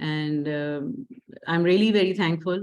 And I'm really very thankful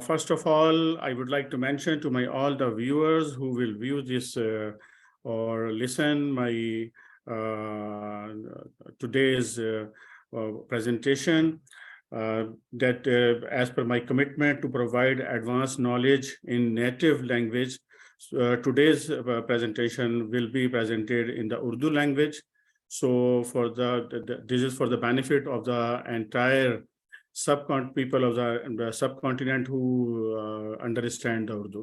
First of all, I would like to mention to all the viewers who will view this or listen my today's presentation, that as per my commitment to provide advanced knowledge in native language, today's presentation will be presented in the Urdu language. So for this is for the benefit of the entire people of the subcontinent who understand the Urdu.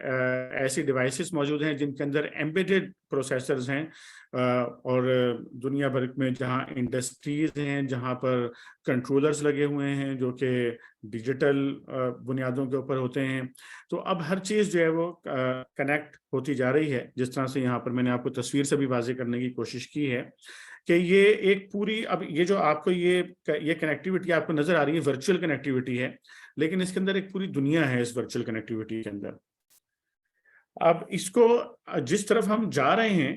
ایسی devices موجود ہیں جن کے اندر embedded processors ہیں, اور دنیا بھر میں جہاں انڈسٹریز ہیں جہاں پر کنٹرولرز لگے ہوئے ہیں جو کہ ڈیجیٹل بنیادوں کے اوپر ہوتے ہیں. تو اب ہر چیز جو ہے وہ کنیکٹ ہوتی جا رہی ہے. جس طرح سے یہاں پر میں نے آپ کو تصویر سے بھی واضح کرنے کی کوشش کی ہے کہ یہ ایک پوری, اب یہ جو آپ کو یہ کنیکٹیوٹی آپ کو نظر آ رہی ہے ورچوئل کنیکٹیوٹی ہے, لیکن اس کے اندر ایک پوری دنیا ہے اس ورچوئل کنیکٹیوٹی کے اندر. اب اس کو جس طرف ہم جا رہے ہیں,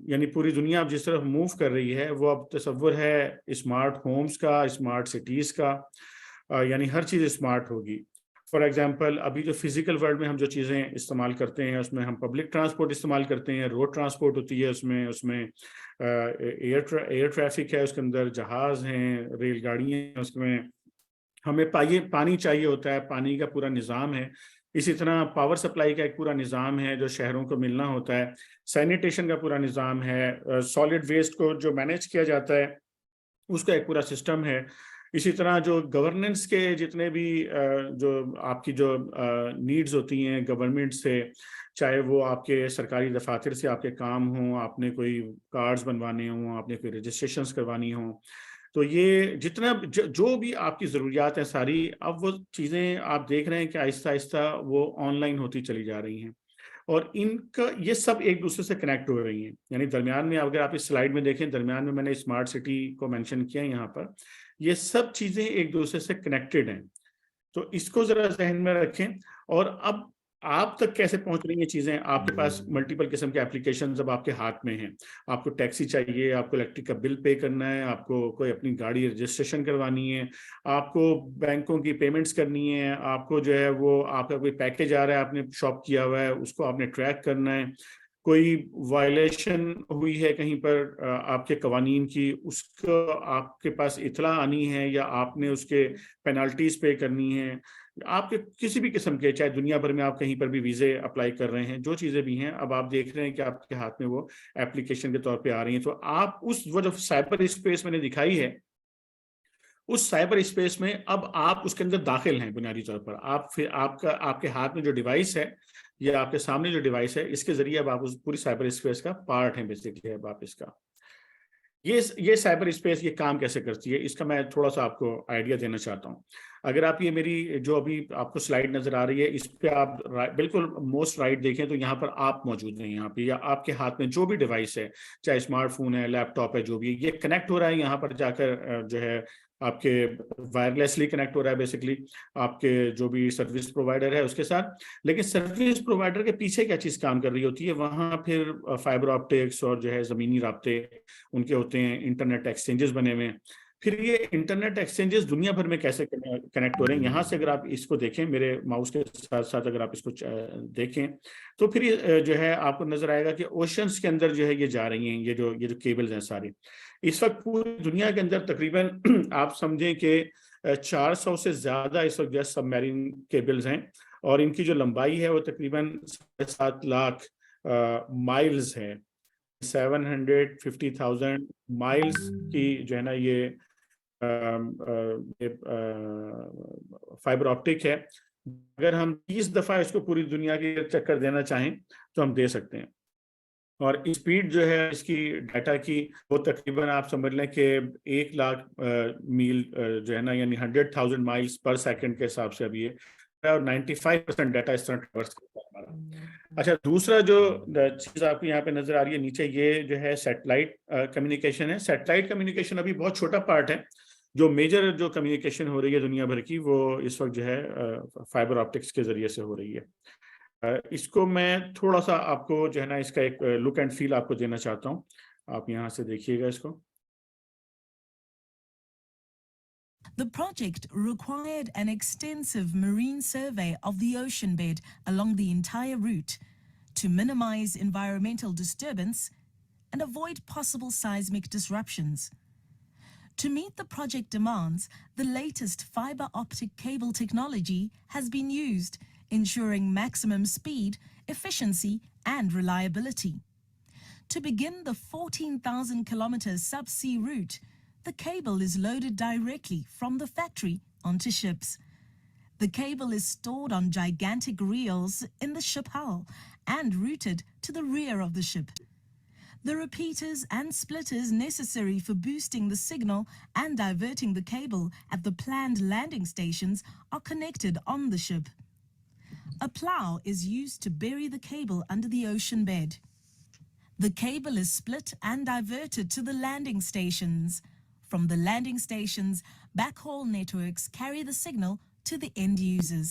یعنی پوری دنیا اب جس طرف موو کر رہی ہے, وہ اب تصور ہے اسمارٹ ہومز کا, اسمارٹ سٹیز کا, یعنی ہر چیز اسمارٹ ہوگی. فار ایگزامپل ابھی جو فزیکل ورلڈ میں ہم جو چیزیں استعمال کرتے ہیں اس میں ہم پبلک ٹرانسپورٹ استعمال کرتے ہیں, روڈ ٹرانسپورٹ ہوتی ہے, اس میں ایئر ٹریفک ہے, اس کے اندر جہاز ہیں, ریل گاڑیاں ہیں, اس میں ہمیں پانی چاہیے ہوتا ہے, پانی کا پورا نظام ہے. اسی طرح پاور سپلائی کا ایک پورا نظام ہے جو شہروں کو ملنا ہوتا ہے, سینیٹیشن کا پورا نظام ہے, سالڈ ویسٹ کو جو مینیج کیا جاتا ہے اس کا ایک پورا سسٹم ہے. اسی طرح جو گورننس کے جتنے بھی جو آپ کی جو نیڈز ہوتی ہیں گورنمنٹ سے, چاہے وہ آپ کے سرکاری دفاتر سے آپ کے کام ہوں, آپ نے کوئی کارڈز بنوانے ہوں, آپ نے کوئی رجسٹریشنز کروانی ہوں, تو یہ جتنا جو بھی آپ کی ضروریات ہیں ساری, اب وہ چیزیں آپ دیکھ رہے ہیں کہ آہستہ آہستہ وہ آن لائن ہوتی چلی جا رہی ہیں, اور ان کا یہ سب ایک دوسرے سے کنیکٹ ہو رہی ہیں. یعنی درمیان میں اگر آپ اس سلائیڈ میں دیکھیں, درمیان میں نے اسمارٹ سٹی کو مینشن کیا یہاں پر, یہ سب چیزیں ایک دوسرے سے کنیکٹڈ ہیں. تو اس کو ذرا ذہن میں رکھیں. اور اب آپ تک کیسے پہنچ رہی ہیں چیزیں, آپ کے پاس ملٹیپل قسم کے اپلیکیشنز اب آپ کے ہاتھ میں ہیں. آپ کو ٹیکسی چاہیے, آپ کو الیکٹرک کا بل پے کرنا ہے, آپ کو کوئی اپنی گاڑی رجسٹریشن کروانی ہے, آپ کو بینکوں کی پیمنٹس کرنی ہے, آپ کو جو ہے وہ آپ کا کوئی پیکیج آ رہا ہے, آپ نے شاپ کیا ہوا ہے, اس کو آپ نے ٹریک کرنا ہے, کوئی وائلیشن ہوئی ہے کہیں پر آپ کے قوانین کی, اس کو آپ کے پاس اطلاع آنی ہے یا آپ نے اس کے پینالٹیز پے کرنی ہے. آپ کے کسی بھی قسم کے, چاہے دنیا بھر میں آپ کہیں پر بھی ویزے اپلائی کر رہے ہیں, جو چیزیں بھی ہیں اب آپ دیکھ رہے ہیں کہ آپ کے ہاتھ میں وہ ایپلیکیشن کے طور پہ آ رہی ہیں. تو آپ اس وہ جو سائبر اسپیس میں نے دکھائی ہے, اس سائبر اسپیس میں اب آپ اس کے اندر داخل ہیں. بنیادی طور پر آپ کے ہاتھ میں جو ڈیوائس ہے یا آپ کے سامنے جو ڈیوائس ہے, اس کے ذریعے اب آپ اس پوری سائبر اسپیس کا پارٹ ہیں بیسیکلی. اب آپ اس کا یہ سائبر اسپیس یہ کام کیسے کرتی ہے, اس کا میں تھوڑا سا آپ کو آئیڈیا دینا چاہتا ہوں. اگر آپ یہ میری جو ابھی آپ کو سلائیڈ نظر آ رہی ہے, اس پہ آپ بالکل موسٹ رائٹ دیکھیں تو یہاں پر آپ موجود ہیں. یہاں پہ یا آپ کے ہاتھ میں جو بھی ڈیوائس ہے, چاہے اسمارٹ فون ہے, لیپ ٹاپ ہے, جو بھی یہ کنیکٹ ہو رہا ہے یہاں پر جا کر, جو ہے آپ کے وائرلیسلی کنیکٹ ہو رہا ہے بیسیکلی آپ کے جو بھی سروس پرووائڈر ہے اس کے ساتھ. لیکن سروس پرووائڈر کے پیچھے کیا چیز کام کر رہی ہوتی ہے, وہاں پھر فائبر آپٹکس اور جو ہے زمینی رابطے ان کے ہوتے ہیں, انٹرنیٹ ایکسچینجز بنے ہوئے ہیں. پھر یہ انٹرنیٹ ایکسچینجز دنیا بھر میں کیسے کنیکٹ ہو رہے ہیں, یہاں سے اگر آپ اس کو دیکھیں, میرے ماؤس کے ساتھ ساتھ اگر آپ اس کو دیکھیں تو پھر یہ جو ہے آپ کو نظر آئے گا کہ اوشنز کے اندر جو ہے یہ جا رہی ہیں, یہ جو کیبلز ہیں ساری. اس وقت پوری دنیا کے اندر تقریباً آپ سمجھیں کہ 400 سے زیادہ اس وقت جو سب میرین کیبلز ہیں, اور ان کی جو لمبائی ہے وہ تقریباً 7 لاکھ مائلز ہے. 750,000 مائلز کی جو ہے نا یہ فائبر آپٹک ہے. اگر ہم 30 دفعہ اس کو پوری دنیا کے چکر دینا چاہیں تو ہم دے سکتے ہیں. اور اسپیڈ جو ہے اس کی ڈیٹا کی وہ تقریباً آپ سمجھ لیں کہ 1 لاکھ میل جو ہے نا, یعنی 100,000 مائلز پر سیکنڈ کے حساب سے اب یہ, اور 95% ڈیٹا اس طرح ٹریورس کرتا ہے ہمارا. اچھا, دوسرا جو چیز آپ کو یہاں پہ نظر آ رہی ہے نیچے, یہ جو ہے سیٹلائٹ کمیونیکیشن ہے. سیٹلائٹ کمیونیکیشن ابھی بہت چھوٹا پارٹ ہے. جو میجر جو کمیونیکیشن ہو رہی ہے دنیا بھر کی, وہ اس وقت جو ہے فائبر آپٹکس کے ذریعے سے ہو رہی ہے. اس کو میں تھوڑا سا آپ کو جو ہے نا اس کا ایک لک اینڈ فیل آپ کو دینا چاہتا ہوں. آپ یہاں سے دیکھیے گا اس کو. The project required an extensive marine survey of the ocean bed along the entire route to minimize environmental disturbance and avoid possible seismic disruptions. To meet the project demands, the latest fiber optic cable technology has been used, ensuring maximum speed, efficiency, and reliability. To begin the 14,000 kilometer subsea route, the cable is loaded directly from the factory onto ships. The cable is stored on gigantic reels in the ship hull and routed to the rear of the ship. The repeaters and splitters necessary for boosting the signal and diverting the cable at the planned landing stations are connected on the ship. A plow is used to bury the cable under the ocean bed. The cable is split and diverted to the landing stations. From the landing stations, backhaul networks carry the signal to the end users.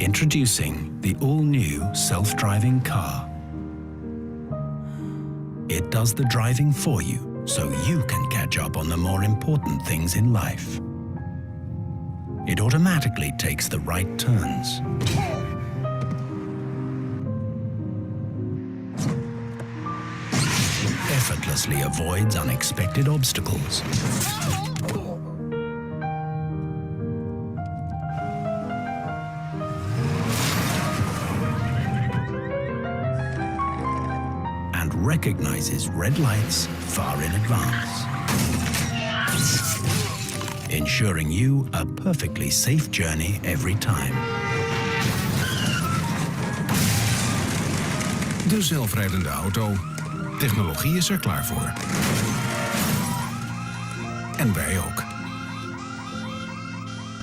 Introducing the all-new self-driving car. It does the driving for you so you can catch up on the more important things in life. It automatically takes the right turns. Effortlessly avoids unexpected obstacles. And recognizes red lights far in advance, ensuring you a perfectly safe journey every time. De zelfrijdende auto. Technologie is er klaar voor. En wij ook.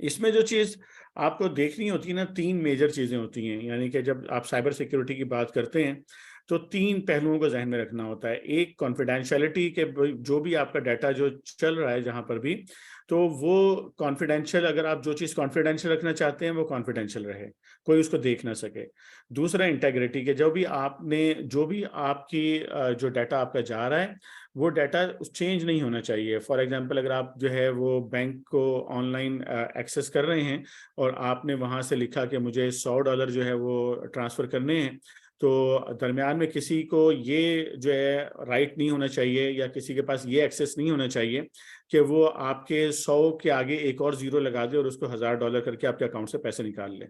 اس میں جو چیز آپ کو دیکھنی ہوتی ہے نا، 3 major چیزیں ہوتی ہیں. یعنی کہ جب آپ سائبر سیکیورٹی کی بات کرتے ہیں تو 3 پہلوؤں کو ذہن میں رکھنا ہوتا ہے. ایک کانفیڈینشیلٹی کے جو بھی آپ کا ڈیٹا جو چل رہا ہے جہاں پر بھی، تو وہ کانفیڈینشیل، اگر آپ جو چیز کانفیڈینشیل رکھنا چاہتے ہیں وہ کانفیڈینشیل رہے، کوئی اس کو دیکھ نہ سکے. دوسرا انٹیگریٹی، کہ جو بھی آپ کی جو ڈیٹا آپ کا جا رہا ہے وہ ڈیٹا چینج نہیں ہونا چاہیے. فار ایگزامپل اگر آپ جو ہے وہ بینک کو آن لائن ایکسیس کر رہے ہیں اور آپ نے وہاں سے لکھا کہ مجھے $100 جو ہے وہ ٹرانسفر کرنے ہیں، تو درمیان میں کسی کو یہ جو ہے رائٹ نہیں ہونا چاہیے یا کسی کے پاس یہ ایکسیس نہیں ہونا چاہیے کہ وہ آپ کے 100 کے آگے ایک اور زیرو لگا دے اور اس کو $1000 کر کے آپ کے اکاؤنٹ سے پیسے نکال لے.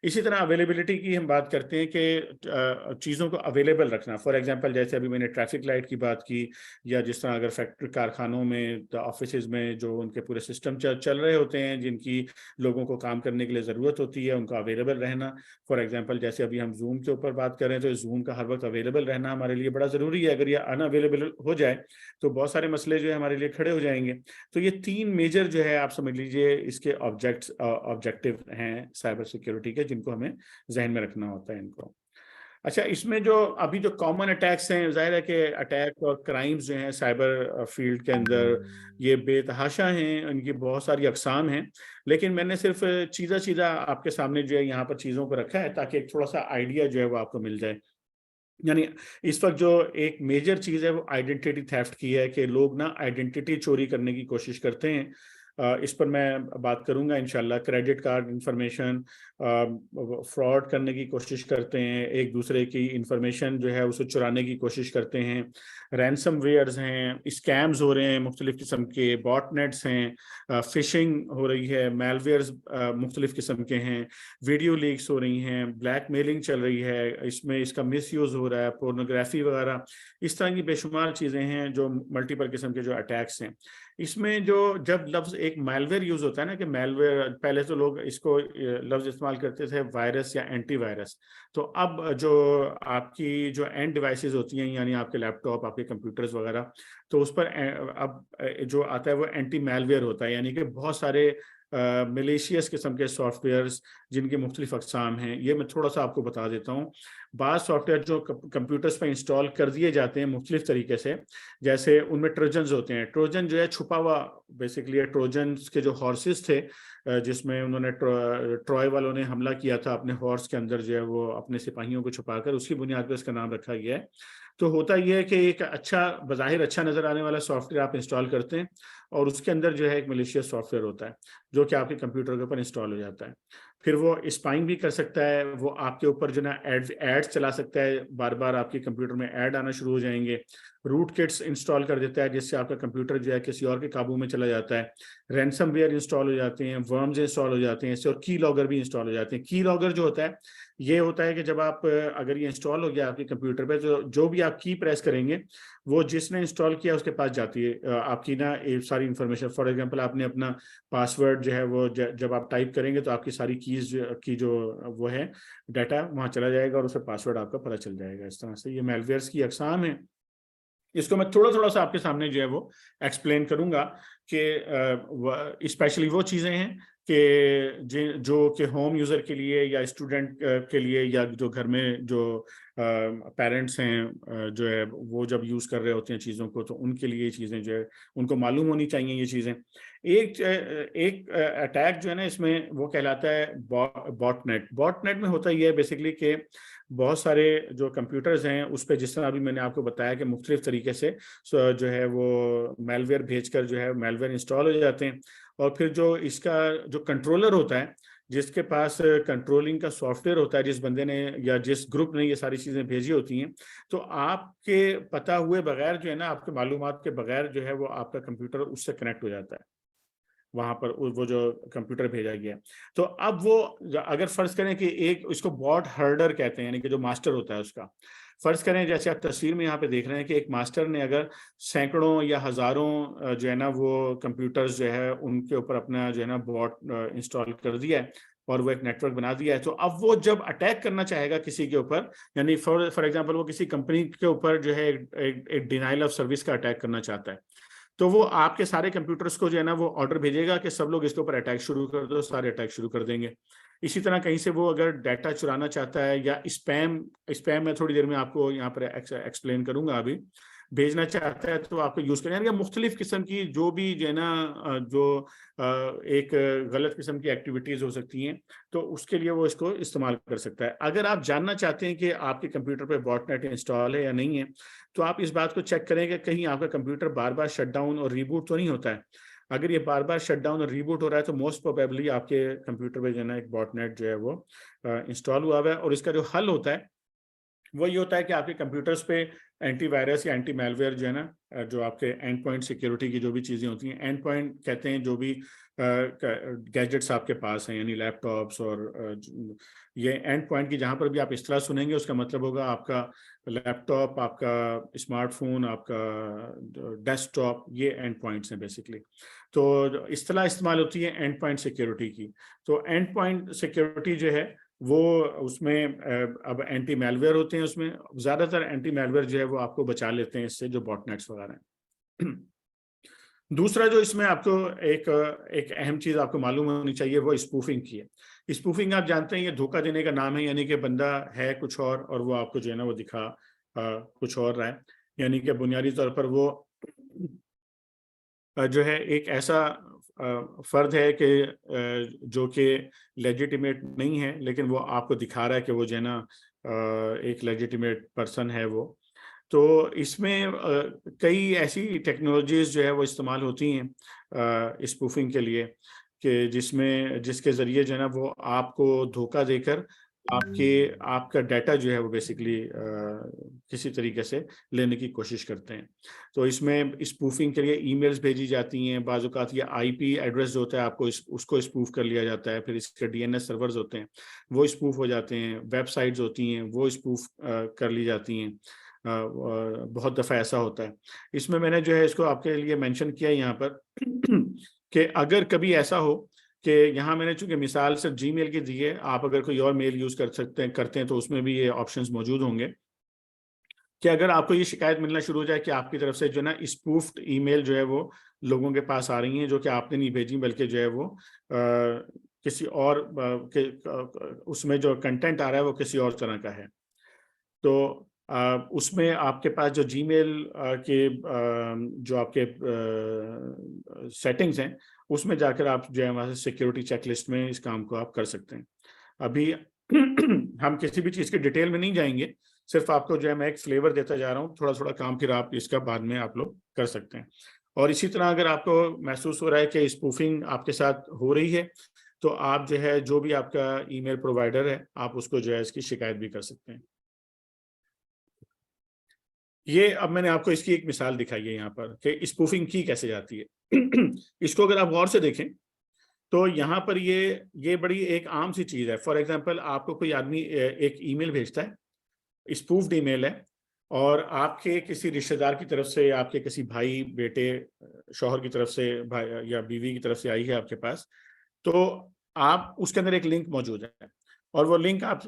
اسی طرح اویلیبلٹی کی ہم بات کرتے ہیں کہ چیزوں کو اویلیبل رکھنا. فار ایگزامپل جیسے ابھی میں نے ٹریفک لائٹ کی بات کی، یا جس طرح اگر فیکٹری کارخانوں میں آفیسز میں جو ان کے پورے سسٹم چل رہے ہوتے ہیں جن کی لوگوں کو کام کرنے کے لیے ضرورت ہوتی ہے، ان کا اویلیبل رہنا. فار ایگزامپل جیسے ابھی ہم زوم کے اوپر بات کر رہے ہیں تو زوم کا ہر وقت اویلیبل رہنا ہمارے لیے بڑا ضروری ہے. اگر یہ ان اویلیبل ہو جائے تو بہت سارے مسئلے جو ہے ہمارے لیے کھڑے ہو جائیں گے. تو یہ 3 میجر جو ہے آپ سمجھ لیجئے اس کے آبجیکٹو ہیں سائبر سیکیورٹی کے، جن کو ہمیں ذہن میں رکھنا ہوتا ہے ان کو. اچھا، اس میں جو ابھی جو کامن اٹیکس ہیں، ظاہر ہے کہ اٹیک اور کرائمز جو ہیں سائبر فیلڈ کے اندر یہ بے تحاشا ہیں، ان کی بہت ساری اقسام ہیں. لیکن میں نے صرف چیزا آپ کے سامنے جو ہے یہاں پر چیزوں کو رکھا ہے تاکہ ایک تھوڑا سا آئیڈیا جو ہے وہ آپ کو مل جائے. یعنی اس وقت جو ایک میجر چیز ہے وہ آئیڈینٹی تھیفٹ کی ہے، کہ لوگ نا آئیڈینٹی چوری کرنے کی کوشش کرتے ہیں. اس پر میں بات کروں گا انشاءاللہ. کریڈٹ کارڈ انفارمیشن فراڈ کرنے کی کوشش کرتے ہیں، ایک دوسرے کی انفارمیشن جو ہے اسے چرانے کی کوشش کرتے ہیں. رینسم ویئرز ہیں، اسکیمز ہو رہے ہیں مختلف قسم کے، باٹ نیٹس ہیں، فشنگ ہو رہی ہے، میل ویئرز مختلف قسم کے ہیں، ویڈیو لیکس ہو رہی ہیں، بلیک میلنگ چل رہی ہے، اس میں اس کا مس یوز ہو رہا ہے، پورنوگرافی وغیرہ. اس طرح کی بے شمار چیزیں ہیں جو ملٹیپل قسم کے جو اٹیکس ہیں. اس میں جو جب لفظ ایک میل ویئر یوز ہوتا ہے نا، کہ میل ویئر، پہلے تو لوگ اس کو لفظ استعمال کرتے تھے وائرس یا اینٹی وائرس. تو اب جو آپ کی جو اینڈ ڈیوائسز ہوتی ہیں، یعنی آپ کے لیپ ٹاپ، آپ کے کمپیوٹرز وغیرہ، تو اس پر اب جو آتا ہے وہ اینٹی میل ویئر ہوتا ہے. یعنی کہ بہت سارے ملیشیس قسم کے سافٹ ویئرز جن کی مختلف اقسام ہیں. یہ میں تھوڑا سا آپ کو بتا دیتا ہوں. بعض سافٹ ویئر جو کمپیوٹرز پہ انسٹال کر دیے جاتے ہیں مختلف طریقے سے، جیسے ان میں ٹروجنز ہوتے ہیں. ٹروجن جو ہے چھپا ہوا، بیسیکلی ٹروجنز کے جو ہارسز تھے جس میں انہوں نے ٹرائے والوں نے حملہ کیا تھا اپنے ہارس کے اندر، جو ہے وہ اپنے سپاہیوں کو چھپا کر، اس کی بنیاد پہ اس کا نام رکھا گیا ہے. تو ہوتا یہ ہے کہ ایک اچھا، بظاہر اچھا نظر آنے والا سافٹ ویئر آپ انسٹال کرتے ہیں اور اس کے اندر جو ہے ایک ملیشیس سافٹ ویئر ہوتا ہے جو کہ آپ کے کمپیوٹر کے اوپر انسٹال ہو جاتا ہے. پھر وہ اسپائنگ بھی کر سکتا ہے، وہ آپ کے اوپر جو نا ایڈز چلا سکتا ہے، بار بار آپ کے کمپیوٹر میں ایڈ آنا شروع ہو جائیں گے. روٹ کٹس انسٹال کر دیتا ہے جس سے آپ کا کمپیوٹر جو ہے کسی اور کے قابو میں چلا جاتا ہے. رینسم ویئر انسٹال ہو جاتے ہیں، ورمز انسٹال ہو جاتے ہیں اس سے، اور کی لاگر بھی انسٹال ہو جاتے ہیں. کی لاگر جو ہوتا ہے یہ ہوتا ہے کہ جب آپ، اگر یہ انسٹال ہو گیا آپ کے کمپیوٹر پہ، تو جو بھی آپ کی پریس کریں گے وہ جس نے انسٹال کیا اس کے پاس جاتی ہے آپ کی نا ساری انفارمیشن. فار ایگزامپل آپ نے اپنا پاسورڈ جو ہے وہ جب آپ ٹائپ کریں گے تو آپ کی ساری کیز کی جو وہ ہے ڈیٹا وہاں چلا جائے گا اور اسے پاسورڈ آپ کا پتہ چل جائے گا. اس طرح سے یہ میل ویئرس کی اقسام ہیں. اس کو میں تھوڑا سا آپ کے سامنے جو ہے وہ ایکسپلین کروں گا کہ اسپیشلی وہ چیزیں ہیں کہ جو کہ ہوم یوزر کے لیے یا اسٹوڈنٹ کے لیے یا جو گھر میں جو پیرنٹس ہیں جو ہے وہ جب یوز کر رہے ہوتے ہیں چیزوں کو، تو ان کے لیے یہ چیزیں جو ہے ان کو معلوم ہونی چاہیے یہ چیزیں. ایک اٹیک جو ہے نا اس میں وہ کہلاتا ہے باٹ نیٹ. باٹ نیٹ میں ہوتا یہ ہے بیسیکلی کہ بہت سارے جو کمپیوٹرز ہیں اس پہ، جس طرح ابھی میں نے آپ کو بتایا کہ مختلف طریقے سے جو ہے وہ میل ویئر بھیج کر جو ہے میل ویئر انسٹال ہو جاتے ہیں. اور پھر جو اس کا جو کنٹرولر ہوتا ہے، جس کے پاس کنٹرولنگ کا سافٹ ویئر ہوتا ہے، جس بندے نے یا جس گروپ نے یہ ساری چیزیں بھیجی ہوتی ہیں، تو آپ کے پتہ ہوئے بغیر جو ہے نا، آپ کے معلومات کے بغیر جو ہے وہ آپ کا کمپیوٹر اس سے کنیکٹ ہو جاتا ہے وہاں پر وہ جو کمپیوٹر بھیجا گیا ہے. تو اب وہ اگر فرض کریں کہ ایک اس کو باٹ ہرڈر کہتے ہیں، یعنی کہ جو ماسٹر ہوتا ہے اس کا، فرض کریں جیسے آپ تصویر میں یہاں پہ دیکھ رہے ہیں کہ ایک ماسٹر نے اگر سینکڑوں یا ہزاروں جو ہے نا وہ کمپیوٹرز جو ہے ان کے اوپر اپنا جو ہے نا باٹ انسٹال کر دیا ہے اور وہ ایک نیٹ ورک بنا دیا ہے، تو اب وہ جب اٹیک کرنا چاہے گا کسی کے اوپر، یعنی فار ایگزامپل وہ کسی کمپنی کے اوپر جو ہے ایک ڈینائل آف سروس کا اٹیک کرنا چاہتا ہے، تو وہ آپ کے سارے کمپیوٹرز کو جو ہے نا وہ آرڈر بھیجے گا کہ سب لوگ اس کے اوپر اٹیک شروع کر دو, سارے اٹیک شروع کر دیں گے. اسی طرح کہیں سے وہ اگر ڈیٹا چرانا چاہتا ہے یا اسپیم میں تھوڑی دیر میں آپ کو یہاں پر ایکسپلین کروں گا ابھی, بھیجنا چاہتا ہے تو آپ کو یوز کریں. یعنی مختلف قسم کی جو بھی جو ہے نا جو ایک غلط قسم کی ایکٹیویٹیز ہو سکتی ہیں تو اس کے لیے وہ اس کو استعمال کر سکتا ہے. اگر آپ جاننا چاہتے ہیں کہ آپ کے کمپیوٹر پہ باٹ نیٹ انسٹال ہے یا نہیں ہے تو آپ اس بات کو چیک کریں کہ کہیں آپ کا کمپیوٹر بار بار شٹ ڈاؤن اور ریبوٹ تو نہیں ہوتا ہے. اگر یہ بار بار شٹ ڈاؤن اور ریبوٹ ہو رہا ہے تو موسٹ پروبیبلی آپ کے کمپیوٹر پہ جو ہے نا ایک باٹ نیٹ جو ہے وہ انسٹال ہوا ہے. اور اس کا جو حل ہوتا ہے وہ یہ ہوتا ہے کہ آپ کے کمپیوٹرز پہ اینٹی وائرس یا اینٹی میل ویئر جو ہے نا جو آپ کے اینڈ پوائنٹ سیکیورٹی کی جو بھی چیزیں ہوتی ہیں, اینڈ پوائنٹ کہتے ہیں جو بھی گیجٹس آپ کے پاس ہیں, یعنی لیپ ٹاپس اور یہ اینڈ پوائنٹ کی جہاں پر بھی آپ اصطلاح سنیں گے اس کا مطلب ہوگا آپ کا لیپ ٹاپ, آپ کا اسمارٹ فون, آپ کا ڈیسک ٹاپ, یہ اینڈ پوائنٹس ہیں بیسکلی. تو اصطلاح استعمال ہوتی ہے اینڈ پوائنٹ سیکیورٹی کی. تو اینڈ پوائنٹ سیکیورٹی جو ہے وہ اس میں اب اینٹی میل ویئر ہوتے ہیں, اس میں زیادہ تر اینٹی میل ویئر جو ہے وہ آپ کو بچا لیتے ہیں اس سے, جو باٹ نیٹس وغیرہ ہیں. دوسرا جو اس میں آپ کو ایک اہم چیز آپ کو معلوم ہونی چاہیے وہ اسپوفنگ کی ہے. اسپوفنگ آپ جانتے ہیں یہ دھوکہ دینے کا نام ہے, یعنی کہ بندہ ہے کچھ اور وہ آپ کو جو ہے نا وہ دکھا کچھ اور رہا ہے. یعنی کہ بنیادی طور پر وہ جو ہے ایک ایسا فرد ہے کہ جو کہ لیجیٹیمیٹ نہیں ہے لیکن وہ آپ کو دکھا رہا ہے کہ وہ جو ہے نا ایک لیجیٹیمیٹ پرسن ہے وہ. تو اس میں کئی ایسی ٹیکنالوجیز جو ہے وہ استعمال ہوتی ہیں اسپوفنگ کے لیے کہ جس کے ذریعے جو ہے نا وہ آپ کو دھوکہ دے کر آپ کا ڈیٹا جو ہے وہ بیسکلی کسی طریقے سے لینے کی کوشش کرتے ہیں. تو اس میں اسپوفنگ کے لیے ای میلز بھیجی جاتی ہیں, بعض اوقات یہ آئی پی ایڈریس جو ہوتا ہے آپ کو اس کو اسپوف کر لیا جاتا ہے, پھر اس کے ڈی این ایس سرورز ہوتے ہیں وہ اسپوف ہو جاتے ہیں, ویب سائٹس ہوتی ہیں وہ اسپوف کر لی جاتی ہیں. بہت دفعہ ایسا ہوتا ہے. اس میں نے جو ہے اس کو آپ کے لیے مینشن کیا یہاں پر کہ اگر کبھی ایسا ہو کہ یہاں میں نے چونکہ مثال صرف جی میل کی دی ہے, آپ اگر کوئی اور میل یوز کرتے ہیں تو اس میں بھی یہ آپشنز موجود ہوں گے کہ اگر آپ کو یہ شکایت ملنا شروع ہو جائے کہ آپ کی طرف سے جو ہے نا اسپوفڈ ای میل جو ہے وہ لوگوں کے پاس آ رہی ہیں جو کہ آپ نے نہیں بھیجی بلکہ جو ہے وہ کسی اور اس میں جو کنٹینٹ آ رہا ہے وہ کسی اور طرح کا ہے. تو اس میں آپ کے پاس جو جی میل کے جو آپ کے سیٹنگز ہیں اس میں جا کر آپ جو ہے وہاں سے سیکیورٹی چیک لسٹ میں اس کام کو آپ کر سکتے ہیں. ابھی ہم کسی بھی چیز کے ڈیٹیل میں نہیں جائیں گے, صرف آپ کو جو ہے میں ایک فلیور دیتا جا رہا ہوں, تھوڑا تھوڑا کام پھر آپ اس کا بعد میں آپ لوگ کر سکتے ہیں. اور اسی طرح اگر آپ کو محسوس ہو رہا ہے کہ اسپوفنگ آپ کے ساتھ ہو رہی ہے تو آپ جو ہے جو بھی آپ کا ای میل پرووائڈر ہے آپ اس کو جو ہے اس کی شکایت بھی کر سکتے ہیں. یہ اب میں نے آپ کو اس کی ایک مثال دکھائی ہے یہاں پر کہ اسپوفنگ کی کیسے جاتی ہے. اس کو اگر آپ غور سے دیکھیں تو یہاں پر یہ بڑی ایک عام سی چیز ہے. فار ایگزامپل آپ کو کوئی آدمی ایک ای میل بھیجتا ہے, اسپوفڈ ای میل ہے, اور آپ کے کسی رشتہ دار کی طرف سے, آپ کے کسی بھائی, بیٹے, شوہر کی طرف سے یا بیوی کی طرف سے آئی ہے آپ کے پاس, تو آپ اس کے اندر ایک لنک موجود ہے اور وہ لنک آپ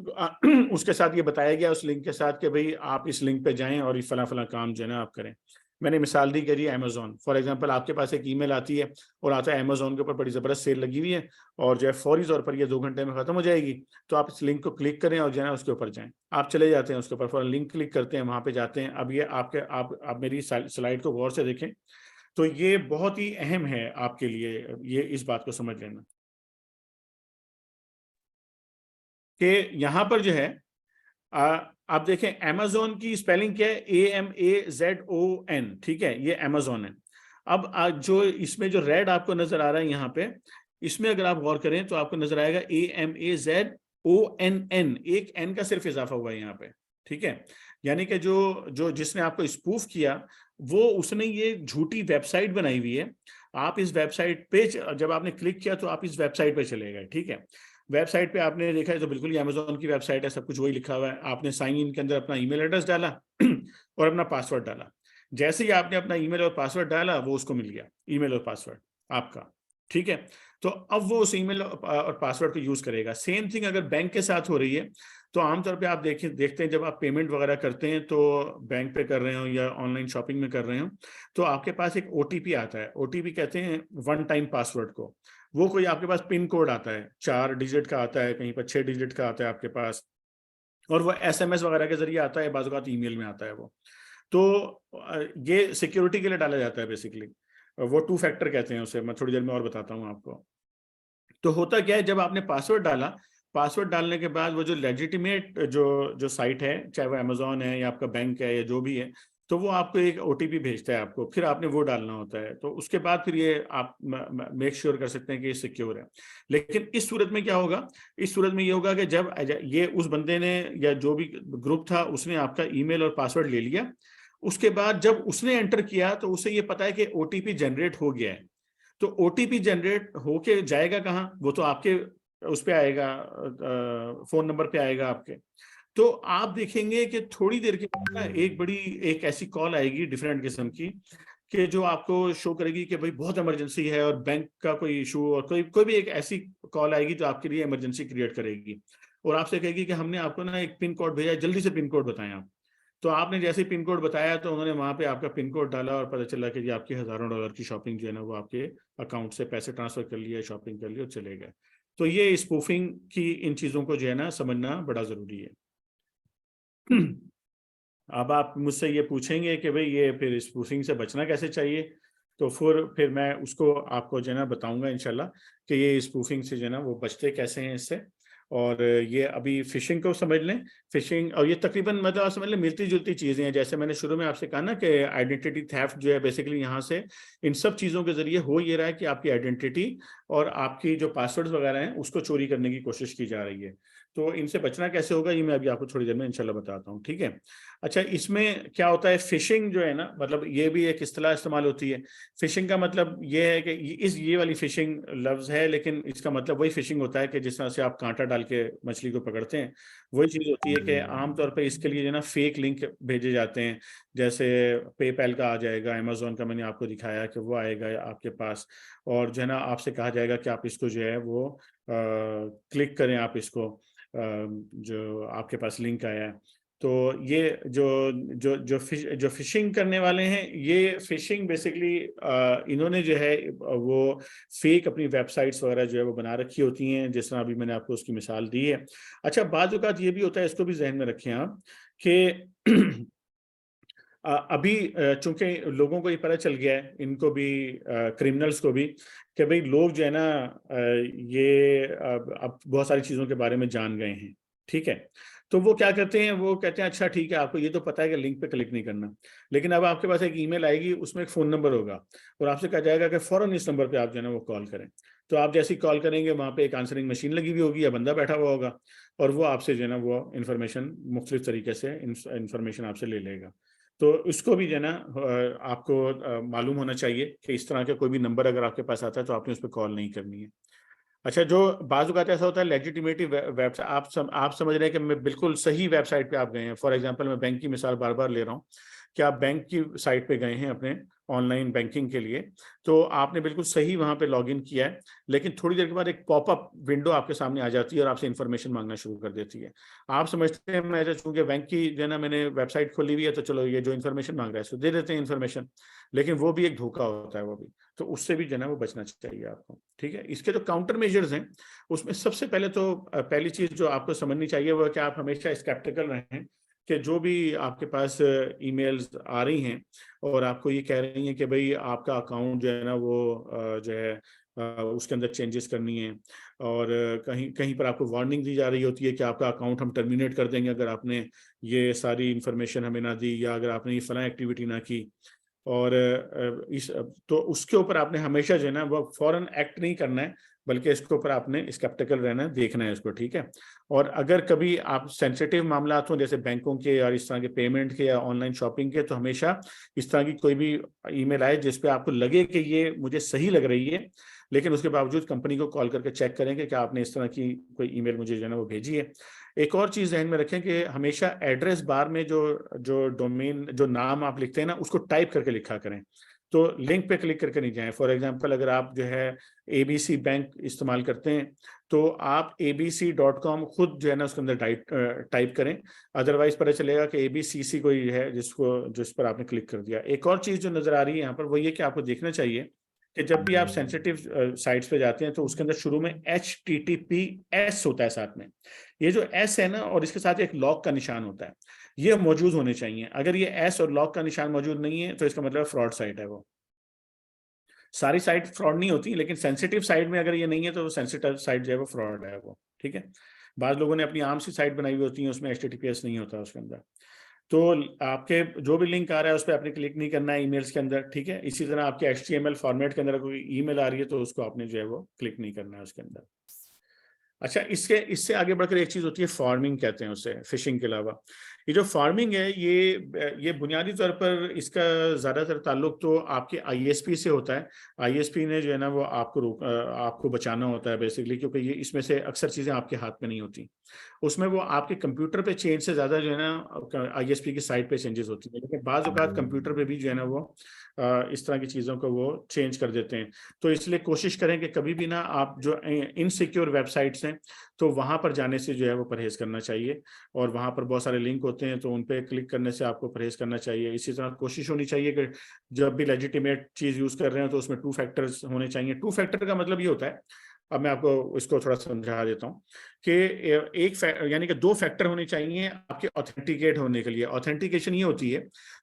اس کے ساتھ یہ بتایا گیا اس لنک کے ساتھ کہ بھئی آپ اس لنک پہ جائیں اور فلاں فلاں کام جو ہے نا آپ کریں. میں نے مثال دی کہ جی امیزون, فار ایگزامپل آپ کے پاس ایک ای میل آتی ہے اور آتا ہے امیزون کے اوپر بڑی زبردست سیل لگی ہوئی ہے اور جو ہے فوری طور پر یہ 2 گھنٹے میں ختم ہو جائے گی, تو آپ اس لنک کو کلک کریں اور جو ہے نا اس کے اوپر جائیں. آپ چلے جاتے ہیں اس کے اوپر, فوراً لنک کلک کرتے ہیں, وہاں پہ جاتے ہیں. اب یہ آپ میری سلائڈ کو غور سے دیکھیں تو یہ بہت ہی اہم ہے آپ کے لیے یہ اس بات کو سمجھ لینا کہ یہاں پر جو ہے آپ دیکھیں امیزون کی اسپیلنگ کیا ہے, AMAZON, ٹھیک ہے, یہ امیزون ہے. اب جو اس میں جو ریڈ آپ کو نظر آ رہا ہے یہاں پہ, اس میں اگر آپ غور کریں تو آپ کو نظر آئے گا AMAZONN, ایک n کا صرف اضافہ ہوا ہے یہاں پہ, ٹھیک ہے. یعنی کہ جس نے آپ کو اسپوف کیا وہ اس نے یہ جھوٹی ویب سائٹ بنائی ہوئی ہے. آپ اس ویب سائٹ پہ جب آپ نے کلک کیا تو آپ اس ویب سائٹ پہ چلے گئے, ٹھیک ہے. ویب سائٹ پہ آپ نے دیکھا ہے تو بالکل یہ امیزون کی ویب سائٹ ہے, سب کچھ وہی لکھا ہوا ہے. آپ نے سائن ان کے اندر اپنا ای میل ایڈریس ڈالا اور اپنا پاسورڈ ڈالا. جیسے ہی آپ نے اپنا ای میل اور پاسورڈ ڈالا وہ اس کو مل گیا ای میل اور پاسورڈ آپ کا, ٹھیک ہے. تو اب وہ اس ای میل اور پاسورڈ کو یوز کرے گا. سیم تھنگ اگر بینک کے ساتھ ہو رہی ہے تو عام طور پہ آپ دیکھتے ہیں جب آپ پیمنٹ وغیرہ کرتے ہیں تو بینک پہ کر رہے ہوں یا آن لائن شاپنگ میں کر رہے ہوں تو آپ کے پاس ایک OTP آتا ہے. OTP کہتے ہیں ون ٹائم پاسورڈ کو. وہ کوئی آپ کے پاس پن کوڈ آتا ہے 4 ڈیجٹ کا آتا ہے, کہیں پر 6 ڈیجٹ کا آتا ہے آپ کے پاس, اور وہ SMS وغیرہ کے ذریعے آتا ہے, بعض اوقات ای میل میں آتا ہے وہ. تو یہ سیکیورٹی کے لیے ڈالا جاتا ہے بیسیکلی, وہ 2 فیکٹر کہتے ہیں اسے, میں تھوڑی دیر میں اور بتاتا ہوں آپ کو. تو ہوتا کیا ہے, جب آپ نے پاسورڈ ڈالا, پاسورڈ ڈالنے کے بعد وہ جو لیجیٹیمیٹ جو سائٹ ہے, چاہے وہ Amazon ہے یا آپ کا بینک ہے یا جو بھی ہے, تو وہ آپ کو ایک OTP بھیجتا ہے آپ کو, پھر آپ نے وہ ڈالنا ہوتا ہے. تو اس کے بعد پھر یہ آپ میک شیور کر سکتے ہیں کہ یہ سیکیور ہے. لیکن اس صورت میں کیا ہوگا, اس صورت میں یہ ہوگا کہ جب یہ اس بندے نے یا جو بھی گروپ تھا اس نے آپ کا ای میل اور پاسورڈ لے لیا, اس کے بعد جب اس نے انٹر کیا تو اسے یہ پتا ہے کہ OTP جنریٹ ہو گیا ہے. تو OTP جنریٹ ہو کے جائے گا کہاں, وہ تو آپ کے اس پہ آئے گا, فون نمبر پہ آئے گا آپ کے. تو آپ دیکھیں گے کہ تھوڑی دیر کے بعد ایک ایسی کال آئے گی ڈفرینٹ قسم کی, کہ جو آپ کو شو کرے گی کہ بھائی بہت ایمرجنسی ہے اور بینک کا کوئی ایشو, اور کوئی بھی ایک ایسی کال آئے گی جو آپ کے لیے ایمرجنسی کریٹ کرے گی, اور آپ سے کہے گی کہ ہم نے آپ کو نا ایک پن کوڈ بھیجا, جلدی سے پن کوڈ بتائیں آپ. تو آپ نے جیسے پن کوڈ بتایا تو انہوں نے وہاں پہ آپ کا پن کوڈ ڈالا اور پتہ چلا کہ آپ کی $1000 کی شاپنگ جو ہے نا وہ آپ کے اکاؤنٹ سے پیسے ٹرانسفر کر لیا, شاپنگ کر لی اور چلے گئے. تو یہ اسپوفنگ کی ان چیزوں کو جو ہے نا سمجھنا بڑا ضروری ہے. اب آپ مجھ سے یہ پوچھیں گے کہ بھئی یہ پھر اسپوفنگ سے بچنا کیسے چاہیے, تو پھر میں اس کو آپ کو جو ہے نا بتاؤں گا انشاءاللہ کہ یہ اسپوفنگ سے جو ہے نا وہ بچتے کیسے ہیں اس سے. اور یہ ابھی فشنگ کو سمجھ لیں. فشنگ اور یہ تقریباً مطلب آپ سمجھ لیں ملتی جلتی چیزیں ہیں. جیسے میں نے شروع میں آپ سے کہا نا کہ آئیڈینٹی تھیفٹ جو ہے بیسیکلی یہاں سے ان سب چیزوں کے ذریعے ہو یہ رہا ہے کہ آپ کی آئیڈینٹی اور آپ کی جو پاسورڈز وغیرہ ہیں اس کو چوری کرنے کی کوشش کی جا رہی ہے. تو ان سے بچنا کیسے ہوگا یہ میں ابھی آپ کو تھوڑی دیر میں انشاءاللہ بتاتا ہوں, ٹھیک ہے. اچھا, اس میں کیا ہوتا ہے, فشنگ جو ہے نا, مطلب یہ بھی ایک اصطلاح استعمال ہوتی ہے. فشنگ کا مطلب یہ ہے کہ یہ والی فشنگ لفظ ہے, لیکن اس کا مطلب وہی فشنگ ہوتا ہے کہ جس طرح سے آپ کانٹا ڈال کے مچھلی کو پکڑتے ہیں, وہی چیز ہوتی ہے کہ عام طور پہ اس کے لیے جو ہے نا فیک لنک بھیجے جاتے ہیں. جیسے پے پیل کا آ جائے گا, Amazon کا میں نے آپ کو دکھایا کہ وہ آئے گا آپ کے پاس, اور جو ہے نا آپ سے کہا جائے گا کہ آپ اس کو جو ہے وہ کلک کریں, آپ اس کو جو آپ کے پاس لنک آیا ہے. تو یہ جو فشنگ کرنے والے ہیں, یہ فشنگ بیسیکلی انہوں نے جو ہے وہ فیک اپنی ویب سائٹس وغیرہ جو ہے وہ بنا رکھی ہوتی ہیں, جس طرح ابھی میں نے آپ کو اس کی مثال دی ہے. اچھا, بعض اوقات یہ بھی ہوتا ہے, اس کو بھی ذہن میں رکھیں آپ, کہ ابھی چونکہ لوگوں کو یہ پتہ چل گیا ہے, ان کو بھی, کرمنلز کو بھی, کہ بھئی لوگ جو ہے نا یہ اب بہت ساری چیزوں کے بارے میں جان گئے ہیں, ٹھیک ہے. تو وہ کیا کرتے ہیں, وہ کہتے ہیں اچھا ٹھیک ہے آپ کو یہ تو پتہ ہے کہ لنک پہ کلک نہیں کرنا, لیکن اب آپ کے پاس ایک ای میل آئے گی, اس میں ایک فون نمبر ہوگا, اور آپ سے کہا جائے گا کہ فوراً اس نمبر پہ آپ جو ہے نا وہ کال کریں. تو آپ جیسی کال کریں گے وہاں پہ ایک آنسرنگ مشین لگی ہوئی ہوگی یا بندہ بیٹھا ہوا ہوگا, اور وہ آپ سے جو ہے نا وہ انفارمیشن مختلف طریقے سے انفارمیشن آپ سے لے لے گا. تو اس کو بھی جو ہے نا آپ کو معلوم ہونا چاہیے کہ اس طرح کا کوئی بھی نمبر اگر آپ کے پاس آتا ہے تو آپ نے اس پہ کال نہیں کرنی ہے. اچھا, جو بعض اوقات ایسا ہوتا ہے لیجیٹیمیٹی ویب سائٹ, آپ سمجھ رہے ہیں کہ میں بالکل صحیح ویب سائٹ پہ آپ گئے ہیں. فار ایگزامپل میں بینک کی مثال بار بار لے رہا ہوں کہ آپ بینک کی سائٹ پہ گئے ہیں اپنے آن لائن بینکنگ کے لیے, تو آپ نے بالکل صحیح وہاں پہ لاگ ان کیا ہے, لیکن تھوڑی دیر کے بعد ایک پاپ اپ ونڈو آپ کے سامنے آ جاتی ہے اور آپ سے انفارمیشن مانگنا شروع کر دیتی ہے. آپ سمجھتے ہیں میں چونکہ بینک کی جو ہے نا میں نے ویب سائٹ کھولی ہوئی ہے تو چلو یہ جو انفارمیشن مانگ رہا ہے اس کو دے دیتے ہیں انفارمیشن, لیکن وہ بھی ایک دھوکہ ہوتا ہے وہ بھی. تو اس سے بھی جو ہے نا وہ بچنا چاہیے آپ کو, ٹھیک ہے. اس کے جو کاؤنٹر میجرز ہیں اس میں سب سے پہلے تو پہلی چیز جو آپ کو سمجھنی چاہیے وہ ہے کہ آپ ہمیشہ اسکیپٹیکل رہیں, کہ جو بھی آپ کے پاس ای میلز آ رہی ہیں اور آپ کو یہ کہہ رہی ہیں کہ بھئی آپ کا اکاؤنٹ جو ہے نا وہ جو ہے اس کے اندر چینجز کرنی ہے, اور کہیں پر آپ کو وارننگ دی جا رہی ہوتی ہے کہ آپ کا اکاؤنٹ ہم ٹرمینیٹ کر دیں گے اگر آپ نے یہ ساری انفارمیشن ہمیں نہ دی, یا اگر آپ نے یہ فلاں ایکٹیویٹی نہ کی, اور تو اس کے اوپر آپ نے ہمیشہ جو ہے نا وہ فوراً ایکٹ نہیں کرنا ہے, بلکہ اس کے اوپر آپ نے اسکیپٹیکل رہنا ہے, دیکھنا ہے اس کو, ٹھیک ہے. اور اگر کبھی آپ سینسیٹیو معاملات ہوں جیسے بینکوں کے اور اس طرح کے پیمنٹ کے یا آن لائن شاپنگ کے, تو ہمیشہ اس طرح کی کوئی بھی ای میل آئے جس پہ آپ کو لگے کہ یہ مجھے صحیح لگ رہی ہے, لیکن اس کے باوجود کمپنی کو کال کر کے چیک کریں کہ کیا آپ نے اس طرح کی کوئی ای میل مجھے جو ہے نا وہ بھیجی ہے. ایک اور چیز ذہن میں رکھیں کہ ہمیشہ ایڈریس بار میں جو ڈومین جو نام آپ لکھتے ہیں نا اس کو ٹائپ کر کے لکھا کریں. تو لنک پہ کلک کر کے نہیں جائیں. فار ایگزامپل اگر آپ جو ہے ABC بینک استعمال کرتے ہیں تو آپ abc.com خود جو ہے نا اس کے اندر ٹائپ کریں, ادروائز پتہ چلے گا کہ ABCC کوئی ہے جس پر آپ نے کلک کر دیا. ایک اور چیز جو نظر آ رہی ہے یہاں پر وہ یہ کہ آپ کو دیکھنا چاہیے کہ جب بھی آپ سینسیٹیو سائٹس پہ جاتے ہیں تو اس کے اندر شروع میں HTTPS ہوتا ہے ساتھ میں. یہ جو S ہے نا اور اس کے ساتھ ایک لاک کا نشان ہوتا ہے, یہ موجود ہونے چاہیے. اگر یہ S اور لاک کا نشان موجود نہیں ہے تو اس کا مطلب فراڈ سائٹ ہے. وہ ساری سائٹ فراڈ نہیں ہوتی, لیکن سینسیٹیو سائٹ میں اگر یہ نہیں ہے تو سینسیٹیو سائٹ جو ہے وہ فراڈ ہے وہ, ٹھیک ہے. بعض لوگوں نے اپنی عام سی سائٹ بنائی ہوئی ہوتی ہیں, اس میں HTTPS نہیں ہوتا اس کے اندر. تو آپ کے جو بھی لنک آ رہا ہے اس پہ آپ نے کلک نہیں کرنا ہے ای میلس کے اندر, ٹھیک ہے. اسی طرح آپ کے HTML فارمیٹ کے اندر کوئی ای میل آ رہی ہے تو اس کو آپ نے جو ہے وہ کلک نہیں کرنا ہے اس کے اندر. اچھا, اس سے آگے بڑھ کر ایک چیز ہوتی ہے فارمنگ کہتے ہیں اسے, فشنگ کے علاوہ. یہ جو فارمنگ ہے یہ بنیادی طور پر اس کا زیادہ تر تعلق تو آپ کے ISP سے ہوتا ہے. ISP نے جو ہے نا وہ آپ کو بچانا ہوتا ہے بیسکلی, کیونکہ یہ اس میں سے اکثر چیزیں آپ کے ہاتھ میں نہیں ہوتی. اس میں وہ آپ کے کمپیوٹر پہ چینج سے زیادہ جو ہے نا ISP کی سائٹ پہ چینجز ہوتی ہیں, لیکن بعض اوقات کمپیوٹر پہ بھی جو ہے نا وہ اس طرح کی چیزوں کو وہ چینج کر دیتے ہیں. تو اس لیے کوشش کریں کہ کبھی بھی نا آپ جو انسیکیور ویب سائٹس ہیں تو وہاں پر جانے سے جو ہے وہ پرہیز کرنا چاہیے, اور وہاں پر بہت سارے لنک ہوتے ہیں تو ان پہ کلک کرنے سے آپ کو پرہیز کرنا چاہیے. اسی طرح کوشش ہونی چاہیے کہ جب بھی لیجیٹیمیٹ چیز یوز کر رہے ہیں تو اس میں 2 فیکٹرز ہونے چاہیے. 2 فیکٹر کا مطلب یہ ہوتا ہے, اب میں آپ کو اس کو تھوڑا سمجھا دیتا ہوں, کہ یعنی کہ 2 فیکٹر ہونے چاہیے آپ کے آتھینٹیکیٹ ہونے کے لیے. آتھینٹیکیشن یہ ہوتی ہے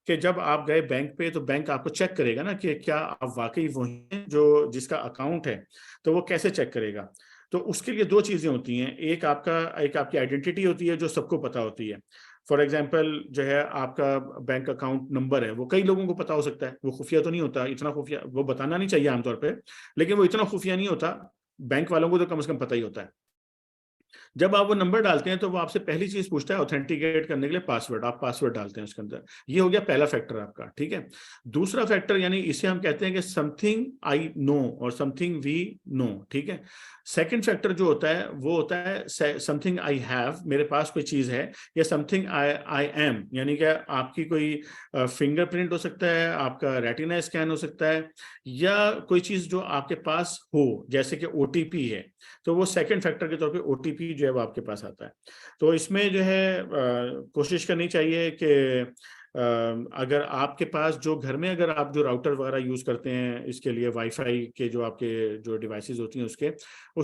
کہ جب آپ گئے بینک پہ تو بینک آپ کو چیک کرے گا نا کہ کیا آپ واقعی وہی ہیں جس کا اکاؤنٹ ہے, تو وہ کیسے چیک کرے گا. تو اس کے لیے 2 چیزیں ہوتی ہیں, ایک آپ کی آئیڈینٹی ہوتی ہے جو سب کو پتا ہوتی ہے. فار ایگزامپل جو ہے آپ کا بینک اکاؤنٹ نمبر ہے, وہ کئی لوگوں کو پتا ہو سکتا ہے, وہ خفیہ تو نہیں ہوتا, اتنا خفیہ وہ بتانا نہیں چاہیے عام طور پہ, لیکن وہ اتنا خفیہ نہیں ہوتا, بینک والوں کو تو کم از کم پتہ ہی ہوتا ہے. جب آپ وہ نمبر ڈالتے ہیں تو وہ آپ سے پہلی چیز پوچھتا ہے آتھینٹیکیٹ کرنے کے لیے پاسورڈ, آپ پاسورڈ ڈالتے ہیں اس کے اندر. یہ ہو گیا پہلا فیکٹر آپ کا, ٹھیک ہے. دوسرا فیکٹر یعنی اسے ہم کہتے ہیں کہ سم تھنگ آئی نو اور سم تھنگ وی نو, ٹھیک ہے. سیکنڈ فیکٹر جو ہوتا ہے وہ ہوتا ہے سم تھنگ آئی ہیو, میرے پاس کوئی چیز ہے, یا سم تھنگ آئی ایم, یعنی کہ آپ کی کوئی فنگر پرنٹ ہو سکتا ہے, آپ کا ریٹینا اسکین ہو سکتا ہے, یا کوئی چیز جو آپ کے پاس ہو, جیسے کہ OTP ہے, تو وہ سیکنڈ فیکٹر کے طور پہ OTP جو ہے وہ آپ کے پاس آتا ہے. تو اس میں جو ہے کوشش کرنی چاہیے کہ اگر آپ کے پاس جو گھر میں اگر آپ جو راؤٹر وغیرہ یوز کرتے ہیں اس کے لیے وائی فائی کے جو آپ کے جو ڈیوائسز ہوتی ہیں اس کے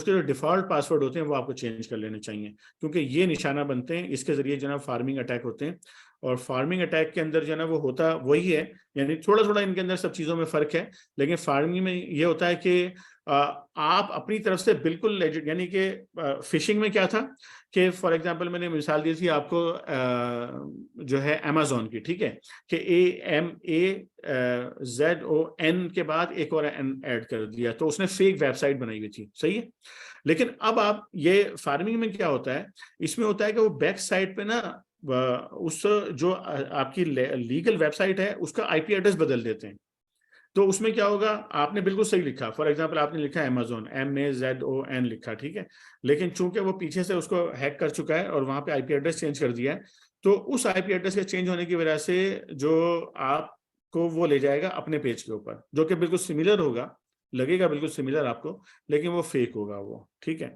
جو ڈیفالٹ پاسورڈ ہوتے ہیں وہ آپ کو چینج کر لینے چاہیے, کیونکہ یہ نشانہ بنتے ہیں, اس کے ذریعے جو ہے فارمنگ اٹیک ہوتے ہیں. اور فارمنگ اٹیک کے اندر جو ہے نا وہ ہوتا وہی ہے, یعنی تھوڑا تھوڑا ان کے اندر سب چیزوں میں فرق ہے, لیکن فارمنگ میں یہ ہوتا ہے کہ آپ اپنی طرف سے بالکل یعنی کہ فشنگ میں کیا تھا کہ فار ایگزامپل میں نے مثال دی تھی آپ کو جو ہے Amazon کی, ٹھیک ہے, کہ AMAZON کے بعد ایک اور N ایڈ کر دیا, تو اس نے فیک ویب سائٹ بنائی ہوئی تھی, صحیح ہے. لیکن اب آپ یہ فارمنگ میں کیا ہوتا ہے, اس میں ہوتا ہے کہ وہ بیک سائٹ پہ نا اس جو آپ کی لیگل ویب سائٹ ہے اس کا IP ایڈریس بدل دیتے ہیں. تو اس میں کیا ہوگا, آپ نے بالکل صحیح لکھا, فار ایگزامپل آپ نے لکھا Amazon MAZON لکھا, ٹھیک ہے, لیکن چونکہ وہ پیچھے سے اس کو ہیک کر چکا ہے اور وہاں پہ IP ایڈریس چینج کر دیا ہے, تو اس IP ایڈریس کے چینج ہونے کی وجہ سے جو آپ کو وہ لے جائے گا اپنے پیج کے اوپر, جو کہ بالکل سملر ہوگا, لگے گا بالکل سملر آپ کو, لیکن وہ فیک ہوگا وہ, ٹھیک ہے.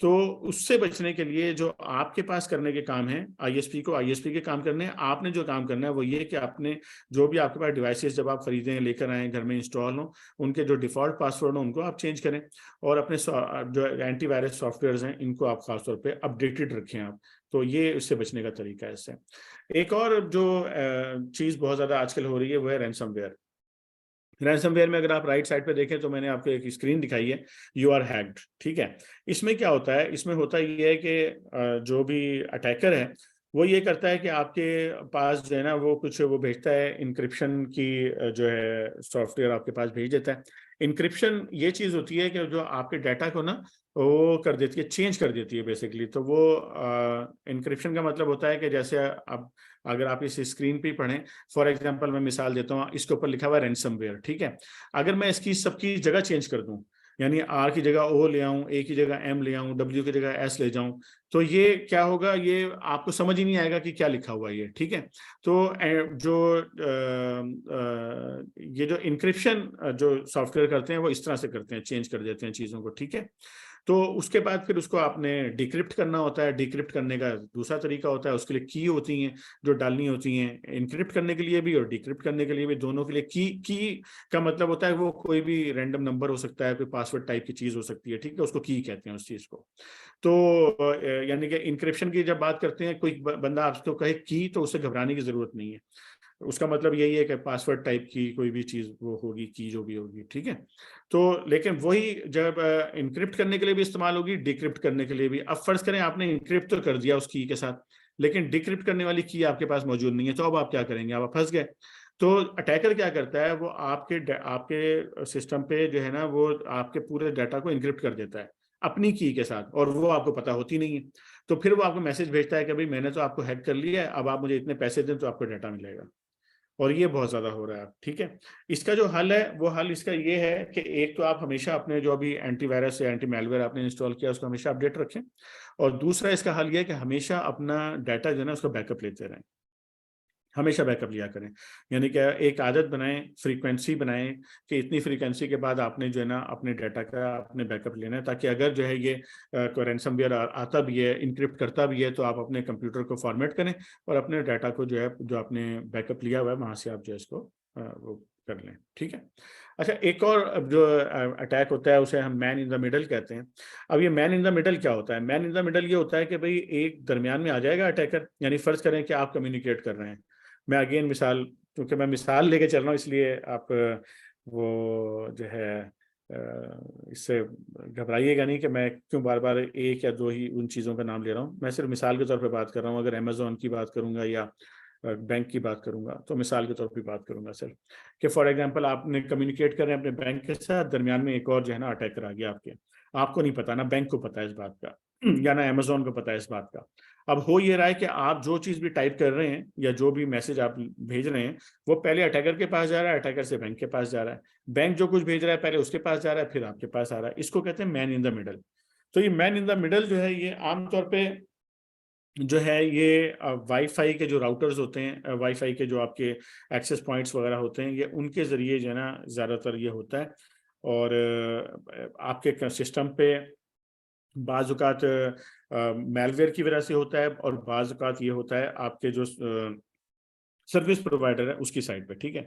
تو اس سے بچنے کے لیے جو آپ کے پاس کرنے کے کام ہیں, ISP کے کام کرنے ہیں, آپ نے جو کام کرنا ہے وہ یہ کہ آپ نے جو بھی آپ کے پاس ڈیوائسز جب آپ خریدیں, لے کر آئیں, گھر میں انسٹال ہوں, ان کے جو ڈیفالٹ پاسورڈ ہوں ان کو آپ چینج کریں, اور اپنے جو اینٹی وائرس سافٹ ویئرز ہیں ان کو آپ خاص طور پہ اپڈیٹڈ رکھیں آپ. تو یہ اس سے بچنے کا طریقہ ہے. اس سے ایک اور جو چیز بہت زیادہ آج کل ہو رہی ہے وہ ہے رینسم ویئر. رینسم ویئر میں اگر آپ رائٹ سائڈ پہ دیکھیں تو میں نے آپ کو ایک اسکرین دکھائی ہے, یو آر ہیکڈ, ٹھیک ہے. اس میں کیا ہوتا ہے, اس میں ہوتا یہ ہے کہ جو بھی اٹیکر ہے وہ یہ کرتا ہے کہ آپ کے پاس جو ہے نا وہ کچھ وہ بھیجتا ہے, انکرپشن کی جو ہے سافٹ ویئر آپ کے پاس بھیج دیتا ہے. انکرپشن یہ چیز ہوتی ہے کہ جو آپ کے ڈیٹا کو نا وہ کر دیتی ہے, چینج کر دیتی ہے بیسکلی. تو وہ انکرپشن کا مطلب ہوتا ہے کہ جیسے اب اگر آپ اس اسکرین پہ پڑھیں, فار ایگزامپل میں مثال دیتا ہوں, اس کے اوپر لکھا ہوا ہے رینسم ویئر, ٹھیک ہے. اگر میں اس کی سب کی جگہ چینج کر دوں, یعنی آر کی جگہ او لے آؤں, اے کی جگہ ایم لے آؤں, ڈبلیو کی جگہ ایس لے جاؤں, تو یہ کیا ہوگا, یہ آپ کو سمجھ ہی نہیں آئے گا کہ کیا لکھا ہوا ہے یہ. ٹھیک ہے, تو یہ جو انکرپشن جو سافٹ ویئر کرتے ہیں وہ اس طرح سے کرتے ہیں, چینج کر دیتے ہیں چیزوں کو. ٹھیک ہے, تو اس کے بعد پھر اس کو آپ نے ڈیکرپٹ کرنا ہوتا ہے. ڈیکرپٹ کرنے کا دوسرا طریقہ ہوتا ہے, اس کے لیے کی ہوتی ہیں جو ڈالنی ہوتی ہیں, انکرپٹ کرنے کے لیے بھی اور ڈیکرپٹ کرنے کے لیے بھی, دونوں کے لیے کی کا مطلب ہوتا ہے وہ کوئی بھی رینڈم نمبر ہو سکتا ہے, کوئی پاسورڈ ٹائپ کی چیز ہو سکتی ہے. ٹھیک ہے, اس کو کی کہتے ہیں اس چیز کو. تو یعنی کہ انکرپشن کی جب بات کرتے ہیں, کوئی بندہ آپ کو کہے کی, تو اسے گھبرانے کی ضرورت نہیں ہے. اس کا مطلب یہی ہے کہ پاسورڈ ٹائپ کی کوئی بھی چیز وہ ہوگی, کی جو بھی ہوگی. ٹھیک ہے, تو لیکن وہی جب انکرپٹ کرنے کے لیے بھی استعمال ہوگی, ڈیکرپٹ کرنے کے لیے بھی. اب فرض کریں آپ نے انکرپٹ تو کر دیا اس کی کے ساتھ, لیکن ڈیکرپٹ کرنے والی کی آپ کے پاس موجود نہیں ہے, تو اب آپ کیا کریں گے, آپ پھنس گئے. تو اٹیکر کیا کرتا ہے, وہ آپ کے سسٹم پہ جو ہے نا, وہ آپ کے پورے ڈیٹا کو انکرپٹ کر دیتا ہے اپنی کی کے ساتھ, اور وہ آپ کو پتہ ہوتی نہیں ہے. تو پھر وہ آپ کو میسج بھیجتا ہے کہ بھائی میں نے تو آپ کو ہیک کر لیا ہے, اب آپ مجھے اتنے پیسے دیں تو آپ کو ڈیٹا ملے گا. اور یہ بہت زیادہ ہو رہا ہے. ٹھیک ہے, اس کا جو حل ہے وہ حل اس کا یہ ہے کہ ایک تو آپ ہمیشہ اپنے جو بھی اینٹی وائرس یا اینٹی میل ویئر آپ نے انسٹال کیا اس کو ہمیشہ اپڈیٹ رکھیں, اور دوسرا اس کا حل یہ ہے کہ ہمیشہ اپنا ڈیٹا جو ہے نا اس کو بیک اپ لیتے رہیں, ہمیشہ بیک اپ لیا کریں. یعنی کہ ایک عادت بنائیں, فریکوینسی بنائیں کہ اتنی فریکوینسی کے بعد آپ نے جو ہے نا اپنے ڈیٹا کا اپنے بیک اپ لینا ہے, تاکہ اگر جو ہے یہ کوئی رینسم ویئر آتا بھی ہے, انکرپٹ کرتا بھی ہے, تو آپ اپنے کمپیوٹر کو فارمیٹ کریں اور اپنے ڈیٹا کو جو ہے جو آپ نے بیک اپ لیا ہوا ہے وہاں سے آپ جو ہے اس کو وہ کر لیں. ٹھیک ہے. اچھا, ایک اور جو اٹیک ہوتا ہے اسے ہم مین ان دا مڈل کہتے ہیں. اب یہ مین ان دا مڈل کیا ہوتا ہے؟ مین ان دا مڈل یہ ہوتا ہے کہ بھئی ایک درمیان میں آ جائے گا اٹیکر. یعنی فرض کریں کہ آپ کمیونیکیٹ کر رہے ہیں, میں اگین مثال, کیونکہ میں مثال لے کے چل رہا ہوں اس لیے آپ وہ جو ہے اس سے گھبرائیے گا نہیں کہ میں کیوں بار بار ایک یا دو ہی ان چیزوں کا نام لے رہا ہوں. میں صرف مثال کے طور پہ بات کر رہا ہوں. اگر امیزون کی بات کروں گا یا بینک کی بات کروں گا تو مثال کے طور پہ بات کروں گا صرف, کہ فار ایگزامپل آپ نے کمیونیکیٹ کر رہے ہیں اپنے بینک کے ساتھ, درمیان میں ایک اور جو ہے نا اٹیکر آ گیا آپ کو نہیں پتا, نہ بینک کو پتا ہے اس بات کا یا نہ امیزون کو پتا ہے اس بات کا. اب ہو یہ رہا ہے کہ آپ جو چیز بھی ٹائپ کر رہے ہیں یا جو بھی میسج آپ بھیج رہے ہیں وہ پہلے اٹیکر کے پاس جا رہا ہے, اٹیکر سے بینک کے پاس جا رہا ہے, بینک جو کچھ بھیج رہا ہے پہلے اس کے پاس جا رہا ہے, پھر آپ کے پاس آ رہا ہے. اس کو کہتے ہیں مین ان دا مڈل. تو یہ مین ان دا مڈل جو ہے یہ عام طور پہ جو ہے یہ وائی فائی کے جو راؤٹرز ہوتے ہیں, وائی فائی کے جو آپ کے ایکسیس پوائنٹس وغیرہ ہوتے ہیں, یہ ان کے ذریعے جو ہے نا زیادہ تر یہ ہوتا ہے. اور آپ کے سسٹم پہ بعض اوقات میل ویئر کی وجہ سے ہوتا ہے, اور بعض اوقات یہ ہوتا ہے آپ کے جو سروس پرووائڈر ہے اس کی سائٹ پہ. ٹھیک ہے,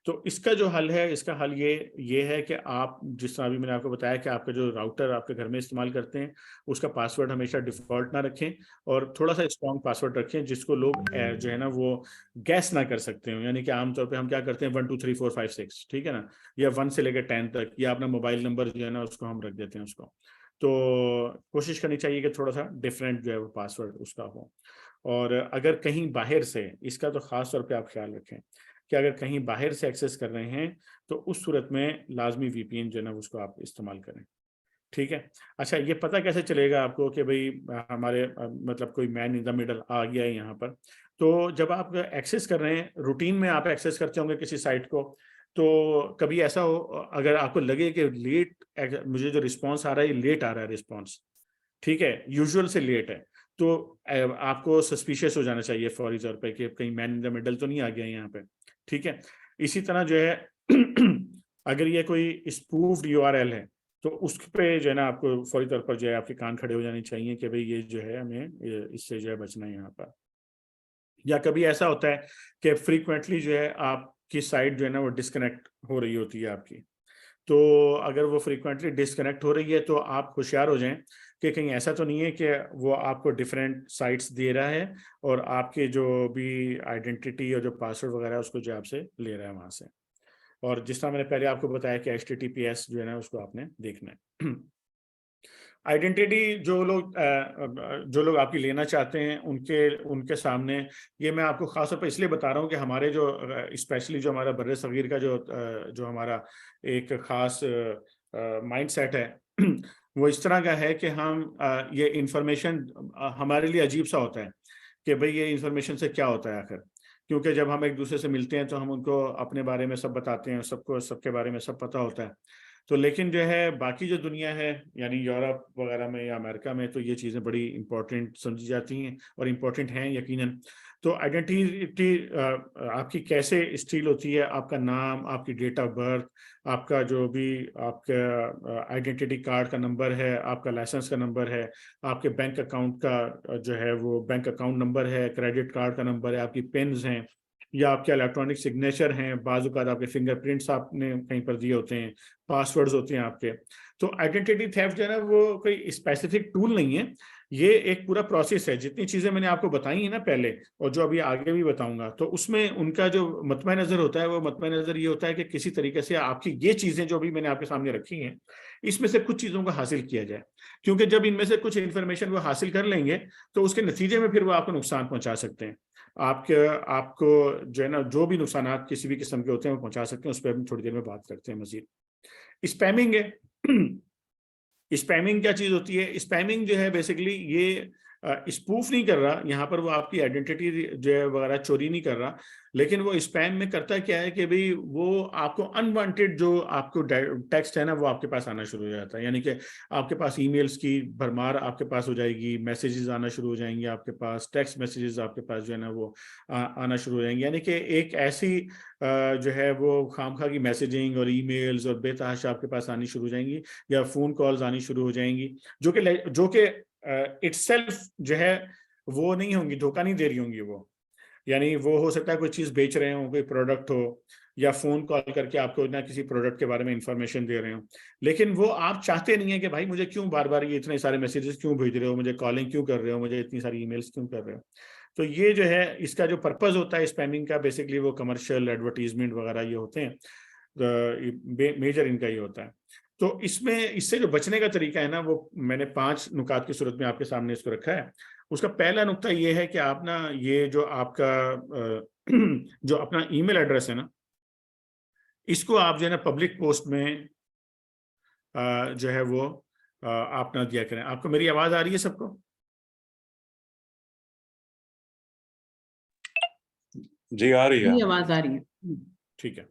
تو اس کا جو حل ہے, اس کا حل یہ ہے کہ آپ جس طرح ابھی میں نے آپ کو بتایا کہ آپ کا جو راؤٹر آپ کے گھر میں استعمال کرتے ہیں اس کا پاسورڈ ہمیشہ ڈیفالٹ نہ رکھیں, اور تھوڑا سا اسٹرانگ پاسورڈ رکھیں جس کو لوگ جو ہے نا وہ گیس نہ کر سکتے ہوں. یعنی کہ عام طور پہ ہم کیا کرتے ہیں 1 2 3 4 5 6, ٹھیک ہے نا, یا 1 سے لے کے 10 تک, یا اپنا موبائل نمبر جو ہے نا اس کو ہم رکھ دیتے ہیں اس کو. تو کوشش کرنی چاہیے کہ تھوڑا سا ڈفرینٹ جو ہے وہ پاسورڈ اس کا ہو. اور اگر کہیں باہر سے, اس کا تو خاص طور پہ آپ خیال رکھیں کہ اگر کہیں باہر سے ایکسیس کر رہے ہیں تو اس صورت میں لازمی وی پی این جو ہے نا اس کو آپ استعمال کریں. ٹھیک ہے. اچھا, یہ پتہ کیسے چلے گا آپ کو کہ بھئی ہمارے مطلب کوئی مین ان دا مڈل آ گیا ہے یہاں پر؟ تو جب آپ ایکسیس کر رہے ہیں, روٹین میں آپ ایکسیس کرتے ہوں گے کسی سائٹ کو, تو کبھی ایسا ہو اگر آپ کو لگے کہ لیٹ, مجھے جو رسپانس آ رہا ہے یہ لیٹ آ رہا ہے رسپانس, ٹھیک ہے, یوزول سے لیٹ ہے, تو آپ کو سسپیشیس ہو جانا چاہیے فوری طور پہ کہ کہیں مین ان دا مڈل تو نہیں آ گیا یہاں پہ. ٹھیک ہے. اسی طرح جو ہے اگر یہ کوئی اسپوفڈ یو آر ایل ہے تو اس پہ جو ہے نا آپ کو فوری طور پر جو ہے آپ کے کان کھڑے ہو جانے چاہیے کہ بھئی یہ جو ہے ہمیں اس سے جو ہے بچنا ہے یہاں پر. یا کبھی ایسا ہوتا ہے کہ فریکوینٹلی جو ہے آپ کی سائٹ جو ہے نا وہ ڈسکنیکٹ ہو رہی ہوتی ہے آپ کی. تو اگر وہ فریکوینٹلی ڈسکنیکٹ ہو رہی ہے تو آپ ہوشیار ہو جائیں کہ کہیں ایسا تو نہیں ہے کہ وہ آپ کو ڈفرینٹ سائٹس دے رہا ہے اور آپ کے جو بھی آئیڈینٹی اور جو پاسورڈ وغیرہ ہے اس کو جو آپ سے لے رہا ہے وہاں سے. اور جس طرح میں نے پہلے آپ کو بتایا کہ HTTPS جو ہے نا اس کو آپ نے دیکھنا ہے. آئیڈینٹی جو لوگ آپ کی لینا چاہتے ہیں ان کے سامنے یہ میں آپ کو خاص طور پہ اس لیے بتا رہا ہوں کہ ہمارے جو اسپیشلی جو ہمارا بر صغیر کا جو ہمارا ایک خاص مائنڈ سیٹ ہے وہ اس طرح کا ہے کہ ہم یہ انفارمیشن ہمارے لیے عجیب سا ہوتا ہے کہ بھئی یہ انفارمیشن سے کیا ہوتا ہے آخر, کیونکہ جب ہم ایک دوسرے سے ملتے ہیں تو ہم ان کو اپنے بارے میں سب بتاتے ہیں, سب کے بارے میں سب پتہ ہوتا ہے. تو لیکن جو ہے باقی جو دنیا ہے یعنی یورپ وغیرہ میں یا امریکہ میں تو یہ چیزیں بڑی امپورٹنٹ سمجھی جاتی ہیں اور امپورٹنٹ ہیں یقیناً. تو آئیڈینٹی آپ کی کیسے اسٹیل ہوتی ہے, آپ کا نام, آپ کی ڈیٹ آف برتھ, آپ کا جو بھی آپ کا آئیڈینٹی کارڈ کا نمبر ہے, آپ کا لائسنس کا نمبر ہے, آپ کے بینک اکاؤنٹ کا جو ہے وہ بینک اکاؤنٹ نمبر ہے, کریڈٹ کارڈ کا نمبر ہے, آپ کی پنز ہیں یا آپ کے الیکٹرانک سگنیچر ہیں, بعض اوقات آپ کے فنگر پرنٹس آپ نے کہیں پر دیے ہوتے ہیں, پاسورڈز ہوتے ہیں آپ کے. تو آئیڈینٹی تھیفٹ جو ہے نا وہ کوئی اسپیسیفک ٹول نہیں ہے, یہ ایک پورا پروسیس ہے. جتنی چیزیں میں نے آپ کو بتائی ہیں نا پہلے اور جو ابھی آگے بھی بتاؤں گا, تو اس میں ان کا جو مطمع نظر ہوتا ہے وہ مطمع نظر یہ ہوتا ہے کہ کسی طریقے سے آپ کی یہ چیزیں جو بھی میں نے آپ کے سامنے رکھی ہیں اس میں سے کچھ چیزوں کو حاصل کیا جائے, کیونکہ جب ان میں سے کچھ انفارمیشن وہ حاصل کر لیں گے تو اس کے نتیجے میں پھر وہ آپ کو نقصان پہنچا سکتے ہیں. آپ کو جو ہے نا جو بھی نقصانات کسی بھی قسم کے ہوتے ہیں وہ پہنچا سکتے ہیں, اس پہ ہم تھوڑی دیر میں بات کرتے ہیں مزید. اسپیمنگ ہے. اسپیمنگ کیا چیز ہوتی ہے؟ اسپیمنگ جو ہے بیسیکلی یہ اسپوف نہیں کر رہا, یہاں پر وہ آپ کی آئیڈینٹی جو ہے وغیرہ چوری نہیں کر رہا, لیکن وہ اسپیم میں کرتا کیا ہے کہ بھئی وہ آپ کو انوانٹیڈ جو آپ کو ٹیکسٹ ہے نا وہ آپ کے پاس آنا شروع ہو جاتا ہے. یعنی کہ آپ کے پاس ای میلز کی بھرمار آپ کے پاس ہو جائے گی, میسیجز آنا شروع ہو جائیں گے آپ کے پاس, ٹیکسٹ میسیجز آپ کے پاس جو ہے نا وہ آنا شروع ہو جائیں گے. یعنی کہ ایک ایسی جو ہے وہ خامخواہ کی میسیجنگ اور ای میلز اور بے تحاشا آپ کے پاس آنی شروع ہو جائیں گی, یا فون کالز آنی شروع ہو جائیں گی جو کہ اٹ سیلف جو ہے وہ نہیں ہوں گی, دھوکہ نہیں دے رہی ہوں گی وہ. یعنی وہ ہو سکتا ہے کوئی چیز بیچ رہے ہوں, کوئی پروڈکٹ ہو, یا فون کال کر کے آپ کو نہ کسی پروڈکٹ کے بارے میں انفارمیشن دے رہے ہوں, لیکن وہ آپ چاہتے نہیں ہیں کہ بھائی مجھے کیوں بار بار یہ اتنے سارے میسیجز کیوں بھیج رہے ہو, مجھے کالنگ کیوں کر رہے ہو, مجھے اتنی ساری ای میلز کیوں کر رہے ہو. تو یہ جو ہے اس کا جو پرپز ہوتا ہے اسپیمنگ کا, بیسکلی وہ کمرشل ایڈورٹیزمنٹ وغیرہ یہ ہوتے ہیں, میجر ان کا یہ ہوتا ہے. تو اس سے جو بچنے کا طریقہ ہے نا وہ میں نے 5 نکات کی صورت میں آپ کے سامنے اس کو رکھا ہے. اس کا پہلا نقطہ یہ ہے کہ آپ نا یہ جو آپ کا جو اپنا ای میل ایڈریس ہے نا اس کو آپ جو ہے نا پبلک پوسٹ میں جو ہے وہ آپ نہ دیا کریں. آپ کو میری آواز آ رہی ہے سب کو؟ جی آ رہی ہے, آواز آ رہی ہے. ٹھیک ہے.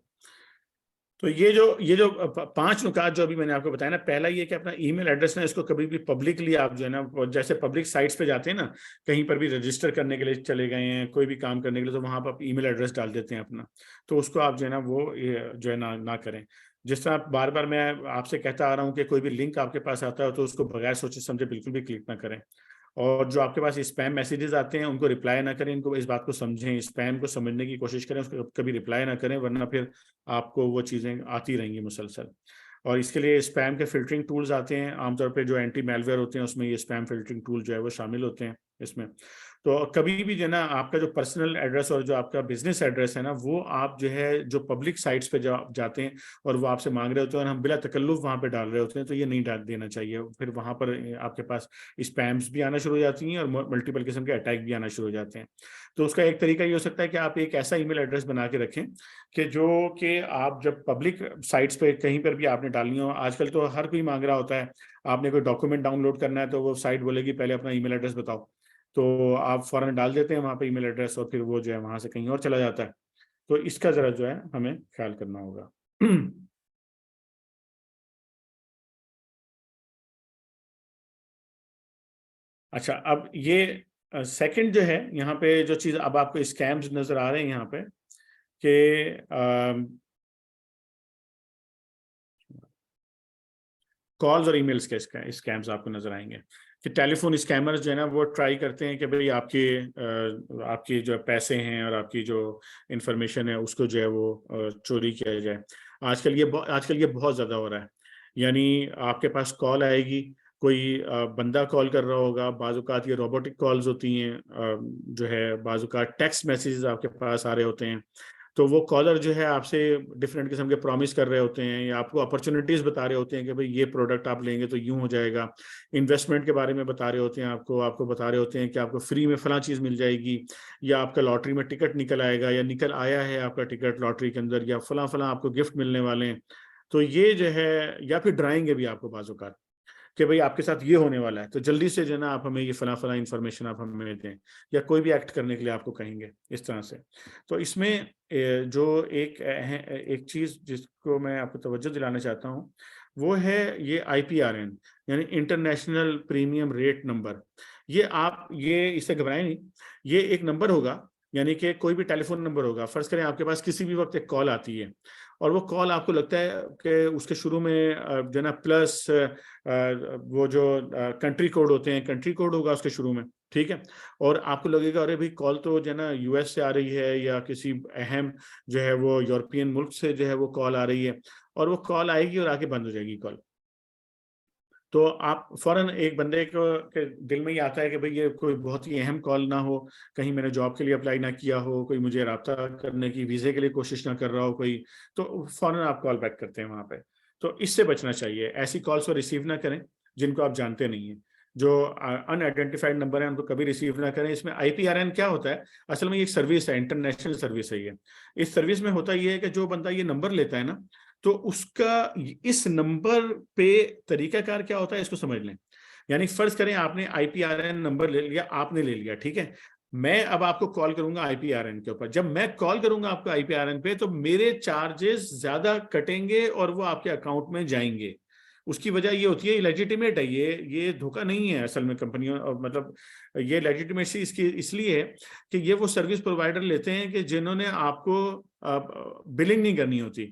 تو یہ جو 5 نکات جو ابھی میں نے آپ کو بتایا نا, پہلا یہ کہ اپنا ای میل ایڈریس نا اس کو کبھی بھی پبلکلی آپ جو ہے نا, جیسے پبلک سائٹس پہ جاتے ہیں نا, کہیں پر بھی رجسٹر کرنے کے لیے چلے گئے ہیں, کوئی بھی کام کرنے کے لیے, تو وہاں پر آپ ای میل ایڈریس ڈال دیتے ہیں اپنا, تو اس کو آپ جو ہے نا وہ جو ہے نہ کریں. جس طرح بار بار میں آپ سے کہتا آ رہا ہوں کہ کوئی بھی لنک آپ کے پاس آتا ہے تو اس کو بغیر سوچے سمجھے بالکل بھی کلک نہ کریں, اور جو آپ کے پاس اسپیم میسیجز آتے ہیں ان کو رپلائی نہ کریں, ان کو اس بات کو سمجھیں, اسپیم کو سمجھنے کی کوشش کریں, اس کو کبھی رپلائی نہ کریں, ورنہ پھر آپ کو وہ چیزیں آتی رہیں گی مسلسل. اور اس کے لیے اسپیم کے فلٹرنگ ٹولز آتے ہیں, عام طور پہ جو اینٹی میل ویئر ہوتے ہیں اس میں یہ اسپیم فلٹرنگ ٹول جو ہے وہ شامل ہوتے ہیں اس میں. تو کبھی بھی جو ہے نا آپ کا جو پرسنل ایڈریس اور جو آپ کا بزنس ایڈریس ہے نا وہ آپ جو ہے جو پبلک سائٹس پہ جاتے ہیں اور وہ آپ سے مانگ رہے ہوتے ہیں اور ہم بلا تکلف وہاں پہ ڈال رہے ہوتے ہیں, تو یہ نہیں دینا چاہیے. پھر وہاں پر آپ کے پاس اسپیمز بھی آنا شروع ہو جاتی ہیں اور ملٹیپل قسم کے اٹیک بھی آنا شروع ہو جاتے ہیں. تو اس کا ایک طریقہ یہ ہو سکتا ہے کہ آپ ایک ایسا ای میل ایڈریس بنا کے رکھیں کہ آپ جب پبلک سائٹس پہ کہیں پر بھی آپ نے ڈالنی ہو, آج کل تو ہر کوئی مانگ رہا ہوتا ہے, آپ نے کوئی ڈاکومنٹ ڈاؤن لوڈ کرنا ہے تو وہ سائٹ بولے گی پہلے اپنا ای میل ایڈریس بتاؤ, تو آپ فوراً ڈال دیتے ہیں وہاں پہ ای میل ایڈریس اور پھر وہ جو ہے وہاں سے کہیں اور چلا جاتا ہے. تو اس کا ذرا جو ہے ہمیں خیال کرنا ہوگا. اچھا, اب یہ سیکنڈ جو ہے یہاں پہ جو چیز اب آپ کو اسکیمز نظر آ رہے ہیں یہاں پہ کہ کالز اور ای میلز کے اسکیمز آپ کو نظر آئیں گے کہ ٹیلی فون اسکیمرز جو ہے نا وہ ٹرائی کرتے ہیں کہ بھئی آپ کی جو پیسے ہیں اور آپ کی جو انفارمیشن ہے اس کو جو ہے وہ چوری کیا جائے. آج کل یہ بہت زیادہ ہو رہا ہے. یعنی آپ کے پاس کال آئے گی, کوئی بندہ کال کر رہا ہوگا, بعض اوقات یہ روبوٹک کالز ہوتی ہیں, جو ہے بعض اوقات ٹیکسٹ میسیجز آپ کے پاس آ رہے ہوتے ہیں, تو وہ کالر جو ہے آپ سے ڈفرینٹ قسم کے پرومس کر رہے ہوتے ہیں یا آپ کو اپرچونیٹیز بتا رہے ہوتے ہیں کہ بھئی یہ پروڈکٹ آپ لیں گے تو یوں ہو جائے گا, انویسٹمنٹ کے بارے میں بتا رہے ہوتے ہیں, آپ کو بتا رہے ہوتے ہیں کہ آپ کو فری میں فلاں چیز مل جائے گی, یا آپ کا لاٹری میں ٹکٹ نکل آئے گا, یا نکل آیا ہے آپ کا ٹکٹ لاٹری کے اندر, یا فلاں آپ کو گفٹ ملنے والے ہیں. تو یہ جو ہے, یا پھر ڈرائیں گے بھی آپ کو بعض اوقات کہ بھئی آپ کے ساتھ یہ ہونے والا ہے, تو جلدی سے جو ہے نا آپ ہمیں یہ فلاں انفارمیشن آپ ہمیں دیں, یا کوئی بھی ایکٹ کرنے کے لیے آپ کو کہیں گے اس طرح سے. تو اس میں جو ایک چیز جس کو میں آپ کو توجہ دلانا چاہتا ہوں وہ ہے یہ IPRN یعنی انٹرنیشنل پریمیم ریٹ نمبر. یہ اس سے گھبرائیں نہیں, یہ ایک نمبر ہوگا, یعنی کہ کوئی بھی ٹیلی فون نمبر ہوگا. فرض کریں آپ کے پاس کسی بھی وقت ایک کال آتی ہے اور وہ کال آپ کو لگتا ہے کہ اس کے شروع میں جو ہے نا پلس وہ جو کنٹری کوڈ ہوتے ہیں, کنٹری کوڈ ہوگا اس کے شروع میں, ٹھیک ہے, اور آپ کو لگے گا ارے بھائی کال تو جو ہے نا US سے آ رہی ہے یا کسی اہم جو ہے وہ یورپین ملک سے جو ہے وہ کال آ رہی ہے, اور وہ کال آئے گی اور آگے بند ہو جائے گی کال. تو آپ فوراً ایک بندے کو کے دل میں یہ آتا ہے کہ بھئی یہ کوئی بہت ہی اہم کال نہ ہو, کہیں میں نے جاب کے لیے اپلائی نہ کیا ہو, کوئی مجھے رابطہ کرنے کی ویزے کے لیے کوشش نہ کر رہا ہو کوئی, تو فوراً آپ کال بیک کرتے ہیں وہاں پہ. تو اس سے بچنا چاہیے, ایسی کالس کو ریسیو نہ کریں جن کو آپ جانتے نہیں ہیں, جو ان آئیڈینٹیفائڈ نمبر ہیں ان کو کبھی ریسیو نہ کریں. اس میں IPRN کیا ہوتا ہے, اصل میں یہ ایک سروس ہے, انٹرنیشنل سروس ہے یہ. اس سروس میں ہوتا یہ ہے کہ جو بندہ یہ نمبر لیتا ہے نا, تو اس کا اس نمبر پہ طریقہ کار کیا ہوتا ہے اس کو سمجھ لیں. یعنی فرض کریں آپ نے IPRN نمبر لے لیا, آپ نے لے لیا, ٹھیک ہے, میں اب آپ کو کال کروں گا IPRN کے اوپر. جب میں کال کروں گا آپ کو IPRN پہ تو میرے چارجز زیادہ کٹیں گے اور وہ آپ کے اکاؤنٹ میں جائیں گے. اس کی وجہ یہ ہوتی ہے لیجیٹیمیٹ ہے, یہ دھوکہ نہیں ہے اصل میں کمپنیوں, مطلب یہ لیجیٹیمیسی اس لیے ہے کہ یہ وہ سروس پرووائڈر لیتے ہیں کہ جنہوں نے آپ کو بلنگ نہیں کرنی ہوتی.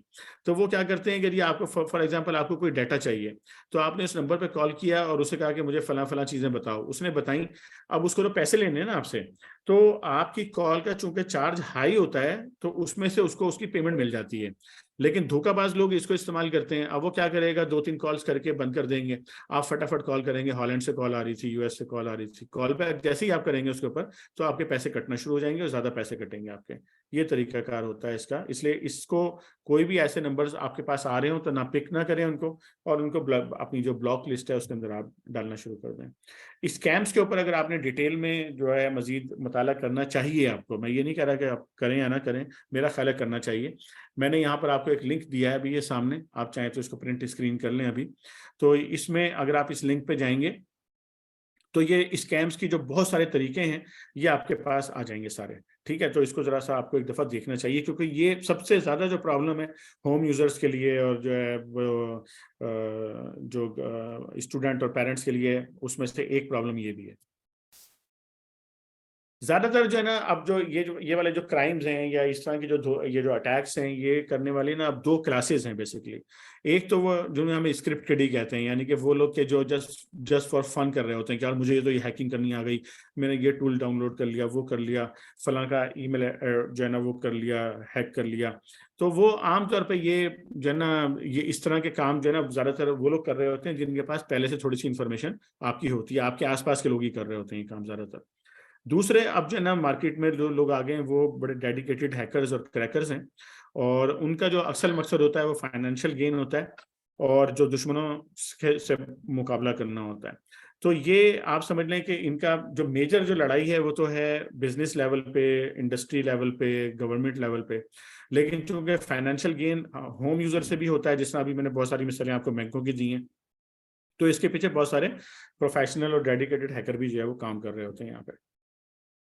تو وہ کیا کرتے ہیں کہ جی آپ کو فار ایگزامپل آپ کو کوئی ڈیٹا چاہیے, تو آپ نے اس نمبر پہ کال کیا اور اسے کہا کہ مجھے فلاں فلاں چیزیں بتاؤ, اس نے بتائیں. اب اس کو تو پیسے لینے ہیں نا آپ سے, تو آپ کی کال کا چونکہ چارج ہائی ہوتا ہے تو اس میں سے اس کو اس کی پیمنٹ مل جاتی ہے. لیکن دھوکہ باز لوگ اس کو استعمال کرتے ہیں. اب وہ کیا کرے گا, 2-3 کالز کر کے بند کر دیں گے. آپ فٹافٹ کال کریں گے, ہالینڈ سے کال آ رہی تھی, US سے کال آ رہی تھی, کال پہ جیسے ہی آپ کریں گے اس کے اوپر تو آپ کے پیسے کٹنا شروع ہو جائیں گے اور زیادہ پیسے کٹیں گے آپ کے. یہ طریقہ کار ہوتا ہے اس کا. اس لیے اس کو کوئی بھی ایسے نمبرز آپ کے پاس آ رہے ہوں تو نہ پک نہ کریں ان کو, اور ان کو اپنی جو بلاک لسٹ ہے اس کے اندر آپ ڈالنا شروع کر دیں. اسکیمز کے اوپر اگر آپ نے ڈیٹیل میں جو ہے مزید مطالعہ کرنا چاہیے آپ کو, میں یہ نہیں کہہ رہا کہ آپ کریں یا نہ کریں, میرا خیال ہے کرنا چاہیے. میں نے یہاں پر آپ کو ایک لنک دیا ہے ابھی یہ سامنے, آپ چاہیں تو اس کو پرنٹ اسکرین کر لیں ابھی. تو اس میں اگر آپ اس لنک پہ جائیں گے تو یہ اسکیمز کی جو بہت سارے طریقے ہیں یہ آپ کے پاس آ جائیں گے سارے, ٹھیک ہے. تو اس کو ذرا سا آپ کو ایک دفعہ دیکھنا چاہیے, کیونکہ یہ سب سے زیادہ جو پرابلم ہے ہوم یوزرز کے لیے اور جو ہے وہ جو اسٹوڈنٹ اور پیرنٹس کے لیے, اس میں سے ایک پرابلم یہ بھی ہے. زیادہ تر جو ہے نا اب جو یہ والے جو کرائمز ہیں یا اس طرح کی یہ جو اٹیکس ہیں یہ کرنے والی نا اب 2 کلاسز ہیں بیسیکلی. ایک تو وہ جو ہمیں اسکرپٹ کڈی کہتے ہیں, یعنی کہ وہ لوگ کہ جو جسٹ فار فن کر رہے ہوتے ہیں کہ یار مجھے تو یہ ہیکنگ کرنی آ گئی, میں نے یہ ٹول ڈاؤن لوڈ کر لیا, وہ کر لیا, فلاں کا ای میل جو ہے نا وہ کر لیا, ہیک کر لیا. تو وہ عام طور پہ یہ جو ہے نا یہ اس طرح کے کام جو ہے نا زیادہ تر وہ لوگ کر رہے ہوتے ہیں جن کے پاس پہلے سے تھوڑی سی انفارمیشن آپ کی ہوتی ہے, آپ کے آس پاس کے لوگ ہی کر رہے ہوتے ہیں یہ کام زیادہ تر. دوسرے اب جو ہے نا مارکیٹ میں جو لوگ آگے ہیں وہ بڑے ڈیڈیکیٹڈ ہیکرز اور کریکرز ہیں, اور ان کا جو اصل مقصد ہوتا ہے وہ فائنینشیل گین ہوتا ہے اور جو دشمنوں سے مقابلہ کرنا ہوتا ہے. تو یہ آپ سمجھ لیں کہ ان کا جو میجر جو لڑائی ہے وہ تو ہے بزنس لیول پہ, انڈسٹری لیول پہ, گورنمنٹ لیول پہ. لیکن چونکہ فائنینشیل گین ہوم یوزر سے بھی ہوتا ہے, جس طرح ابھی میں نے بہت ساری مثالیں آپ کو بینکوں کی دی ہیں, تو اس کے پیچھے بہت سارے پروفیشنل اور ڈیڈیکیٹڈ ہیکر بھی جو ہے وہ کام کر رہے ہوتے ہیں یہاں پہ.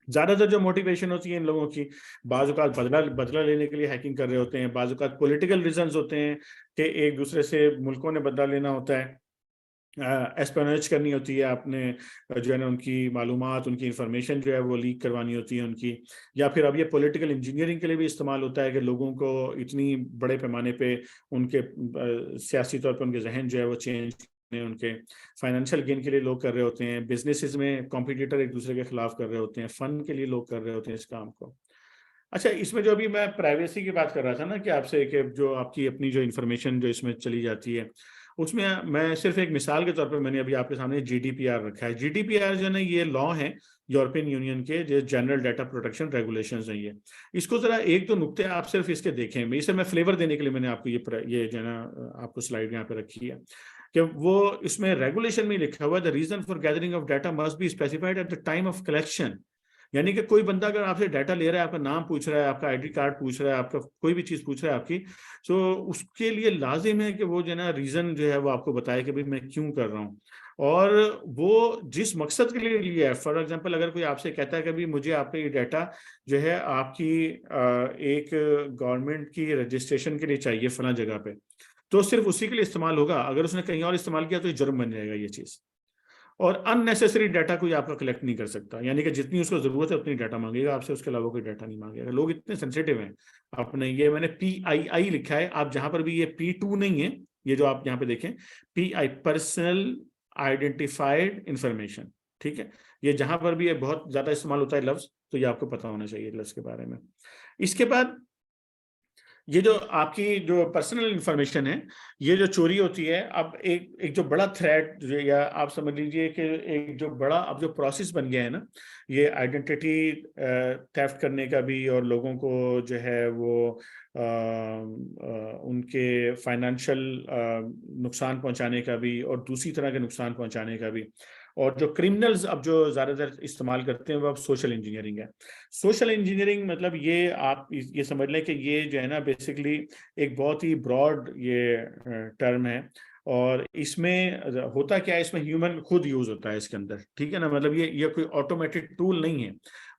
زیادہ تر جو موٹیویشن ہوتی ہے ان لوگوں کی, بعض اوقات بدلہ لینے کے لیے ہیکنگ کر رہے ہوتے ہیں, بعض اوقات پولیٹیکل ریزنز ہوتے ہیں کہ ایک دوسرے سے ملکوں نے بدلہ لینا ہوتا ہے, ایسپینیج کرنی ہوتی ہے, آپ نے جو ہے نا ان کی معلومات, ان کی انفارمیشن جو ہے وہ لیک کروانی ہوتی ہے ان کی. یا پھر اب یہ پولیٹیکل انجینئرنگ کے لیے بھی استعمال ہوتا ہے کہ لوگوں کو اتنی بڑے پیمانے پہ ان کے سیاسی طور پر ان کے ذہن جو ہے وہ چینج, ان کے فائنینشیل گین کے لیے لوگ کر رہے ہوتے ہیں, بزنسز میں کمپیٹیٹر ایک دوسرے کے خلاف کر رہے ہوتے ہیں, فن کے لیے لوگ کر رہے ہوتے ہیں اس کام کو. اچھا, اس میں جو ابھی میں پرائیویسی کی بات کر رہا تھا نا کہ آپ سے, کہ جو آپ کی اپنی جو انفارمیشن جو اس میں چلی جاتی ہے, اس میں صرف ایک مثال کے طور پر میں نے ابھی آپ کے سامنے GDPR رکھا ہے. GDPR جو ہے نا یہ لا ہے یورپین یونین کے, جو جنرل ڈیٹا پروٹیکشن ریگولیشنز ہیں یہ. اس کو ذرا ایک دو نقطے آپ صرف اس کے دیکھیں, اسے میں فلیور دینے کے لیے میں نے آپ کو یہ جو ہے نا آپ کو سلائیڈ یہاں پہ رکھی ہے کہ وہ اس میں ریگولیشن میں لکھا ہوا ہے the reason for gathering of data must be specified at the time of collection. یعنی کہ کوئی بندہ اگر آپ سے ڈیٹا لے رہا ہے, آپ کا نام پوچھ رہا ہے, آپ کا ID کارڈ پوچھ رہا ہے, آپ کا کوئی بھی چیز پوچھ رہا ہے آپ کی, تو اس کے لیے لازم ہے کہ وہ جو ہے نا ریزن جو ہے وہ آپ کو بتائے کہ بھائی میں کیوں کر رہا ہوں, اور وہ جس مقصد کے لیے لیا ہے. فار ایگزامپل اگر کوئی آپ سے کہتا ہے کہ بھائی مجھے آپ کا یہ ڈیٹا جو ہے آپ کی ایک گورنمنٹ کی رجسٹریشن کے لیے چاہیے فلاں جگہ پہ, تو صرف اسی کے لیے استعمال ہوگا. اگر اس نے کہیں اور استعمال کیا تو یہ جرم بن جائے گا یہ چیز. اور ان نیسیسری ڈیٹا کوئی آپ کا کلیکٹ نہیں کر سکتا, یعنی کہ جتنی اس کو ضرورت ہے اتنی ڈیٹا مانگے گا آپ سے, اس کے علاوہ کوئی ڈیٹا نہیں مانگے گا. لوگ اتنے سینسیٹیو ہیں. آپ نے یہ میں نے PII لکھا ہے, آپ جہاں پر بھی یہ P2 نہیں ہے, یہ جو آپ یہاں پہ دیکھیں PI پرسنل آئیڈینٹیفائڈ انفارمیشن, ٹھیک ہے, یہ جہاں پر بھی یہ بہت زیادہ استعمال ہوتا ہے لفظ, تو یہ آپ کو پتا ہونا چاہیے لفظ کے بارے میں. اس کے بعد یہ جو آپ کی جو پرسنل انفارمیشن ہے, یہ جو چوری ہوتی ہے, اب ایک جو بڑا تھریٹ یا آپ سمجھ لیجئے کہ ایک جو بڑا اب جو پروسیس بن گیا ہے نا, یہ آئیڈینٹی تھیفٹ کرنے کا بھی, اور لوگوں کو جو ہے وہ ان کے فائنینشیل نقصان پہنچانے کا بھی, اور دوسری طرح کے نقصان پہنچانے کا بھی. اور جو کرمنلز اب جو زیادہ تر استعمال کرتے ہیں وہ اب سوشل انجینئرنگ ہے. سوشل انجینئرنگ مطلب یہ آپ یہ سمجھ لیں کہ یہ جو ہے نا بیسیکلی ایک بہت ہی براڈ یہ ٹرم ہے, اور اس میں ہوتا کیا ہے, اس میں ہیومن خود یوز ہوتا ہے اس کے اندر, ٹھیک ہے نا. مطلب یہ کوئی آٹومیٹڈ ٹول نہیں ہے,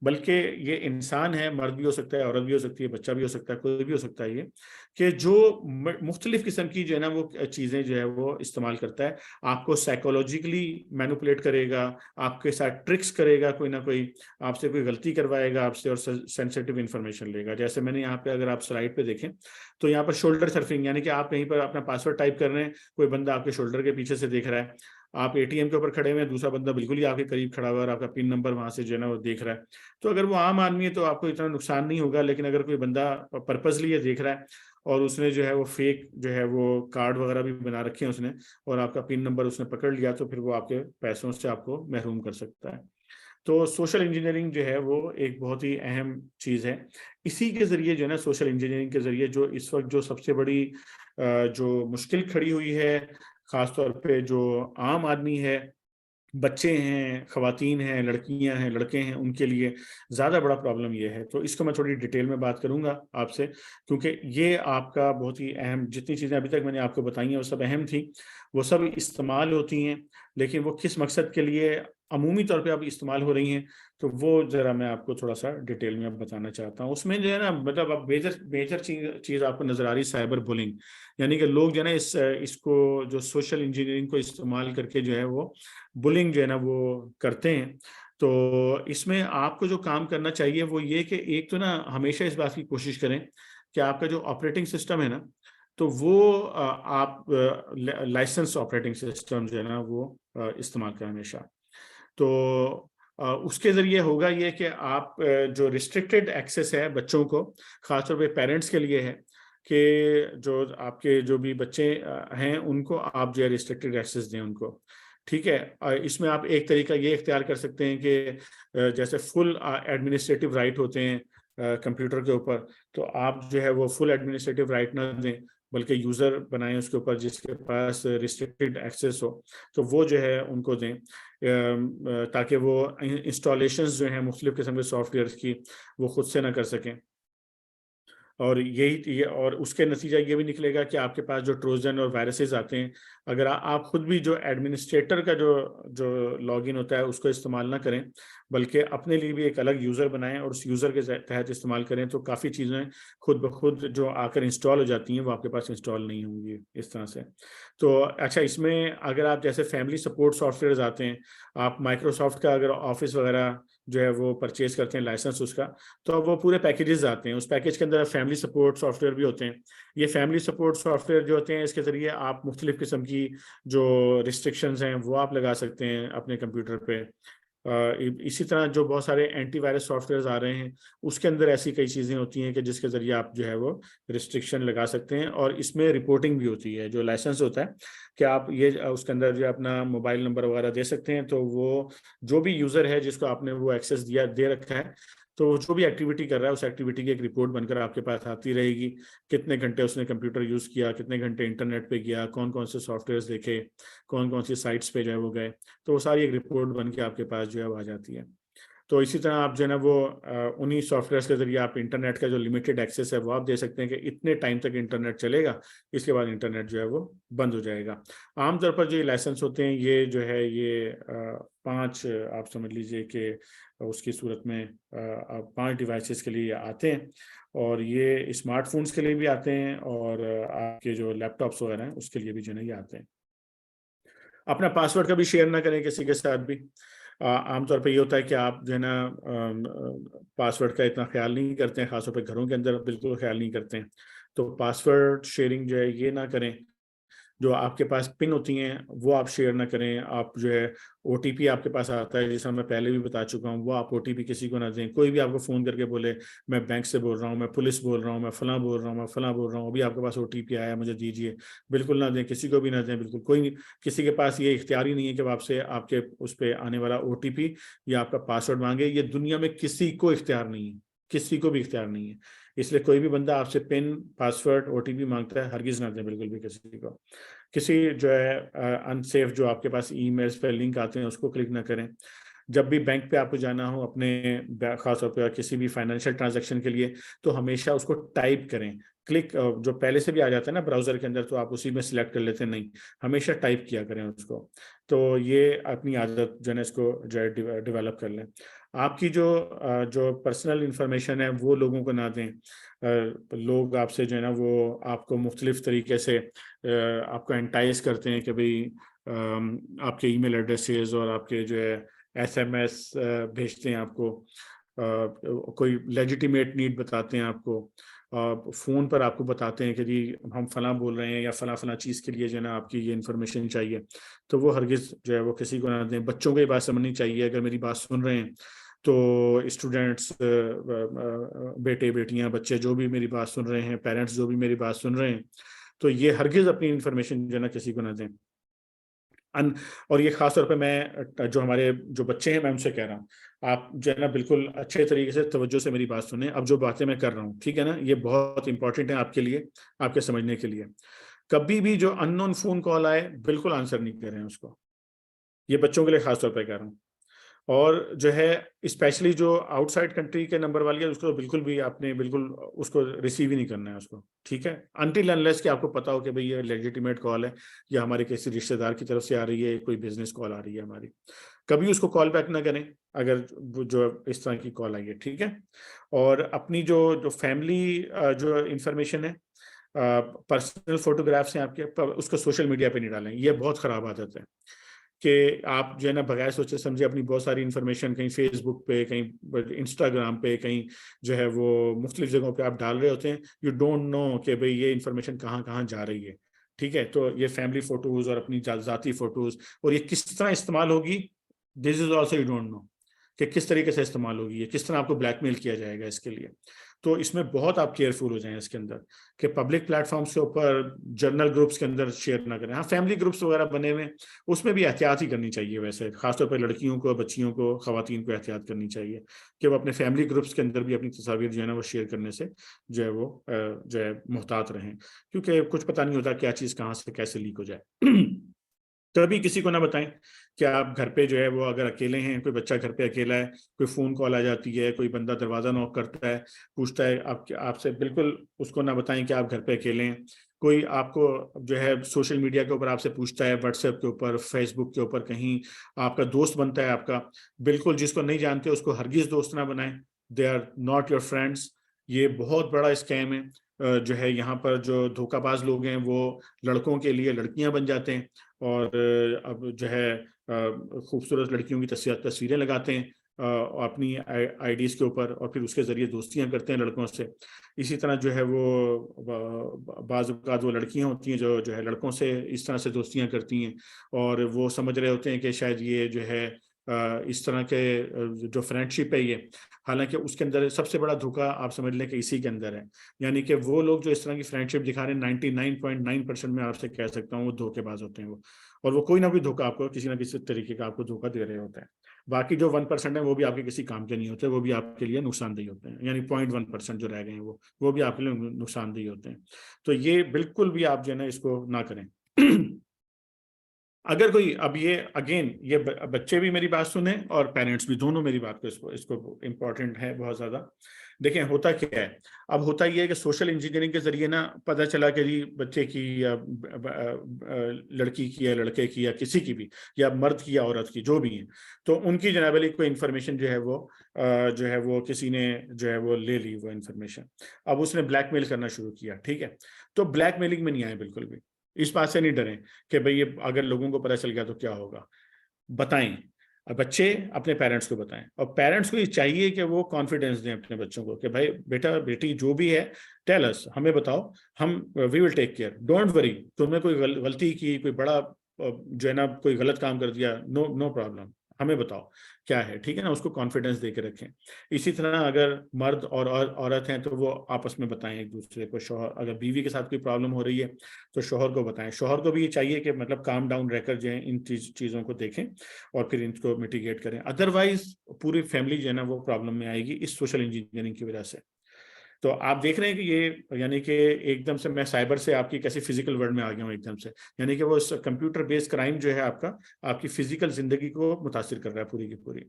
بلکہ یہ انسان ہے, مرد بھی ہو سکتا ہے, عورت بھی ہو سکتی ہے, بچہ بھی ہو سکتا ہے, کوئی بھی ہو سکتا ہے, یہ کہ جو مختلف قسم کی جو ہے نا وہ چیزیں جو ہے وہ استعمال کرتا ہے. آپ کو سائیکولوجیکلی مینوپولیٹ کرے گا, آپ کے ساتھ ٹرکس کرے گا, کوئی نہ کوئی آپ سے کوئی غلطی کروائے گا آپ سے, اور سینسیٹیو انفارمیشن لے گا. جیسے میں نے یہاں پہ اگر آپ سلائڈ پہ دیکھیں تو یہاں پر شولڈر سرفنگ, یعنی کہ آپ کہیں پر اپنا پاسورڈ ٹائپ کر رہے ہیں, کوئی بندہ آپ کے شولڈر کے پیچھے سے دیکھ رہا ہے, آپ ATM کے اوپر کھڑے ہوئے ہیں, دوسرا بندہ بالکل ہی آپ کے قریب کھڑا ہوا ہے اور آپ کا پن نمبر وہاں سے جو ہے نا وہ دیکھ رہا ہے. تو اگر وہ عام آدمی ہے تو آپ کو اتنا نقصان نہیں ہوگا, لیکن اگر کوئی بندہ پرپزلی یہ دیکھ رہا ہے اور اس نے جو ہے وہ فیک جو ہے وہ کارڈ وغیرہ بھی بنا رکھے ہیں اس نے, اور آپ کا پن نمبر اس نے پکڑ لیا, تو پھر وہ آپ کے پیسوں سے آپ کو محروم کر سکتا ہے. تو سوشل انجینئرنگ جو ہے وہ ایک بہت ہی اہم چیز ہے. اسی کے ذریعے جو ہے نا سوشل انجینئرنگ کے ذریعے جو اس وقت جو سب سے بڑی جو مشکل کھڑی ہوئی ہے, خاص طور پہ جو عام آدمی ہے, بچے ہیں, خواتین ہیں, لڑکیاں ہیں, لڑکے ہیں, ان کے لیے زیادہ بڑا پرابلم یہ ہے. تو اس کو میں تھوڑی ڈیٹیل میں بات کروں گا آپ سے, کیونکہ یہ آپ کا بہت ہی اہم, جتنی چیزیں ابھی تک میں نے آپ کو بتائی ہیں وہ سب اہم تھیں, وہ سب استعمال ہوتی ہیں, لیکن وہ کس مقصد کے لیے عمومی طور پہ اب استعمال ہو رہی ہیں, تو وہ ذرا میں آپ کو تھوڑا سا ڈیٹیل میں اب بتانا چاہتا ہوں. اس میں جو ہے نا مطلب اب میجر چیز آپ کو نظر آ رہی سائبر بولنگ, یعنی کہ لوگ جو ہے نا اس کو جو سوشل انجینئرنگ کو استعمال کر کے جو ہے وہ بلنگ جو ہے نا وہ کرتے ہیں. تو اس میں آپ کو جو کام کرنا چاہیے وہ یہ کہ ایک تو نا ہمیشہ اس بات کی کوشش کریں کہ آپ کا جو آپریٹنگ سسٹم ہے نا, تو وہ آپ لائسنس آپریٹنگ سسٹم جو ہے نا وہ استعمال کریں ہمیشہ. تو اس کے ذریعے ہوگا یہ کہ آپ جو ریسٹرکٹیڈ ایکسیس ہے بچوں کو, خاص طور پہ پیرنٹس کے لیے ہے کہ جو آپ کے جو بھی بچے ہیں ان کو آپ جو ہے ریسٹرکٹیڈ ایکسیس دیں ان کو, ٹھیک ہے. اس میں آپ ایک طریقہ یہ اختیار کر سکتے ہیں کہ جیسے فل ایڈمنسٹریٹو رائٹ ہوتے ہیں کمپیوٹر کے اوپر, تو آپ جو ہے وہ فل ایڈمنسٹریٹو رائٹ نہ دیں, بلکہ یوزر بنائیں اس کے اوپر جس کے پاس ریسٹرکٹیڈ ایکسیس ہو, تو وہ جو ہے ان کو دیں, تاکہ وہ انسٹالیشنز جو ہیں مختلف قسم کے سافٹ ویئرس کی وہ خود سے نہ کر سکیں. اور اور اس کے نتیجہ یہ بھی نکلے گا کہ آپ کے پاس جو ٹروجن اور وائرسز آتے ہیں, اگر آپ خود بھی جو ایڈمنسٹریٹر کا جو لاگ ان ہوتا ہے اس کو استعمال نہ کریں, بلکہ اپنے لیے بھی ایک الگ یوزر بنائیں اور اس یوزر کے تحت استعمال کریں, تو کافی چیزیں خود بخود جو آ کر انسٹال ہو جاتی ہیں وہ آپ کے پاس انسٹال نہیں ہوں گی اس طرح سے. تو اچھا, اس میں اگر آپ جیسے فیملی سپورٹ سافٹ ویئرز آتے ہیں, آپ مائکروسافٹ کا اگر آفس وغیرہ جو ہے وہ پرچیز کرتے ہیں لائسنس اس کا, تو وہ پورے پیکیجز آتے ہیں. اس پیکیج کے اندر فیملی سپورٹ سافٹ ویئر بھی ہوتے ہیں. یہ فیملی سپورٹ سافٹ ویئر جو ہوتے ہیں اس کے ذریعے آپ مختلف قسم کی جو ریسٹرکشنز ہیں وہ آپ لگا سکتے ہیں اپنے کمپیوٹر پہ. اسی طرح جو بہت سارے اینٹی وائرس سافٹ ویئرز آ رہے ہیں اس کے اندر ایسی کئی چیزیں ہوتی ہیں کہ جس کے ذریعے آپ جو ہے وہ ریسٹرکشن لگا سکتے ہیں. اور اس میں رپورٹنگ بھی ہوتی ہے. جو لائسنس ہوتا ہے کہ آپ یہ اس کے اندر جو اپنا موبائل نمبر وغیرہ دے سکتے ہیں, تو وہ جو بھی یوزر ہے جس کو آپ نے وہ ایکسیس دے رکھا ہے, تو جو بھی ایکٹیویٹی کر رہا ہے اس ایکٹیویٹی کی ایک رپورٹ بن کر آپ کے پاس آتی رہے گی. کتنے گھنٹے اس نے کمپیوٹر یوز کیا, کتنے گھنٹے انٹرنیٹ پہ گیا, کون کون سے سافٹ ویئرز دیکھے, کون کون سی سائٹس پہ جو ہے وہ گئے, تو وہ ساری ایک رپورٹ بن کے آپ کے پاس جو ہے وہ آ جاتی ہے. تو اسی طرح آپ جو ہے نا وہ انہی سافٹ ویئرس کے ذریعے آپ انٹرنیٹ کا جو لمیٹڈ ایکسیس ہے وہ آپ دے سکتے ہیں کہ اتنے ٹائم تک انٹرنیٹ چلے گا, اس کے بعد انٹرنیٹ جو ہے وہ بند ہو جائے گا. عام طور پر جو یہ لائسنس ہوتے ہیں یہ جو ہے یہ 5 آپ سمجھ لیجئے کہ اس کی صورت میں 5 ڈیوائسز کے لیے آتے ہیں، اور یہ اسمارٹ فونز کے لیے بھی آتے ہیں، اور آپ کے جو لیپ ٹاپس وغیرہ ہیں اس کے لیے بھی جو ہے یہ آتے ہیں۔ اپنا پاسورڈ کبھی شیئر نہ کریں کسی کے ساتھ بھی۔ عام طور پہ یہ ہوتا ہے کہ آپ جو ہے نا پاسورڈ کا اتنا خیال نہیں کرتے ہیں، خاص طور پہ گھروں کے اندر بالکل خیال نہیں کرتے ہیں، تو پاسورڈ شیئرنگ جو ہے یہ نہ کریں۔ جو آپ کے پاس پن ہوتی ہیں وہ آپ شیئر نہ کریں۔ آپ جو ہے او ٹی پی آپ کے پاس آتا ہے، جیسا میں پہلے بھی بتا چکا ہوں، وہ آپ او ٹی پی کسی کو نہ دیں۔ کوئی بھی آپ کو فون کر کے بولے میں بینک سے بول رہا ہوں، میں پولیس بول رہا ہوں، میں فلاں بول رہا ہوں، میں فلاں بول رہا ہوں، ابھی آپ کے پاس او ٹی پی آیا مجھے دیجیے، بالکل نہ دیں، کسی کو بھی نہ دیں، بالکل کوئی کسی کے پاس یہ اختیار ہی نہیں ہے کہ وہ آپ سے آپ کے اس پہ آنے والا او ٹی پی یا آپ کا پاسورڈ مانگے۔ یہ دنیا میں کسی کو اختیار نہیں ہے، کسی کو بھی اختیار نہیں ہے۔ اس لیے کوئی بھی بندہ آپ سے پن، پاسورڈ، او ٹی پی مانگتا ہے، ہرگز نہ دیں بالکل بھی کسی کو۔ کسی جو ہے انسیف جو آپ کے پاس ای میلز پہ لنک آتے ہیں اس کو کلک نہ کریں۔ جب بھی بینک پہ آپ کو جانا ہو اپنے خاص طور پہ کسی بھی فائنینشیل ٹرانزیکشن کے لیے، تو ہمیشہ اس کو ٹائپ کریں۔ کلک جو پہلے سے بھی آ جاتا ہے نا براؤزر کے اندر، تو آپ اسی میں سلیکٹ کر لیتے ہیں، نہیں، ہمیشہ ٹائپ کیا کریں اس کو۔ تو یہ اپنی عادت جو ہے اس کو جو ہے ڈیولپ کر لیں۔ آپ کی جو پرسنل انفارمیشن ہے وہ لوگوں کو نہ دیں۔ لوگ آپ سے جو ہے نا وہ آپ کو مختلف طریقے سے آپ کو انٹائز کرتے ہیں کہ بھئی آپ کے ای میل ایڈریسز اور آپ کے جو ہے ایس ایم ایس بھیجتے ہیں آپ کو، کوئی لیجیٹیمیٹ نیڈ بتاتے ہیں آپ کو، فون پر آپ کو بتاتے ہیں کہ جی ہم فلاں بول رہے ہیں یا فلاں فلاں چیز کے لیے جو ہے نا آپ کی یہ انفارمیشن چاہیے، تو وہ ہرگز جو ہے وہ کسی کو نہ دیں۔ بچوں کو یہ بات سمجھنی چاہیے، اگر میری بات سن رہے ہیں تو اسٹوڈنٹس، بیٹے بیٹیاں، بچے جو بھی میری بات سن رہے ہیں، پیرنٹس جو بھی میری بات سن رہے ہیں، تو یہ ہرگز اپنی انفارمیشن جو ہے نا کسی کو نہ دیں۔ اور یہ خاص طور پہ میں جو ہمارے جو بچے ہیں میں ان سے کہہ رہا ہوں، آپ جو ہے نا بالکل اچھے طریقے سے توجہ سے میری بات سنیں۔ اب جو باتیں میں کر رہا ہوں، ٹھیک ہے نا، یہ بہت امپورٹنٹ ہے آپ کے لیے، آپ کے سمجھنے کے لیے۔ کبھی بھی جو ان نون فون کال آئے بالکل آنسر نہیں کریں اس کو، یہ بچوں کے لیے خاص طور پہ کہہ رہا ہوں۔ اور جو ہے اسپیشلی جو آؤٹ سائڈ کنٹری کے نمبر والی ہے اس کو بالکل بھی آپ نے بالکل اس کو ریسیو ہی نہیں کرنا ہے اس کو، ٹھیک ہے، انٹل انلیس کہ آپ کو پتا ہو کہ بھئی یہ لیجیٹیمیٹ کال ہے یا ہمارے کسی رشتہ دار کی طرف سے آ رہی ہے، کوئی بزنس کال آ رہی ہے ہماری، کبھی اس کو کال بیک نہ کریں اگر جو اس طرح کی کال آئی ہے، ٹھیک ہے۔ اور اپنی جو فیملی جو انفارمیشن ہے، پرسنل فوٹوگرافس ہیں آپ کے، اس کو سوشل میڈیا پہ نہیں ڈالیں، یہ بہت خراب عادت ہے کہ آپ جو ہے نا بغیر سوچے سمجھے اپنی بہت ساری انفارمیشن کہیں فیس بک پہ، کہیں انسٹاگرام پہ، کہیں جو ہے وہ مختلف جگہوں پہ آپ ڈال رہے ہوتے ہیں، یو ڈونٹ نو کہ بھئی یہ انفارمیشن کہاں کہاں جا رہی ہے، ٹھیک ہے۔ تو یہ فیملی فوٹوز اور اپنی ذاتی فوٹوز، اور یہ کس طرح استعمال ہوگی، this is also you don't know کہ کس طریقے سے استعمال ہوگی، یہ کس طرح آپ کو بلیک میل کیا جائے گا اس کے لیے۔ تو اس میں بہت آپ کیئرفل ہو جائیں اس کے اندر کہ پبلک پلیٹ فارمس کے اوپر، جرنل گروپس کے اندر شیئر نہ کریں۔ ہاں فیملی گروپس وغیرہ بنے ہوئے اس میں بھی احتیاط ہی کرنی چاہیے، ویسے خاص طور پہ لڑکیوں کو، بچیوں کو، خواتین کو احتیاط کرنی چاہیے کہ وہ اپنے فیملی گروپس کے اندر بھی اپنی تصاویر جو ہے نا وہ شیئر کرنے سے جو ہے وہ جو ہے محتاط رہیں، کیونکہ کچھ پتہ نہیں ہوتا کیا چیز کہاں سے کیسے لیک ہو جائے۔ کبھی کسی کو نہ بتائیں کہ آپ گھر پہ جو ہے وہ اگر اکیلے ہیں، کوئی بچہ گھر پہ اکیلا ہے، کوئی فون کال آ جاتی ہے، کوئی بندہ دروازہ نوک کرتا ہے، پوچھتا ہے آپ سے، بالکل اس کو نہ بتائیں کہ آپ گھر پہ اکیلے ہیں۔ کوئی آپ کو جو ہے سوشل میڈیا کے اوپر آپ سے پوچھتا ہے، واٹس ایپ کے اوپر، فیس بک کے اوپر، کہیں آپ کا دوست بنتا ہے آپ کا، بالکل جس کو نہیں جانتے اس کو ہرگز دوست نہ بنائیں، they are not your friends. یہ بہت بڑا اسکیم ہے۔ جو ہے یہاں پر جو دھوکہ باز لوگ ہیں وہ لڑکوں کے لیے لڑکیاں بن جاتے ہیں، اور اب جو ہے خوبصورت لڑکیوں کی تصویریں لگاتے ہیں اپنی آئی ڈیز کے اوپر، اور پھر اس کے ذریعے دوستیاں کرتے ہیں لڑکوں سے۔ اسی طرح جو ہے وہ بعض اوقات وہ لڑکیاں ہوتی ہیں جو ہے لڑکوں سے اس طرح سے دوستیاں کرتی ہیں، اور وہ سمجھ رہے ہوتے ہیں کہ شاید یہ جو ہے اس طرح کے جو فرینڈ شپ ہے یہ، حالانکہ اس کے اندر سب سے بڑا دھوکہ آپ سمجھ لیں کہ اسی کے اندر ہے۔ یعنی کہ وہ لوگ جو اس طرح کی فرینڈ شپ دکھا رہے ہیں 99.9% میں آپ سے کہہ سکتا ہوں وہ دھوکے باز ہوتے ہیں وہ، اور وہ کوئی نہ کوئی دھوکہ آپ کو کسی نہ کسی طریقے کا آپ کو دھوکہ دے رہے ہوتے ہیں۔ باقی جو 1% ہے وہ بھی آپ کے کسی کام کے نہیں ہوتے، وہ بھی آپ کے لیے نقصان دہ ہوتے ہیں، یعنی 0.1% جو رہ گئے ہیں وہ بھی آپ کے لیے نقصان دہ ہوتے ہیں۔ تو یہ بالکل بھی آپ جو ہے نا اس کو نہ کریں۔ اگر کوئی، اب یہ اگین یہ بچے بھی میری بات سنیں اور پیرنٹس بھی، دونوں میری بات کو اس کو امپورٹنٹ ہے بہت زیادہ۔ دیکھیں ہوتا کیا ہے، اب ہوتا یہ ہے کہ سوشل انجینئرنگ کے ذریعے نا پتہ چلا کہ جی بچے کی یا لڑکی کی یا لڑکے کی یا کسی کی بھی یا مرد کی یا عورت کی جو بھی ہیں، تو ان کی جناب علی کوئی انفارمیشن جو ہے وہ کسی نے جو ہے وہ لے لی وہ انفارمیشن، اب اس نے بلیک میل کرنا شروع کیا. ٹھیک ہے، تو بلیک میلنگ میں نہیں آئے بالکل بھی، اس بات سے نہیں ڈریں کہ بھئی اگر لوگوں کو پتہ چل گیا تو کیا ہوگا. بتائیں، بچے اپنے پیرنٹس کو بتائیں، اور پیرنٹس کو یہ چاہیے کہ وہ کانفیڈینس دیں اپنے بچوں کو کہ بھائی بیٹا بیٹی جو بھی ہے ٹیل اس، ہمیں بتاؤ، ہم وی ول ٹیک کیئر، ڈونٹ وری، تم نے کوئی غلطی کی، کوئی بڑا جو ہے نا کوئی غلط کام کر دیا، نو پرابلم، ہمیں بتاؤ کیا ہے. ٹھیک ہے نا، اس کو کانفیڈینس دے کے رکھیں. اسی طرح اگر مرد اور عورت ہیں تو وہ آپس میں بتائیں ایک دوسرے کو. شوہر اگر بیوی کے ساتھ کوئی پرابلم ہو رہی ہے تو شوہر کو بتائیں. شوہر کو بھی یہ چاہیے کہ مطلب کام ڈاؤن رہ کر جو ہے ان چیزوں کو دیکھیں اور پھر ان کو میٹیگیٹ کریں. ادروائز پوری فیملی جو ہے نا وہ پرابلم میں آئے گی اس سوشل انجینئرنگ کی وجہ سے. تو آپ دیکھ رہے ہیں کہ یہ یعنی کہ ایک دم سے میں سائبر سے آپ کی کیسے فزیکل ورلڈ میں آ گیا ہوں ایک دم سے، یعنی کہ وہ کمپیوٹر بیسڈ کرائم جو ہے آپ کی فزیکل زندگی کو متاثر کر رہا ہے پوری کی پوری.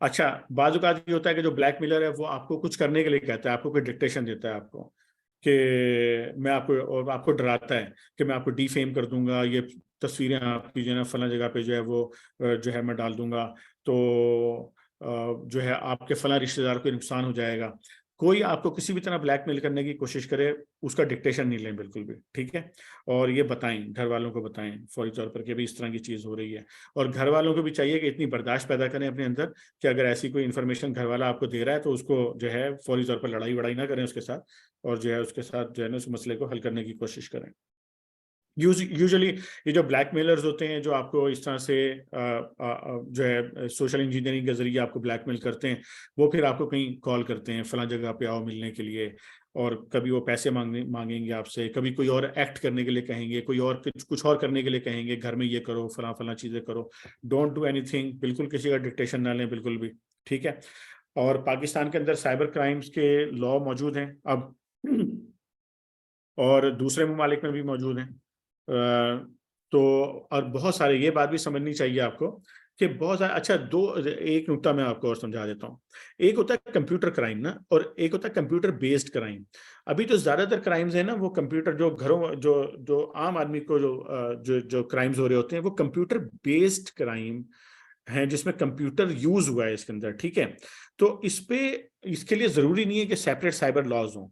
اچھا، بعض اوقات یہ ہوتا ہے کہ جو بلیک میلر ہے وہ آپ کو کچھ کرنے کے لیے کہتا ہے، آپ کو کوئی ڈکٹیشن دیتا ہے آپ کو کہ میں آپ کو ڈراتا ہے کہ میں آپ کو ڈی فیم کر دوں گا، یہ تصویریں آپ کی جو ہے نا فلاں جگہ پہ جو ہے وہ جو ہے میں ڈال دوں گا، تو جو ہے آپ کے فلاں رشتہ دار کو نقصان ہو جائے گا. کوئی آپ کو کسی بھی طرح بلیک میل کرنے کی کوشش کرے اس کا ڈکٹیشن نہیں لیں بالکل بھی. ٹھیک ہے، اور یہ بتائیں، گھر والوں کو بتائیں فوری طور پر کہ بھی اس طرح کی چیز ہو رہی ہے. اور گھر والوں کو بھی چاہیے کہ اتنی برداشت پیدا کریں اپنے اندر کہ اگر ایسی کوئی انفارمیشن گھر والا آپ کو دے رہا ہے تو اس کو جو ہے فوری طور پر لڑائی نہ کریں اس کے ساتھ، اور جو ہے اس کے ساتھ جو ہے نا اس مسئلے کو حل کرنے کی کوشش کریں. یوزلی یہ جو بلیک میلرز ہوتے ہیں جو آپ کو اس طرح سے جو ہے سوشل انجینئرنگ کے ذریعے آپ کو بلیک میل کرتے ہیں، وہ پھر آپ کو کہیں کال کرتے ہیں فلاں جگہ پہ آؤ ملنے کے لیے، اور کبھی وہ پیسے مانگیں گے آپ سے، کبھی کوئی اور ایکٹ کرنے کے لیے کہیں گے، کوئی اور کچھ اور کرنے کے لیے کہیں گے، گھر میں یہ کرو، فلاں چیزیں کرو. ڈونٹ ڈو اینی تھنگ، بالکل کسی کا ڈکٹیشن نہ لیں بالکل بھی. ٹھیک ہے، اور پاکستان کے اندر سائبر کرائمز کے لا موجود ہیں اب، اور دوسرے ممالک میں بھی موجود ہیں. تو اور بہت سارے، یہ بات بھی سمجھنی چاہیے آپ کو کہ بہت سارے. اچھا، ایک نقطہ میں آپ کو اور سمجھا دیتا ہوں. ایک ہوتا ہے کمپیوٹر کرائم نا، اور ایک ہوتا ہے کمپیوٹر بیسڈ کرائم. ابھی تو زیادہ تر کرائمز ہیں نا وہ کمپیوٹر، جو گھروں جو عام آدمی کو جو کرائمز ہو رہے ہوتے ہیں وہ کمپیوٹر بیسڈ کرائم ہیں جس میں کمپیوٹر یوز ہوا ہے اس کے اندر. ٹھیک ہے، تو اس کے لیے ضروری نہیں ہے کہ سیپریٹ سائبر لاز ہوں.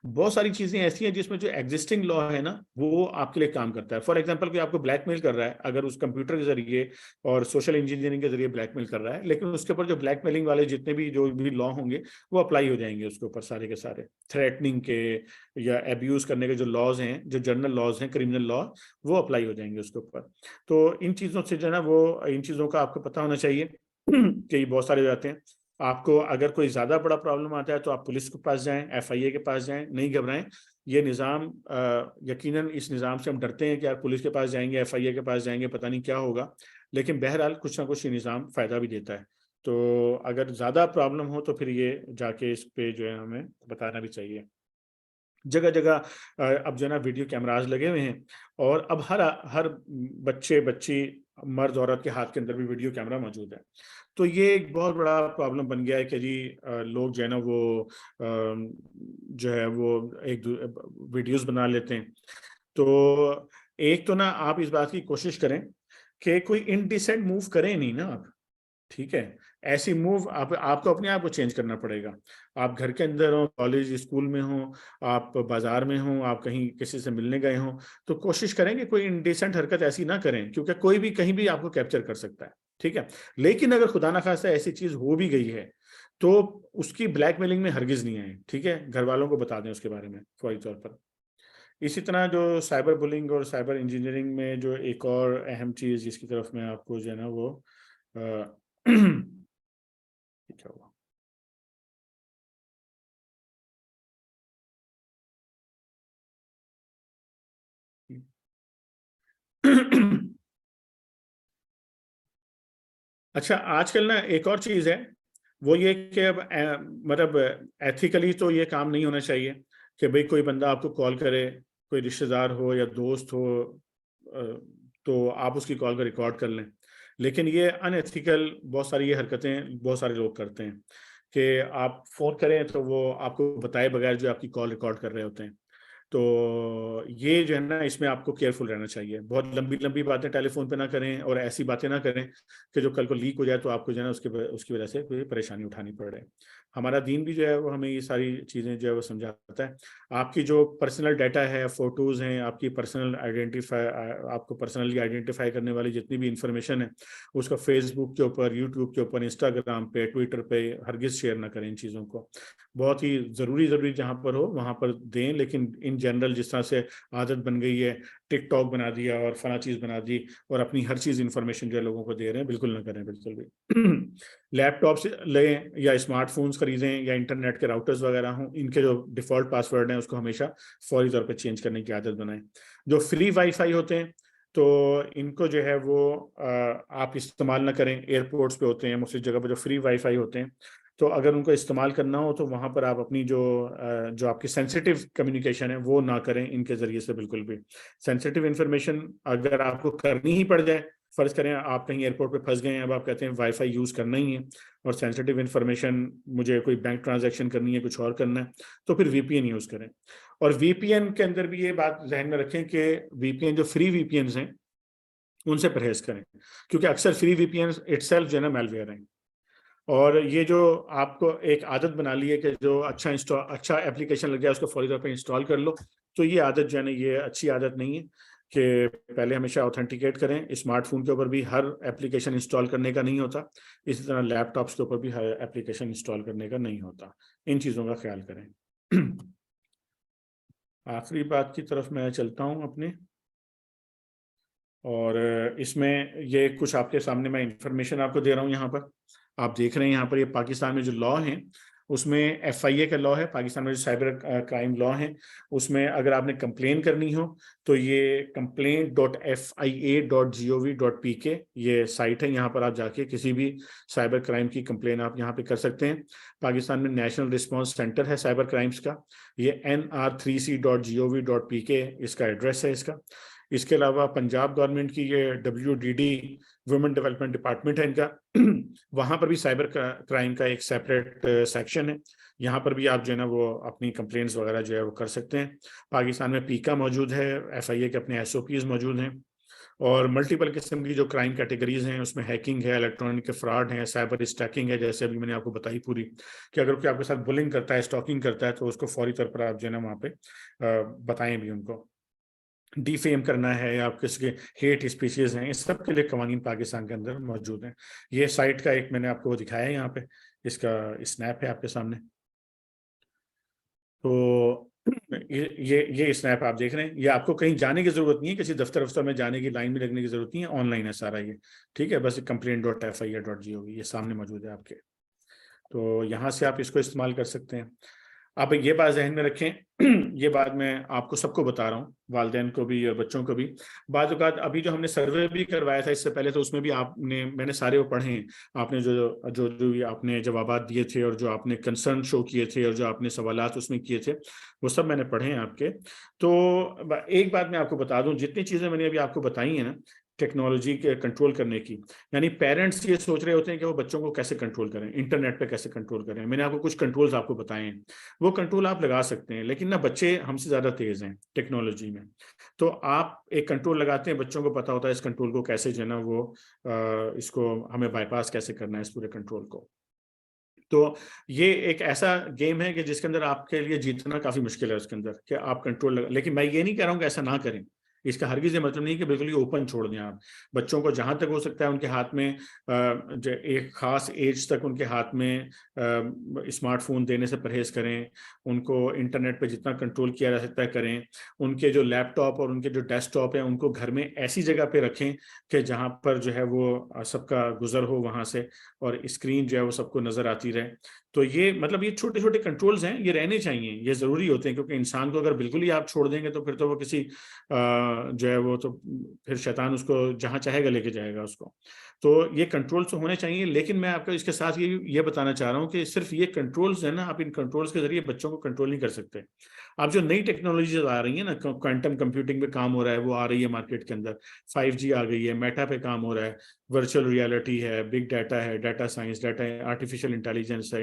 بہت ساری چیزیں ایسی ہیں جس میں جو ایگزسٹنگ لا ہے نا وہ آپ کے لیے کام کرتا ہے. فار ایگزامپل کوئی آپ کو بلیک میل کر رہا ہے اگر اس کمپیوٹر کے ذریعے اور سوشل انجینئرنگ کے ذریعے بلیک میل کر رہا ہے، لیکن اس کے اوپر جو بلیک میلنگ والے جتنے بھی جو بھی لا ہوں گے وہ اپلائی ہو جائیں گے اس کے اوپر سارے کے سارے. تھریٹننگ کے یا ایبیوز کرنے کے جو لاز ہیں، جو جنرل لاز ہیں، کریمنل لا، وہ اپلائی ہو جائیں گے اس کے اوپر. تو ان چیزوں سے جو ہے نا وہ ان چیزوں کا آپ کو پتہ ہونا چاہیے کہ یہ بہت سارے ہو جاتے ہیں. آپ کو اگر کوئی زیادہ بڑا پرابلم آتا ہے تو آپ پولیس کے پاس جائیں، FIA کے پاس جائیں، نہیں گھبرائیں. یہ نظام یقیناً اس نظام سے ہم ڈرتے ہیں کہ یار پولیس کے پاس جائیں گے، FIA کے پاس جائیں گے، پتہ نہیں کیا ہوگا، لیکن بہرحال کچھ نہ کچھ یہ نظام فائدہ بھی دیتا ہے. تو اگر زیادہ پرابلم ہو تو پھر یہ جا کے اس پہ جو ہے ہمیں بتانا بھی چاہیے. جگہ جگہ اب جو ہے نا ویڈیو کیمراز لگے ہوئے ہیں، اور اب ہر بچے بچی، مرد عورت کے ہاتھ کے اندر بھی ویڈیو کیمرہ موجود ہے. تو یہ ایک بہت بڑا پرابلم بن گیا ہے کہ جی لوگ جو ہے نا وہ جو ہے وہ ایک ویڈیوز بنا لیتے ہیں. تو ایک تو نا آپ اس بات کی کوشش کریں کہ کوئی انڈیسنٹ موو کریں نہیں نا آپ. ٹھیک ہے، ایسی موو آپ کو اپنے آپ کو چینج کرنا پڑے گا. آپ گھر کے اندر ہوں، کالج اسکول میں ہوں، آپ بازار میں ہوں، آپ کہیں کسی سے ملنے گئے ہوں، تو کوشش کریں کہ کوئی انڈیسنٹ حرکت ایسی نہ کریں، کیونکہ کوئی بھی کہیں بھی آپ کو کیپچر کر سکتا ہے. ٹھیک ہے، لیکن اگر خدا نخواستہ ایسی چیز ہو بھی گئی ہے تو اس کی بلیک میلنگ میں ہرگز نہیں آئے. ٹھیک ہے، گھر والوں کو بتا دیں اس کے بارے میں فوری طور پر. اسی طرح جو سائبر بلنگ اور سائبر انجینئرنگ میں جو ایک اور اہم چیز جس کی طرف میں آپ کو جو ہے نا وہ کیا ہوا اچھا، آج کل نا ایک اور چیز ہے، وہ یہ کہ اب مطلب ایتھیکلی تو یہ کام نہیں ہونا چاہیے کہ بھئی کوئی بندہ آپ کو کال کرے، کوئی رشتہ دار ہو یا دوست ہو، تو آپ اس کی کال کو ریکارڈ کر لیں. لیکن یہ ان ایتھیکل بہت ساری یہ حرکتیں بہت سارے لوگ کرتے ہیں کہ آپ فون کریں تو وہ آپ کو بتائے بغیر جو آپ کی کال ریکارڈ کر رہے ہوتے ہیں. تو یہ جو ہے نا اس میں آپ کو کیئرفل رہنا چاہیے, بہت لمبی لمبی باتیں ٹیلی فون پہ نہ کریں اور ایسی باتیں نہ کریں کہ جو کل کو لیک ہو جائے تو آپ کو جو ہے نا اس کی وجہ سے کوئی پریشانی اٹھانی پڑے. ہمارا دین بھی جو ہے وہ ہمیں یہ ساری چیزیں جو ہے وہ سمجھاتا ہے. آپ کی جو پرسنل ڈیٹا ہے, فوٹوز ہیں, آپ کی پرسنل آپ کو پرسنلی آئیڈینٹیفائی کرنے والی جتنی بھی انفارمیشن ہے اس کا فیس بک کے اوپر, یوٹیوب کے اوپر, انسٹاگرام پہ, ٹویٹر پہ ہرگز شیئر نہ کریں ان چیزوں کو. بہت ہی ضروری جہاں پر ہو وہاں پر دیں, لیکن ان جنرل جس طرح سے عادت بن گئی ہے, ٹک ٹاک بنا دیا اور فلاں چیز بنا دی اور اپنی ہر چیز انفارمیشن جو ہے لوگوں کو دے رہے ہیں, بالکل نہ کریں, بالکل بھی. لیپ ٹاپ سے لیں یا اسمارٹ فونز خریدیں یا انٹرنیٹ کے راؤٹرز وغیرہ ہوں, ان کے جو ڈیفالٹ پاسورڈ ہیں اس کو ہمیشہ فوری طور پہ چینج کرنے کی عادت بنائیں. جو فری وائی فائی ہوتے ہیں تو ان کو جو ہے وہ آپ استعمال نہ کریں. ایئرپورٹس پہ ہوتے ہیں مختلف جگہ پہ جو فری وائی فائی ہوتے ہیں, تو اگر ان کو استعمال کرنا ہو تو وہاں پر آپ اپنی جو آپ کی سینسیٹیو کمیونیکیشن ہے وہ نہ کریں ان کے ذریعے سے. بالکل بھی سینسیٹیو انفارمیشن اگر آپ کو کرنی ہی پڑ جائے, فرض کریں آپ کہیں ایئرپورٹ پہ پھنس گئے ہیں, اب آپ کہتے ہیں وائی فائی یوز کرنا ہی ہے اور سینسیٹیو انفارمیشن مجھے کوئی بینک ٹرانزیکشن کرنی ہے, کچھ اور کرنا ہے, تو پھر وی پی این یوز کریں. اور وی پی این کے اندر بھی یہ بات ذہن میں رکھیں کہ وی پی این جو فری وی پی اینز ہیں ان سے پرہیز کریں, کیونکہ اکثر free V P Ns itself جو ہے نا میل ویئر ہیں. اور یہ جو آپ کو ایک عادت بنا لی ہے کہ جو اچھا اپلیکیشن لگ جائے اس کو فوری طور پہ انسٹال کر لو, تو یہ عادت جو ہے نا یہ اچھی عادت نہیں ہے کہ پہلے ہمیشہ اوتھینٹیکیٹ کریں. اسمارٹ فون کے اوپر بھی ہر اپلیکیشن انسٹال کرنے کا نہیں ہوتا, اسی طرح لیپ ٹاپس کے اوپر بھی ہر اپلیکیشن انسٹال کرنے کا نہیں ہوتا. ان چیزوں کا خیال کریں. آخری بات کی طرف میں چلتا ہوں اپنے, اور اس میں یہ کچھ آپ کے سامنے میں انفارمیشن آپ کو دے رہا ہوں. یہاں پر آپ دیکھ رہے ہیں یہاں پر یہ پاکستان میں جو لا ہیں اس میں ایف آئی اے کا لا ہے, پاکستان میں جو سائبر کرائم لا ہیں اس میں اگر آپ نے کمپلین کرنی ہو تو یہ complaint.fia.gov.pk یہ سائٹ ہے, یہاں پر آپ جا کے کسی بھی سائبر کرائم کی کمپلین آپ یہاں پہ کر سکتے ہیں. پاکستان میں نیشنل رسپانس سینٹر ہے سائبر کرائمز کا, یہ nr3c.gov.pk اس کا ایڈریس ہے اس کا. اس کے علاوہ پنجاب گورنمنٹ کی یہ WDD ویمن ڈیولپمنٹ ڈپارٹمنٹ ہے ان کا, وہاں پر بھی سائبر کرائم کا ایک سیپریٹ سیکشن ہے, یہاں پر بھی آپ جو ہے نا وہ اپنی کمپلینٹس وغیرہ جو ہے وہ کر سکتے ہیں. پاکستان میں پیکا موجود ہے, ایف آئی اے کے اپنے SOPs موجود ہیں, اور ملٹیپل قسم کی جو کرائم کیٹیگریز ہیں اس میں ہیکنگ ہے, الیکٹرانک فراڈ ہیں, سائبر اسٹیکنگ ہے, جیسے ابھی میں نے آپ کو بتائی پوری کہ اگر کوئی آپ کے ساتھ بلنگ کرتا ہے, اسٹاکنگ کرتا ہے تو اس کو فوری طور پر آپ جو ہے نا وہاں پہ بتائیں بھی ان کو. ڈی فیم کرنا ہے یا آپ کس کے ہیٹ اسپیشیز ہیں, اس سب کے لیے قوانین پاکستان کے اندر موجود ہیں. یہ سائٹ کا ایک میں نے آپ کو دکھایا ہے, یہاں پہ اس کا اسنیپ ہے آپ کے سامنے. تو یہ اسنیپ آپ دیکھ رہے ہیں, یہ آپ کو کہیں جانے کی ضرورت نہیں ہے, کسی دفتر میں جانے کی لائن میں لگنے کی ضرورت نہیں ہے, آن لائن ہے سارا یہ, ٹھیک ہے. بس complaint.fia.gov یہ سامنے موجود ہے آپ کے, تو یہاں سے آپ اس کو استعمال کر سکتے ہیں. آپ یہ بات ذہن میں رکھیں, یہ بات میں آپ کو سب کو بتا رہا ہوں, والدین کو بھی اور بچوں کو بھی. بعض اوقات ابھی جو ہم نے سروے بھی کروایا تھا اس سے پہلے, تو اس میں بھی میں نے سارے وہ پڑھے ہیں. آپ نے جو آپ نے جوابات دیے تھے اور جو آپ نے کنسرن شو کیے تھے اور جو آپ نے سوالات اس میں کیے تھے وہ سب میں نے پڑھے ہیں آپ کے. تو ایک بات میں آپ کو بتا دوں, جتنی چیزیں میں نے ابھی آپ کو بتائی ہیں نا ٹیکنالوجی کے کنٹرول کرنے کی, یعنی پیرنٹس یہ سوچ رہے ہوتے ہیں کہ وہ بچوں کو کیسے کنٹرول کریں, انٹرنیٹ پہ کیسے کنٹرول کریں. میں نے آپ کو کچھ کنٹرولز آپ کو بتائے ہیں, وہ کنٹرول آپ لگا سکتے ہیں, لیکن نہ بچے ہم سے زیادہ تیز ہیں ٹیکنالوجی میں. تو آپ ایک کنٹرول لگاتے ہیں, بچوں کو پتا ہوتا ہے اس کنٹرول کو کیسے جو ہے نا وہ اس کو ہمیں بائی پاس کیسے کرنا ہے اس پورے کنٹرول کو. تو یہ ایک ایسا گیم ہے کہ جس کے اندر آپ کے لیے جیتنا کافی مشکل ہے اس کے اندر, کہ آپ کنٹرول لیکن میں یہ نہیں کہہ رہا ہوں کہ ایسا نہ کریں. اس کا ہرگز یہ مطلب نہیں کہ بالکل ہی اوپن چھوڑ دیں آپ بچوں کو. جہاں تک ہو سکتا ہے ان کے ہاتھ میں ایک خاص ایج تک ان کے ہاتھ میں اسمارٹ فون دینے سے پرہیز کریں. ان کو انٹرنیٹ پہ جتنا کنٹرول کیا جا سکتا ہے کریں. ان کے جو لیپ ٹاپ اور ان کے جو ڈیسک ٹاپ ہیں ان کو گھر میں ایسی جگہ پہ رکھیں کہ جہاں پر جو ہے وہ سب کا گزر ہو وہاں سے, اور اسکرین جو ہے وہ سب کو نظر آتی رہے. تو یہ مطلب یہ چھوٹے چھوٹے کنٹرولز ہیں, یہ رہنے چاہیے, یہ ضروری ہوتے ہیں, کیونکہ انسان کو اگر بالکل ہی آپ چھوڑ دیں گے تو پھر تو وہ کسی جو ہے وہ تو پھر شیطان اس کو جہاں چاہے گا لے کے جائے گا اس کو. تو یہ کنٹرولز تو ہونے چاہیے, لیکن میں آپ کو اس کے ساتھ یہ بتانا چاہ رہا ہوں کہ صرف یہ کنٹرولز ہیں نا, آپ ان کنٹرولز کے ذریعے بچوں کو کنٹرول نہیں کر سکتے. آپ جو نئی ٹیکنالوجیز آ رہی ہیں نا, کوانٹم کمپیوٹنگ پہ کام ہو رہا ہے, وہ آ رہی ہے مارکیٹ کے اندر, 5G آ گئی ہے, میٹا پہ کام ہو رہا ہے, ورچوئل ریالٹی ہے, بگ ڈیٹا ہے, data science, data artificial intelligence ہے,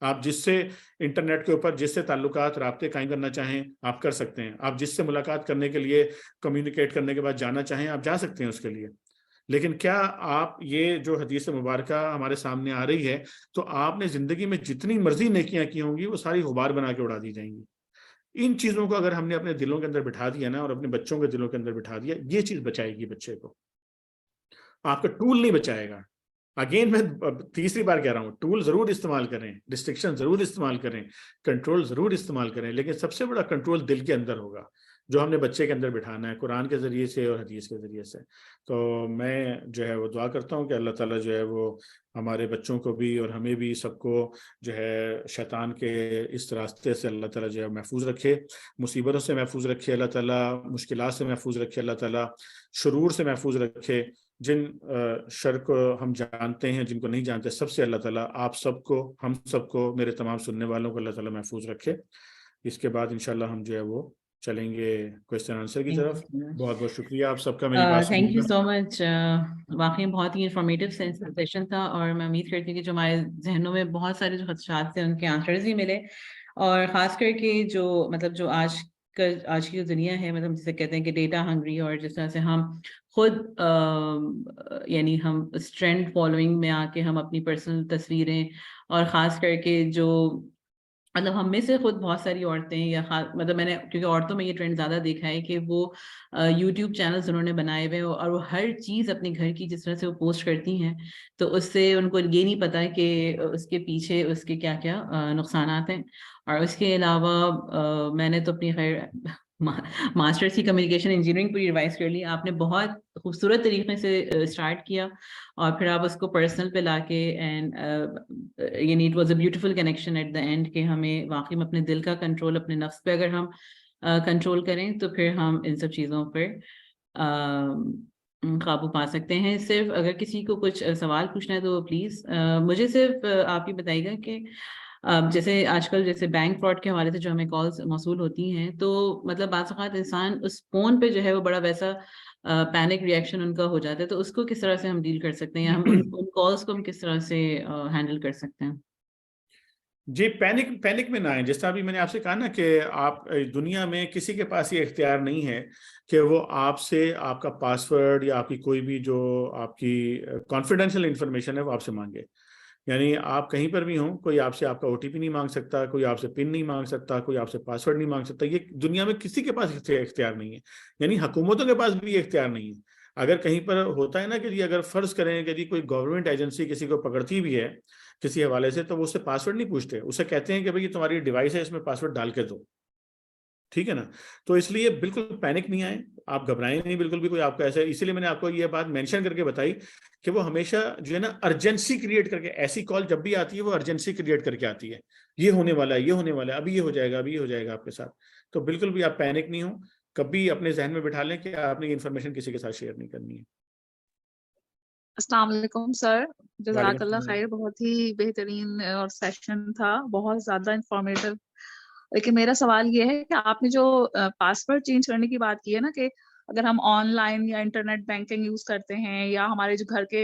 آپ جس سے انٹرنیٹ کے اوپر جس سے تعلقات رابطے قائم کرنا چاہیں آپ کر سکتے ہیں. آپ جس سے ملاقات کرنے کے لیے کمیونیکیٹ کرنے کے بعد جانا چاہیں آپ جا سکتے ہیں اس کے لیے. لیکن کیا آپ یہ جو حدیث مبارکہ ہمارے سامنے آ رہی ہے تو آپ نے زندگی میں جتنی مرضی نیکیاں کی ہوں گی وہ ساری غبار بنا کے اڑا دی جائیں گی. ان چیزوں کو اگر ہم نے اپنے دلوں کے اندر بٹھا دیا نا اور اپنے بچوں کے دلوں کے اندر بٹھا دیا, یہ چیز بچائے گی بچے کو, آپ کا ٹول نہیں بچائے گا. اگین میں تیسری بار کہہ رہا ہوں, ٹول ضرور استعمال کریں, ریسٹرکشن ضرور استعمال کریں, کنٹرول ضرور استعمال کریں, لیکن سب سے بڑا کنٹرول دل کے اندر ہوگا جو ہم نے بچے کے اندر بٹھانا ہے قرآن کے ذریعے سے اور حدیث کے ذریعے سے. تو میں جو ہے وہ دعا کرتا ہوں کہ اللہ تعالیٰ جو ہے وہ ہمارے بچوں کو بھی اور ہمیں بھی سب کو جو ہے شیطان کے اس راستے سے اللہ تعالیٰ جو ہے محفوظ رکھے, مصیبتوں سے محفوظ رکھے اللہ تعالیٰ, مشکلات سے محفوظ رکھے اللہ تعالیٰ, شرور سے محفوظ رکھے. جن شر کو ہم جانتے ہیں, جن کو نہیں جانتے, سب سے اللہ تعالیٰ آپ سب کو, ہم سب کو, میرے تمام سننے والوں کو اللہ تعالیٰ محفوظ رکھے. اس کے بعد انشاءاللہ ہم جو ہے وہ چلیں گے کویسچن آنسر کی طرف. بہت بہت شکریہ آپ سب کا میری بات سننے کا. تھینک یو سو مچ. واقعی بہت ہی انفارمیٹیو سیشن تھا اور میں امید کرتی ہوں کہ جو ہمارے ذہنوں میں بہت سارے جو خدشات تھے ان کے آنسرز بھی ملے, اور خاص کر کے جو مطلب جو آج کی جو دنیا ہے, مطلب جسے کہتے ہیں کہ ڈیٹا ہنگری, اور جس طرح سے ہم خود یعنی ہم اس ٹرینڈ فالوئنگ میں آ کے ہم اپنی پرسنل تصویریں, اور خاص کر کے جو مطلب ہم میں سے خود بہت ساری عورتیں یا مطلب میں نے کیونکہ عورتوں میں یہ ٹرینڈ زیادہ دیکھا ہے کہ وہ یوٹیوب چینلز انہوں نے بنائے ہوئے اور وہ ہر چیز اپنے گھر کی جس طرح سے وہ پوسٹ کرتی ہیں, تو اس سے ان کو یہ نہیں پتا کہ اس کے پیچھے اس کے کیا کیا نقصانات ہیں. اور اس کے علاوہ میں نے تو اپنی خیر ماسٹرز کی کمیونیکیشن انجینئرنگ پوری ریوائز کر لی. آپ نے بہت خوبصورت طریقے سے اسٹارٹ کیا اور پھر آپ اس کو پرسنل پہ لا کے, اینڈ یعنی it was a beautiful connection at the end کہ ہمیں واقعی میں اپنے دل کا کنٹرول, اپنے نفس پہ اگر ہم کنٹرول کریں تو پھر ہم ان سب چیزوں پر قابو پا سکتے ہیں. صرف اگر کسی کو کچھ سوال پوچھنا ہے تو پلیز مجھے صرف آپ یہ بتائیے گا کہ جیسے آج کل جیسے بینک فراڈ کے حوالے سے جو ہمیں کالز موصول ہوتی ہیں, تو مطلب بعض اوقات انسان اس فون پہ جو ہے وہ بڑا ویسا پینک ری ایکشن ان کا ہو جاتا ہے, تو اس کو کس طرح سے ہم ڈیل کر سکتے ہیں یا ہم ان کالز کو ہم کس طرح سے ہینڈل کر سکتے ہیں؟ جی, پینک میں نہ آئیں. جس طرح بھی میں نے آپ سے کہا نا کہ آپ دنیا میں کسی کے پاس یہ اختیار نہیں ہے کہ وہ آپ سے آپ کا پاسورڈ یا آپ کی کوئی بھی جو آپ کی کانفیڈینشیل انفارمیشن ہے وہ آپ سے مانگے. یعنی آپ کہیں پر بھی ہوں, کوئی آپ سے آپ کا او ٹی پی نہیں مانگ سکتا, کوئی آپ سے پن نہیں مانگ سکتا, کوئی آپ سے پاسورڈ نہیں مانگ سکتا. یہ دنیا میں کسی کے پاس اختیار نہیں ہے, یعنی حکومتوں کے پاس بھی یہ اختیار نہیں ہے. اگر کہیں پر ہوتا ہے نا کہ جی اگر فرض کریں کہ جی کوئی گورنمنٹ ایجنسی کسی کو پکڑتی بھی ہے کسی حوالے سے, تو وہ اس سے پاسورڈ نہیں پوچھتے, اسے کہتے ہیں کہ بھئی یہ تمہاری ڈیوائس ہے, اس میں پاسورڈ ڈال کے دو, ٹھیک ہے نا. تو اس لیے بالکل پینک نہیں آئے, آپ گھبرائیں نہیں بالکل بھی کوئی آپ کو ایسا. اسی لیے میں نے آپ کو یہ بات مینشن کر کے بتائی کہ وہ ہمیشہ جو ہے نا ارجنسی کریٹ کر کے, ایسی کال جب بھی آتی ہے وہ ارجنسی کریٹ کر کے آتی ہے, یہ ہونے والا ہے, یہ ہونے والا ہے, ابھی یہ ہو جائے گا, ابھی یہ ہو جائے گا آپ کے ساتھ. تو بالکل بھی آپ پینک نہیں ہوں, کبھی اپنے ذہن میں بٹھا لیں کہ آپ نے یہ انفارمیشن کسی کے ساتھ شیئر نہیں کرنی ہے. السلام علیکم سر, جزاک اللہ خیر, بہت ہی بہترین اور سیشن تھا, بہت زیادہ انفارمیٹیو. لیکن میرا سوال یہ ہے کہ آپ نے جو پاسورڈ چینج کرنے کی بات کی ہے نا, کہ اگر ہم آن لائن یا انٹرنیٹ بینکنگ یوز کرتے ہیں یا ہمارے جو گھر کے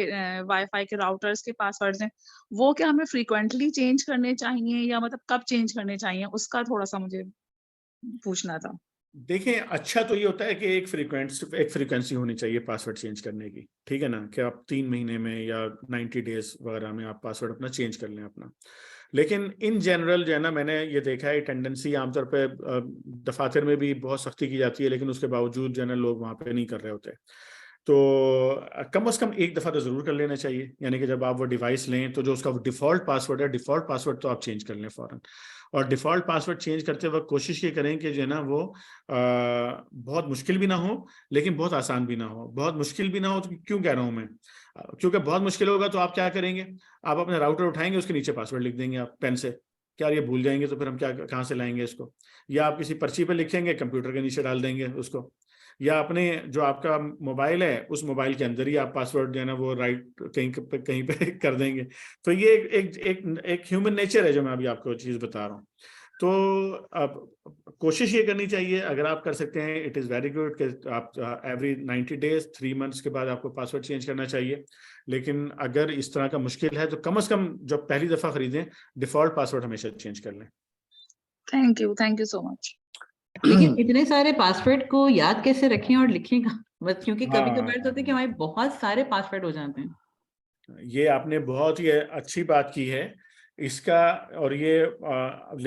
وائی فائی کے راؤٹرز کے پاسورڈز ہیں, وہ کیا ہمیں فریکوینٹلی چینج کرنے چاہیے یا مطلب کب چینج کرنے چاہیے, اس کا تھوڑا سا مجھے پوچھنا تھا. دیکھیں, اچھا تو یہ ہوتا ہے کہ ایک فریکوینسی ہونی چاہیے پاسورڈ چینج کرنے کی, ٹھیک ہے نا, کہ آپ 3 مہینے میں یا 90 ڈیز وغیرہ میں آپ پاسورڈ اپنا چینج کر لیں اپنا. لیکن ان جنرل جو ہے نا, میں نے یہ دیکھا ہے ٹینڈنسی عام طور پہ دفاتر میں بھی بہت سختی کی جاتی ہے, لیکن اس کے باوجود جو ہے نا لوگ وہاں پہ نہیں کر رہے ہوتے. تو کم از کم ایک دفعہ تو ضرور کر لینا چاہیے, یعنی کہ جب آپ وہ ڈیوائس لیں تو جو اس کا ڈیفالٹ پاسورڈ ہے, ڈیفالٹ پاسورڈ تو آپ چینج کر لیں فوراً. اور ڈیفالٹ پاسورڈ چینج کرتے وقت کوشش یہ کریں کہ جو ہے نا وہ بہت مشکل بھی نہ ہو لیکن بہت آسان بھی نہ ہو. بہت مشکل بھی نہ ہو تو کیوں کہہ رہا ہوں میں, کیونکہ بہت مشکل ہوگا تو آپ کیا کریں گے, آپ اپنے راؤٹر اٹھائیں گے, اس کے نیچے پاسورڈ لکھ دیں گے آپ پین سے, کیا یہ بھول جائیں گے تو پھر ہم کہاں سے لائیں گے اس کو. یا آپ کسی پرچی پہ لکھیں گے, کمپیوٹر کے نیچے ڈال دیں گے اس کو, یا اپنے جو آپ کا موبائل ہے اس موبائل کے اندر ہی آپ پاسورڈ جو ہے نا وہ رائٹ کہیں پہ کر دیں گے. تو یہ ایک ہیومن نیچر ہے جو میں ابھی آپ کو چیز بتا رہا ہوں. تو اب کوشش یہ کرنی چاہیے اگر آپ کر سکتے ہیں اٹ از ویری گڈ کہ آپ ایوری 90 days 3 months کے بعد آپ کو پاسورڈ چینج کرنا چاہیے. لیکن اگر اس طرح کا مشکل ہے تو کم از کم جب پہلی دفعہ خریدیں ڈیفالٹ پاسورڈ ہمیشہ چینج کر لیں. تھینک یو سو مچ. لیکن اتنے سارے پاسورڈ کو یاد کیسے رکھیں اور لکھیں گا بس کیونکہ کبھی کبھار تو ہوتے کہ ہمارے بہت سارے پاسورڈ ہو جاتے ہیں. یہ آپ نے بہت ہی اچھی بات کی ہے اس کا. اور یہ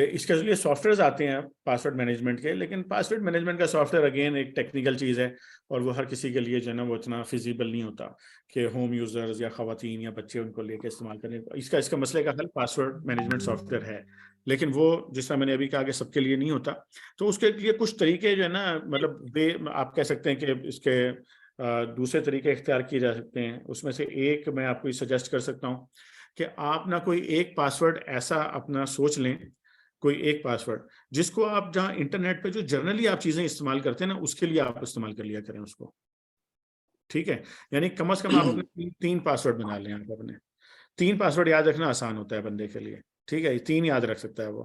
اس کے لیے سافٹ ویئرز آتے ہیں پاسورڈ مینجمنٹ کے, لیکن پاسورڈ مینجمنٹ کا سافٹ ویئر اگین ایک ٹیکنیکل چیز ہے اور وہ ہر کسی کے لیے جو ہے نا وہ اتنا فیزیبل نہیں ہوتا کہ ہوم یوزرز یا خواتین یا بچے ان کو لے کے استعمال کریں. اس کا مسئلے کا حل پاسورڈ مینجمنٹ سافٹ ویئر ہے, لیکن وہ جس طرح میں نے ابھی کہا کہ سب کے لیے نہیں ہوتا. تو اس کے لیے کچھ طریقے جو ہے نا مطلب آپ کہہ سکتے ہیں کہ اس کے دوسرے طریقے اختیار کیے جا سکتے ہیں. اس میں سے ایک میں آپ کو سجیسٹ کر سکتا ہوں کہ آپ نہ کوئی ایک پاسورڈ ایسا اپنا سوچ لیں, کوئی ایک پاسورڈ جس کو آپ جہاں انٹرنیٹ پہ جو جرنلی آپ چیزیں استعمال کرتے ہیں نا اس کے لیے آپ استعمال کر لیا کریں اس کو. ٹھیک ہے, یعنی کم از کم آپ اپنے 3 پاسورڈ بنا لیں. آپ اپنے 3 پاسورڈ یاد رکھنا آسان ہوتا ہے بندے کے لیے. ٹھیک ہے, 3 یاد رکھ سکتا ہے وہ.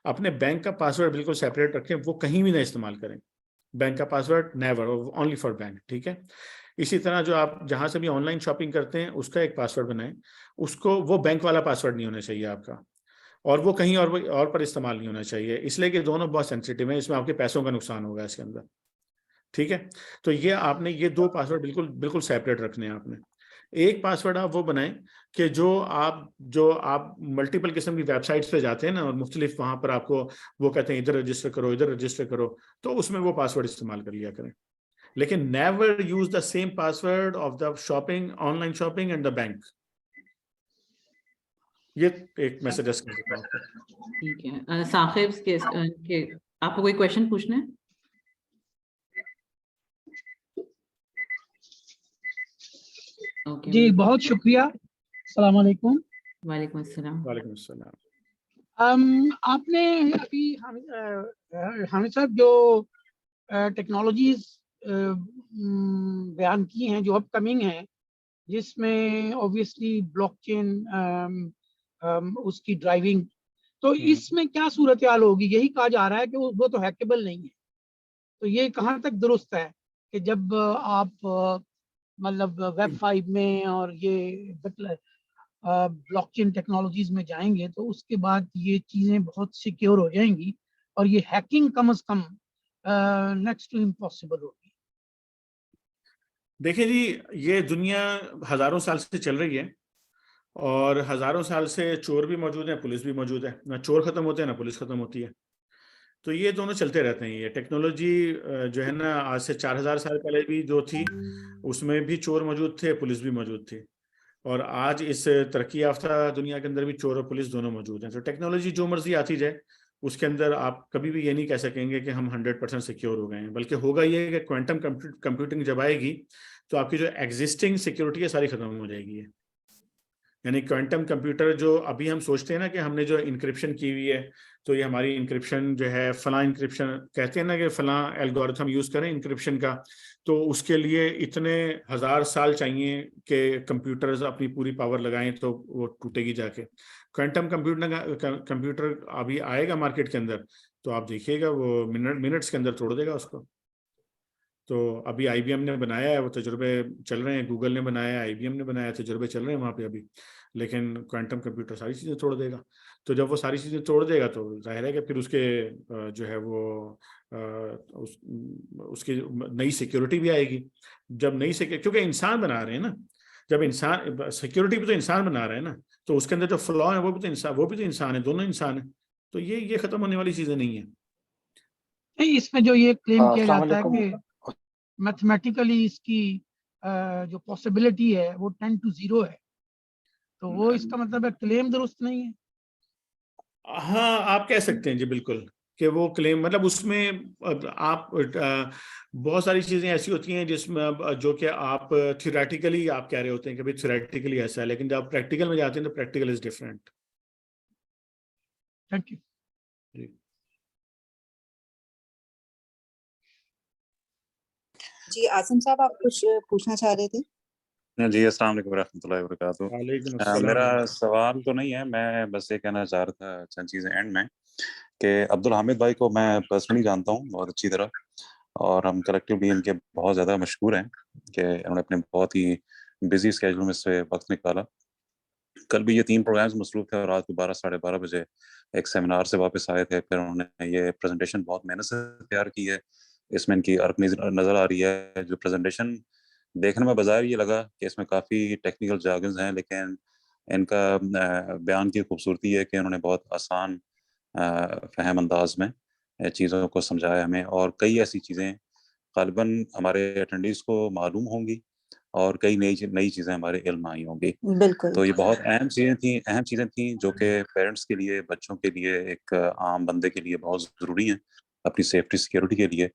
اپنے بینک کا پاسورڈ بالکل سیپریٹ رکھیں, وہ کہیں بھی نہ استعمال کریں. بینک کا password never, only for bank. ٹھیک ہے. اسی طرح جو آپ جہاں سے بھی آن لائن شاپنگ کرتے ہیں اس کا ایک پاسورڈ بنائیں. اس کو وہ بینک والا پاسورڈ نہیں ہونا چاہیے آپ کا, اور وہ کہیں اور پر استعمال نہیں ہونا چاہیے, اس لیے کہ دونوں بہت سینسیٹیو ہیں. اس میں آپ کے پیسوں کا نقصان ہوگا اس کے اندر. ٹھیک ہے, تو یہ آپ نے یہ 2 پاسورڈ بالکل سیپریٹ رکھنے ہیں. آپ نے ایک پاسورڈ آپ وہ بنائیں کہ جو آپ ملٹیپل قسم کی ویب سائٹس پہ جاتے ہیں نا اور مختلف وہاں پر آپ کو وہ کہتے ہیں ادھر رجسٹر کرو ادھر رجسٹر کرو, تو اس میں وہ پاسورڈ استعمال کر لیا کریں. لیکن never use the same password of the shopping, on line shopping and the bank. یہ ایک میں سجیسٹ کر سکتا ہوں. ٹھیک ہے, ثاقب کے آپ کو کوئی کویشچن پوچھنا ہے؟ جی بہت شکریہ. السلام علیکم. وعلیکم السلام. وعلیکم السلام. آپ نے ابھی حامد صاحب جو ٹیکنالوجیز بیان کی ہیں جو اپ کمنگ ہیں, جس میں اوبویسلی بلاک چین اس کی ڈرائیونگ, تو اس میں کیا صورتحال ہوگی؟ یہی کہا جا رہا ہے کہ وہ تو ہیکیبل نہیں ہے. تو یہ کہاں تک درست ہے کہ جب آپ مطلب ویب 5 میں اور یہ بلاک چین ٹیکنالوجیز میں جائیں گے تو اس کے بعد یہ چیزیں بہت سیکیور ہو جائیں گی اور یہ ہیکنگ کم از کم نیکسٹ ٹو امپاسبل ہوگی. دیکھیں جی, یہ دنیا ہزاروں سال سے چل رہی ہے اور ہزاروں سال سے چور بھی موجود ہیں, پولیس بھی موجود ہے. نہ چور ختم ہوتے ہیں نہ پولیس ختم ہوتی ہے. تو یہ دونوں چلتے رہتے ہیں. یہ ٹیکنالوجی جو ہے نا آج سے 4000 سال پہلے بھی جو تھی اس میں بھی چور موجود تھے, پولیس بھی موجود تھی, اور آج اس ترقی یافتہ دنیا کے اندر بھی چور اور پولیس دونوں موجود ہیں. تو ٹیکنالوجی جو مرضی آتی جائے اس کے اندر آپ کبھی بھی یہ نہیں کہہ سکیں گے کہ ہم 100% سیکیور ہو گئے ہیں, بلکہ ہوگا یہ کہ کوانٹم کمپیوٹنگ جب آئے گی تو آپ کی جو ایگزسٹنگ سیکیورٹی ہے ساری ختم ہو جائے گی. یعنی کوانٹم کمپیوٹر جو ابھی ہم سوچتے ہیں نا کہ ہم نے جو انکرپشن کی ہوئی ہے تو یہ ہماری انکرپشن جو ہے فلاں انکرپشن کہتے ہیں نا کہ فلاں الگورتھم یوز کریں انکرپشن کا, تو اس کے لیے اتنے 1000 سال چاہیے کہ کمپیوٹرز اپنی پوری پاور لگائیں تو وہ ٹوٹے گی جا کے. کوانٹم کمپیوٹر ابھی آئے گا مارکیٹ کے اندر تو آپ دیکھیے گا وہ منٹس کے اندر توڑ دے گا اس کو. تو ابھی آئی بی ایم نے بنایا ہے, وہ تجربے چل رہے ہیں, گوگل نے بنایا ہے, آئی بی ایم نے بنایا ہے, تجربے چل رہے ہیں وہاں پہ ابھی. لیکن کوانٹم کمپیوٹر ساری چیزیں توڑ دے گا. تو جب وہ ساری چیزیں توڑ دے گا تو ظاہر ہے کہ پھر اس کے جو ہے وہ اس کی نئی سیکیورٹی بھی آئے گی. جب نئی کیونکہ انسان بنا رہے ہیں نا, جب انسان سیکیورٹی بھی تو انسان بنا رہے ہیں نا, تو اس کے اندر جو فلا ہے وہ بھی تو انسان ہے, دونوں انسان ہیں. تو یہ ختم ہونے والی چیزیں نہیں ہیں. اس میں جو یہ کلیم کیا جاتا ہے کہ میتھمیٹیکلی اس کی جو پاسبلٹی ہے وہ 10-0 ہے, تو وہ اس کا مطلب ہے کلیم درست نہیں ہے. ہاں آپ کہہ سکتے ہیں جی بالکل کہ وہ کلیم مطلب اس میں آپ بہت ساری چیزیں ایسی ہوتی ہیں جس میں جو کہ آپ تھیوریٹیکلی آپ کہہ رہے ہوتے ہیں کہ بھائی تھیوریٹیکلی ایسا ہے, لیکن جب آپ پریکٹیکل میں جاتے ہیں تو practical is different. Thank you. جی عاصم صاحب آپ کچھ پوچھنا چاہ رہے تھے؟ جی السلام علیکم ورحمۃ اللہ وبرکاتہ. میرا سوال تو نہیں ہے, میں بس یہ کہنا چاہ رہا تھا چند چیزیں اینڈ میں کہ عبدالحامد بھائی کو میں پرسنلی جانتا ہوں بہت اچھی طرح, اور ہم کلیکٹیولی ان کے بہت زیادہ مشکور ہیں کہ انہوں نے اپنے بہت ہی بزی اسکیجول میں سے وقت نکالا. کل بھی یہ 3 پروگرامز مصروف تھے اور رات کو 12 ساڑھے 12 بجے ایک سیمینار سے واپس آئے تھے. پھر انہوں نے یہ پریزنٹیشن بہت محنت سے تیار کی ہے, اس میں ان کی ارک نظر آ رہی ہے. جو پریزنٹیشن دیکھنے میں بظاہر یہ لگا کہ اس میں کافی ٹیکنیکل جارگنز ہیں, لیکن ان کا بیان کی خوبصورتی ہے کہ انہوں نے بہت آسان فہم انداز میں چیزوں کو سمجھایا ہمیں, اور کئی ایسی چیزیں غالباً ہمارے اٹینڈیز کو معلوم ہوں گی اور کئی نئی چیزیں ہمارے علم آئی ہوں گی. بالکل. تو یہ بہت اہم چیزیں تھیں جو کہ پیرنٹس کے لیے, بچوں کے لیے, ایک عام بندے کے لیے بہت ضروری ہیں اپنی سیفٹی سیکیورٹی کے لیے.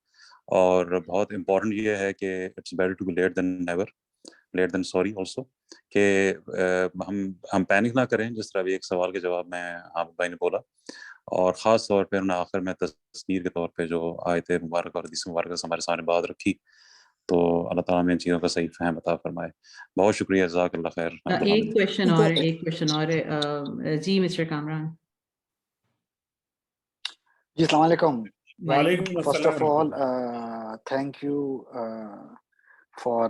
اور بہت امپورٹنٹ یہ ہے کہ it's better to be late than never, late than sorry also, کہ ہم پینک نہ کریں, جس طرح بھی ایک سوال کے جواب میں آپ بھائی نے بولا. اور خاص طور پہ انہوں نے آخر میں تصویر کے طور پہ جو آیت مبارک اور حدیث مبارک ہمارے سامنے بات رکھی, تو اللہ تعالیٰ میں ان چیزوں کا صحیح فہم عطا فرمائے. بہت شکریہ, جزاک اللہ خیر. ایک کویشچن اور جی مسٹر کامران. جی السلام علیکم. وعلیکم First of all, السلام. thank you for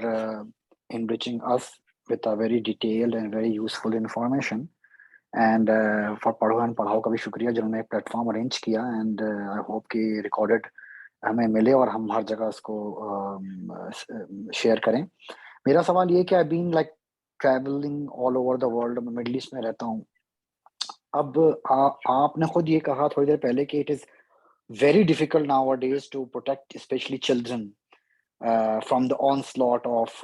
enriching us with a very detailed and very useful information. And for پڑھو اینڈ پڑھاؤ کا بھی شکریہ جنہوں نے پلیٹ فارم ارینج کیا. اینڈ آئی ہوپ کہ ریکارڈڈ ہمیں ملے اور ہم ہر جگہ اس کو شیئر کریں. میرا سوال یہ کہ I been like travelling all over the world, میں مڈل ایسٹ میں رہتا ہوں. اب آپ نے خود یہ کہا تھوڑی دیر پہلے کہ it is very difficult nowadays to protect especially children from the onslaught of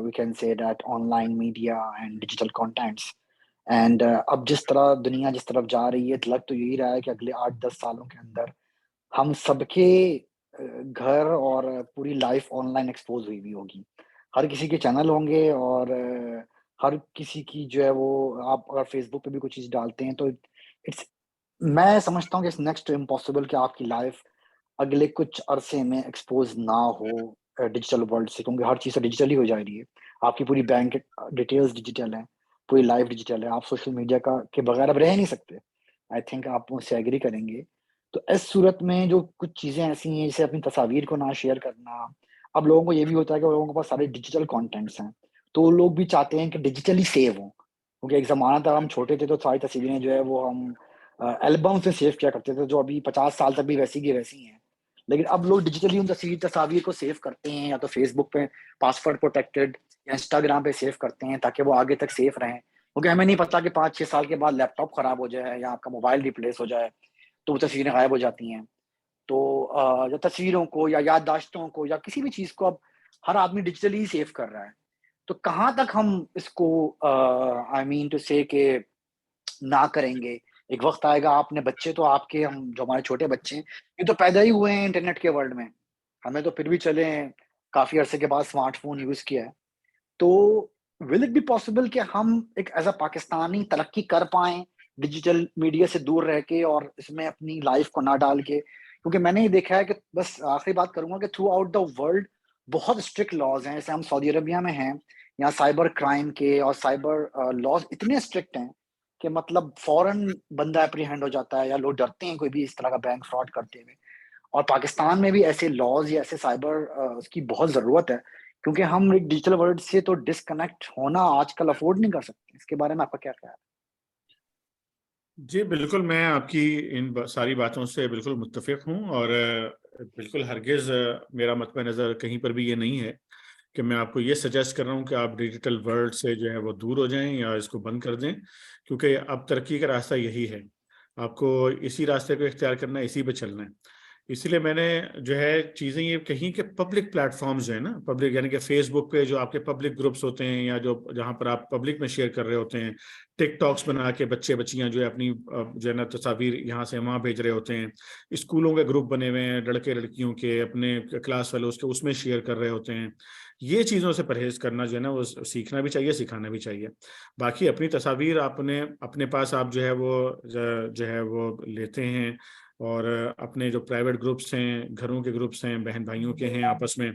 we can say that online media and digital contents. And اب جس طرح دنیا جس طرف جا رہی ہے, لگ تو یہی رہا ہے کہ اگلے 8-10 سالوں کے اندر ہم سب کے گھر اور پوری لائف آن لائن ایکسپوز ہوئی ہوگی. ہر کسی کے چینل ہوں گے اور ہر کسی کی جو ہے وہ, آپ اگر فیس بک پہ بھی کوئی چیز ڈالتے ہیں تو میں سمجھتا ہوں کہ نیکسٹ امپاسبل کہ آپ کی لائف اگلے کچھ عرصے میں ایکسپوز نہ ہو ڈیجیٹل ورلڈ سے, کیونکہ ہر چیز ڈیجیٹل ہی ہو جا رہی ہے. آپ کی پوری بینک ڈیٹیلز ڈیجیٹل ہیں, پوری لائف ڈیجیٹل ہے, آپ سوشل میڈیا کے بغیر اب رہ نہیں سکتے. آئی تھنک آپ مجھ سے ایگری کریں گے. تو اس صورت میں جو کچھ چیزیں ایسی ہیں جیسے اپنی تصاویر کو نہ شیئر کرنا, اب لوگوں کو یہ بھی ہوتا ہے کہ لوگوں کے پاس سارے ڈیجیٹل کانٹینٹس ہیں, تو وہ لوگ بھی چاہتے ہیں کہ ڈیجیٹلی سیو ہوں, کیونکہ ایک زمانہ تھا ہم چھوٹے تھے تو ساری تصویریں جو ہے وہ ہم البم سے سیو کیا کرتے تھے, جو ابھی 50 سال تک بھی ویسی کی ویسی ہیں. لیکن اب لوگ ڈیجیٹلی ان تصاویر کو سیو کرتے ہیں, یا تو فیس بک پہ پاسورڈ پروٹیکٹڈ, یا انسٹاگرام پہ سیو کرتے ہیں تاکہ وہ آگے تک سیف رہیں. کیونکہ ہمیں نہیں پتا کہ 5-6 سال کے بعد لیپ ٹاپ خراب ہو جائے یا آپ کا موبائل ریپلیس ہو جائے تو وہ تصویریں غائب ہو جاتی ہیں. تو یا تصویروں کو یا یادداشتوں کو یا کسی بھی چیز کو اب ہر آدمی ڈیجیٹلی ہی سیو کر رہا ہے. تو کہاں تک ہم اس کو آئی مین ٹو سے کہ نہ کریں گے؟ ایک وقت آئے گا, آپ نے بچے تو آپ کے, ہم جو ہمارے چھوٹے بچے ہیں یہ تو پیدا ہی ہوئے ہیں انٹرنیٹ کے ورلڈ میں, ہمیں تو پھر بھی چلے کافی عرصے کے بعد اسمارٹ فون یوز کیا ہے. تو ول اٹ بی پاسبل کہ ہم ایک ایز اے پاکستانی ترقی کر پائیں ڈیجیٹل میڈیا سے دور رہ کے اور اس میں اپنی لائف کو نہ ڈال کے؟ کیونکہ میں نے یہ دیکھا ہے کہ, بس آخری بات کروں گا کہ تھرو آؤٹ دا ورلڈ بہت اسٹرکٹ لاز ہیں. جیسے ہم سعودی عربیہ میں ہیں, یہاں سائبر کرائم کے اور سائبر لاز اتنے اسٹرکٹ ہیں کہ مطلب فوراً بندہ اپریہینڈ ہو جاتا ہے, یا لوگ ڈرتے ہیں کوئی بھی اس طرح کا بینک فراڈ کرتے ہوئے. اور پاکستان میں بھی ایسے لاز یا ایسے سائبر اس کی بہت ضرورت ہے, کیونکہ ہم ایک ڈیجیٹل ورلڈ سے تو ڈسکنیکٹ ہونا آج کل افورڈ نہیں کر سکتے. اس کے بارے میں آپ کا کیا خیال ہے؟ جی بالکل, میں آپ کی ان ساری باتوں سے بالکل متفق ہوں, اور بالکل ہرگز میرا مطمع نظر کہیں پر بھی یہ نہیں ہے کہ میں آپ کو یہ سجیسٹ کر رہا ہوں کہ آپ ڈیجیٹل ورلڈ سے جو ہے وہ دور ہو جائیں یا اس کو بند کر دیں, کیونکہ اب ترقی کا راستہ یہی ہے, آپ کو اسی راستے کو اختیار کرنا ہے, اسی پہ چلنا ہے. اسی لیے میں نے جو ہے چیزیں یہ کہیں کہ پبلک پلیٹ فارمز جو ہیں نا, پبلک یعنی کہ فیس بک پہ جو آپ کے پبلک گروپس ہوتے ہیں یا جو جہاں پر آپ پبلک میں شیئر کر رہے ہوتے ہیں, ٹک ٹاکس بنا کے بچے بچیاں جو ہے اپنی جو ہے نا تصاویر یہاں سے وہاں بھیج رہے ہوتے ہیں, اسکولوں کے گروپ بنے ہوئے ہیں لڑکے لڑکیوں کے, اپنے کلاس فیلوز کے, اس میں شیئر کر رہے ہوتے ہیں. یہ چیزوں سے پرہیز کرنا جو ہے نا وہ سیکھنا بھی چاہیے, سکھانا بھی چاہیے. باقی اپنی تصاویر اپنے پاس آپ جو ہے وہ لیتے ہیں, اور اپنے جو پرائیویٹ گروپس ہیں, گھروں کے گروپس ہیں, بہن بھائیوں کے ہیں آپس میں,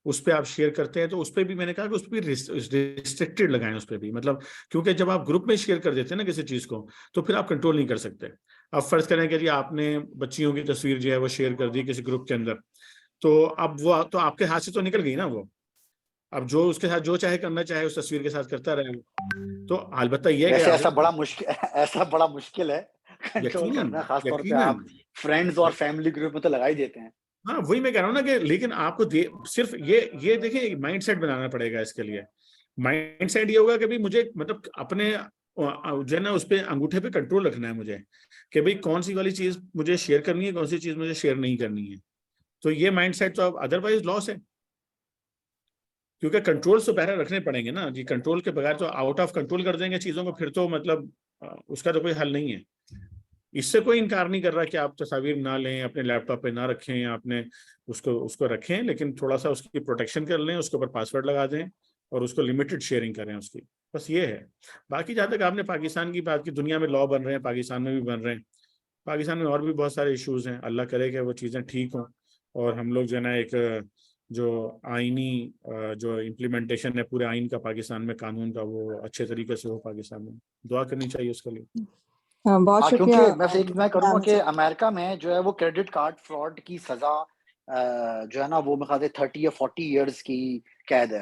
اس پہ آپ شیئر کرتے ہیں, تو اس پہ بھی میں نے کہا کہ اس پہ بھی ریسٹرکٹیڈ لگائیں اس پہ بھی, مطلب کیونکہ جب آپ گروپ میں شیئر کر دیتے ہیں نا کسی چیز کو, تو پھر آپ کنٹرول نہیں کر سکتے. اب فرض کریں کہ جی آپ نے بچیوں کی تصویر جو ہے وہ شیئر کر دی کسی گروپ کے اندر, تو اب وہ تو آپ کے ہاتھ سے تو نکل گئی نا وہ, اب جو اس کے ساتھ جو چاہے کرنا چاہے اس تصویر کے ساتھ کرتا رہے. تو البتہ یہ ویسے ایسا بڑا مشکل ہے کنٹرول کرنا, خاص طور پہ آپ فرینڈز اور فیملی گروپ میں تو لگا ہی دیتے ہیں. ہاں وہی میں کہہ رہا ہوں نا کہ لیکن آپ کو صرف یہ دیکھیں مائنڈ سیٹ بنانا پڑے گا. اس کے لیے مائنڈ سیٹ یہ ہوگا کہ بھائی مجھے مطلب اپنے جو ہے نا اس پہ انگوٹھے پہ کنٹرول رکھنا ہے مجھے, کہ بھائی کون سی والی چیز مجھے شیئر کرنی ہے, کون سی چیز مجھے شیئر نہیں کرنی ہے. تو یہ مائنڈ سیٹ تو اب ادروائز لاس ہے, کیونکہ کنٹرول تو پہلے رکھنے پڑیں گے نا جی. کنٹرول کے بغیر تو آؤٹ آف کنٹرول کر دیں گے چیزوں کو, پھر تو مطلب اس کا تو کوئی حل نہیں ہے. اس سے کوئی انکار نہیں کر رہا کہ آپ تصاویر نہ لیں, اپنے لیپ ٹاپ پہ نہ رکھیں, آپ نے اس کو رکھیں, لیکن تھوڑا سا اس کی پروٹیکشن کر لیں, اس کے اوپر پاسورڈ لگا دیں اور اس کو لمیٹڈ شیئرنگ کریں اس کی. بس یہ ہے. باقی جہاں تک آپ نے پاکستان کی بات کی, دنیا میں لا بن رہے ہیں, پاکستان میں بھی بن رہے ہیں. پاکستان میں اور بھی بہت سارے ایشوز ہیں, اللہ کرے کہ وہ چیزیں ٹھیک ہوں اور ہم لوگ جو ہے نا ایک جو آئینی جو امپلیمنٹیشن ہے پورے آئین کا پاکستان میں, قانون کا, وہ اچھے طریقے سے ہو پاکستان میں. دعا کرنی چاہیے اس کے لیے. بہت شکریہ. کیونکہ میں کروں گا کہ امریکہ میں جو ہے وہ کریڈٹ کارڈ فراڈ کی سزا جو ہے نا وہ میرے خیال سے 30 یا 40 ایئرس کی قید ہے.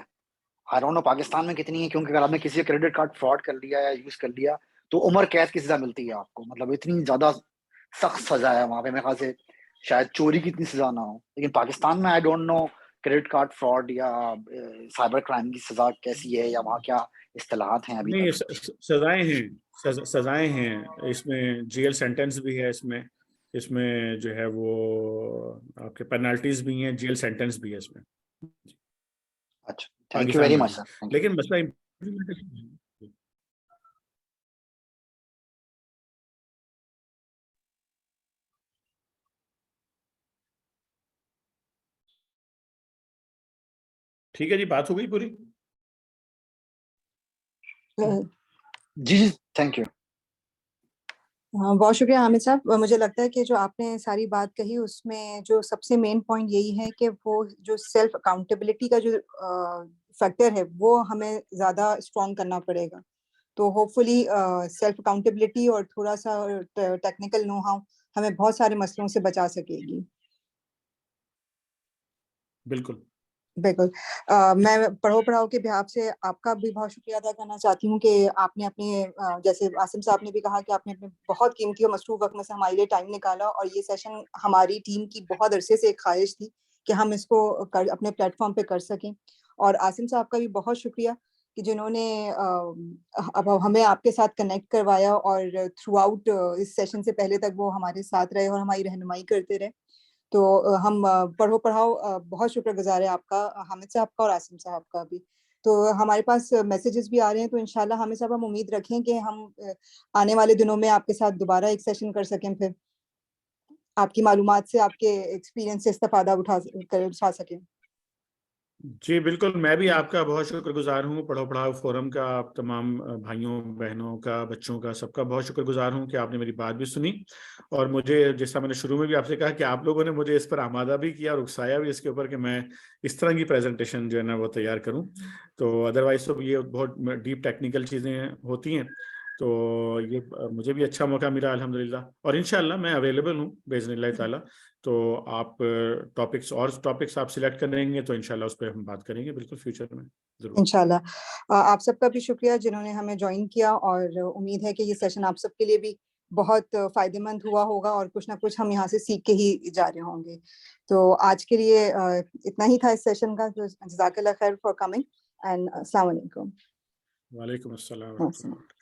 آئی ڈونٹ نو پاکستان میں کتنی ہے, کیونکہ اگر آپ نے کسی کا کریڈٹ کارڈ فراڈ کر لیا یا یوز کر لیا تو عمر قید کی سزا ملتی ہے آپ کو. مطلب اتنی زیادہ سخت سزا ہے وہاں پہ. میرے خیال سے شاید چوری کی اتنی سزا نہ ہو, لیکن پاکستان میں I don't know credit card fraud یا سائبر کرائم کی سزا کیسی ہے یا وہاں کیا اصطلاحات ہیں ابھی نہیں, تک. سزائیں ہیں اس میں, جیل سینٹنس بھی ہے اس میں جو ہے وہ آپ کے پینالٹیز بھی ہیں, جیل سینٹنس بھی ہے اس میں. اچھا, تھینک یو ویری مچ سر. لیکن مسئلہ ٹھیک ہے جی, بات ہو گئی پوری. جی تھینک یو. بہت شکریہ حامد صاحب. مجھے لگتا ہے کہ جو آپ نے ساری بات کہی اس میں جو سب سے مین پوائنٹ یہی ہے کہ وہ جو سیلف اکاؤنٹیبلٹی کا جو فیکٹر ہے وہ ہمیں زیادہ اسٹرانگ کرنا پڑے گا. تو ہوپ فلی سیلف اکاؤنٹیبلٹی اور تھوڑا سا ٹیکنیکل نو ہاؤ ہمیں بہت سارے مسئلوں سے بچا سکے گی. بالکل بالکل. میں پڑھاؤ کے بحاف سے آپ کا بھی بہت شکریہ ادا کرنا چاہتی ہوں کہ آپ نے اپنے جیسے عاصم صاحب نے بھی کہا کہ آپ نے اپنے بہت قیمتی اور مصروف وقت میں سے ہمارے لیے ٹائم نکالا, اور یہ سیشن ہماری ٹیم کی بہت عرصے سے ایک خواہش تھی کہ ہم اس کو اپنے پلیٹ فارم پہ کر سکیں. اور عاصم صاحب کا بھی بہت شکریہ کہ جنہوں نے اب ہمیں آپ کے ساتھ کنیکٹ کروایا اور تھرو آؤٹ اس سیشن سے پہلے تک وہ ہمارے ساتھ رہے اور ہماری رہنمائی کرتے رہے. تو ہم پڑھاؤ بہت شکر گزار ہے آپ کا, حامد صاحب کا اور عاصم صاحب کا بھی. تو ہمارے پاس میسیجز بھی آ رہے ہیں, تو انشاءاللہ حامد صاحب ہم امید رکھیں کہ ہم آنے والے دنوں میں آپ کے ساتھ دوبارہ ایک سیشن کر سکیں, پھر آپ کی معلومات سے آپ کے ایکسپیرینس سے استفادہ اٹھا سکیں. جی بالکل, میں بھی آپ کا بہت شکر گزار ہوں, پڑھاؤ فورم کا, آپ تمام بھائیوں بہنوں کا, بچوں کا, سب کا بہت شکر گزار ہوں کہ آپ نے میری بات بھی سنی. اور مجھے جس طرح میں نے شروع میں بھی آپ سے کہا کہ آپ لوگوں نے مجھے اس پر آمادہ بھی کیا اور اکسایا بھی اس کے اوپر کہ میں اس طرح کی پریزنٹیشن جو ہے نا وہ تیار کروں. تو ادروائز تو یہ بہت ڈیپ ٹیکنیکل چیزیں ہوتی ہیں, تو یہ مجھے بھی اچھا موقع ملا الحمدللہ. اور انشاءاللہ میں اویلیبل ہوں باذن اللہ تعالیٰ. تو آپ ٹاپکس آپ سلیکٹ کریں گے تو انشاءاللہ اس پہ ہم بات کریں گے بالکل فیوچر میں ضرور. انشاءاللہ. آپ سب کا بھی شکریہ جنہوں نے ہمیں جوائن کیا, اور امید ہے کہ یہ سیشن آپ سب کے لیے بھی بہت فائدہ مند ہوا ہوگا اور کچھ نہ کچھ ہم یہاں سے سیکھ کے ہی جا رہے ہوں گے. تو آج کے لیے اتنا ہی تھا اس سیشن کا. جزاک اللہ خیر فار کمنگ, اینڈ السلام علیکم. وعلیکم السلام ورحمۃ اللہ.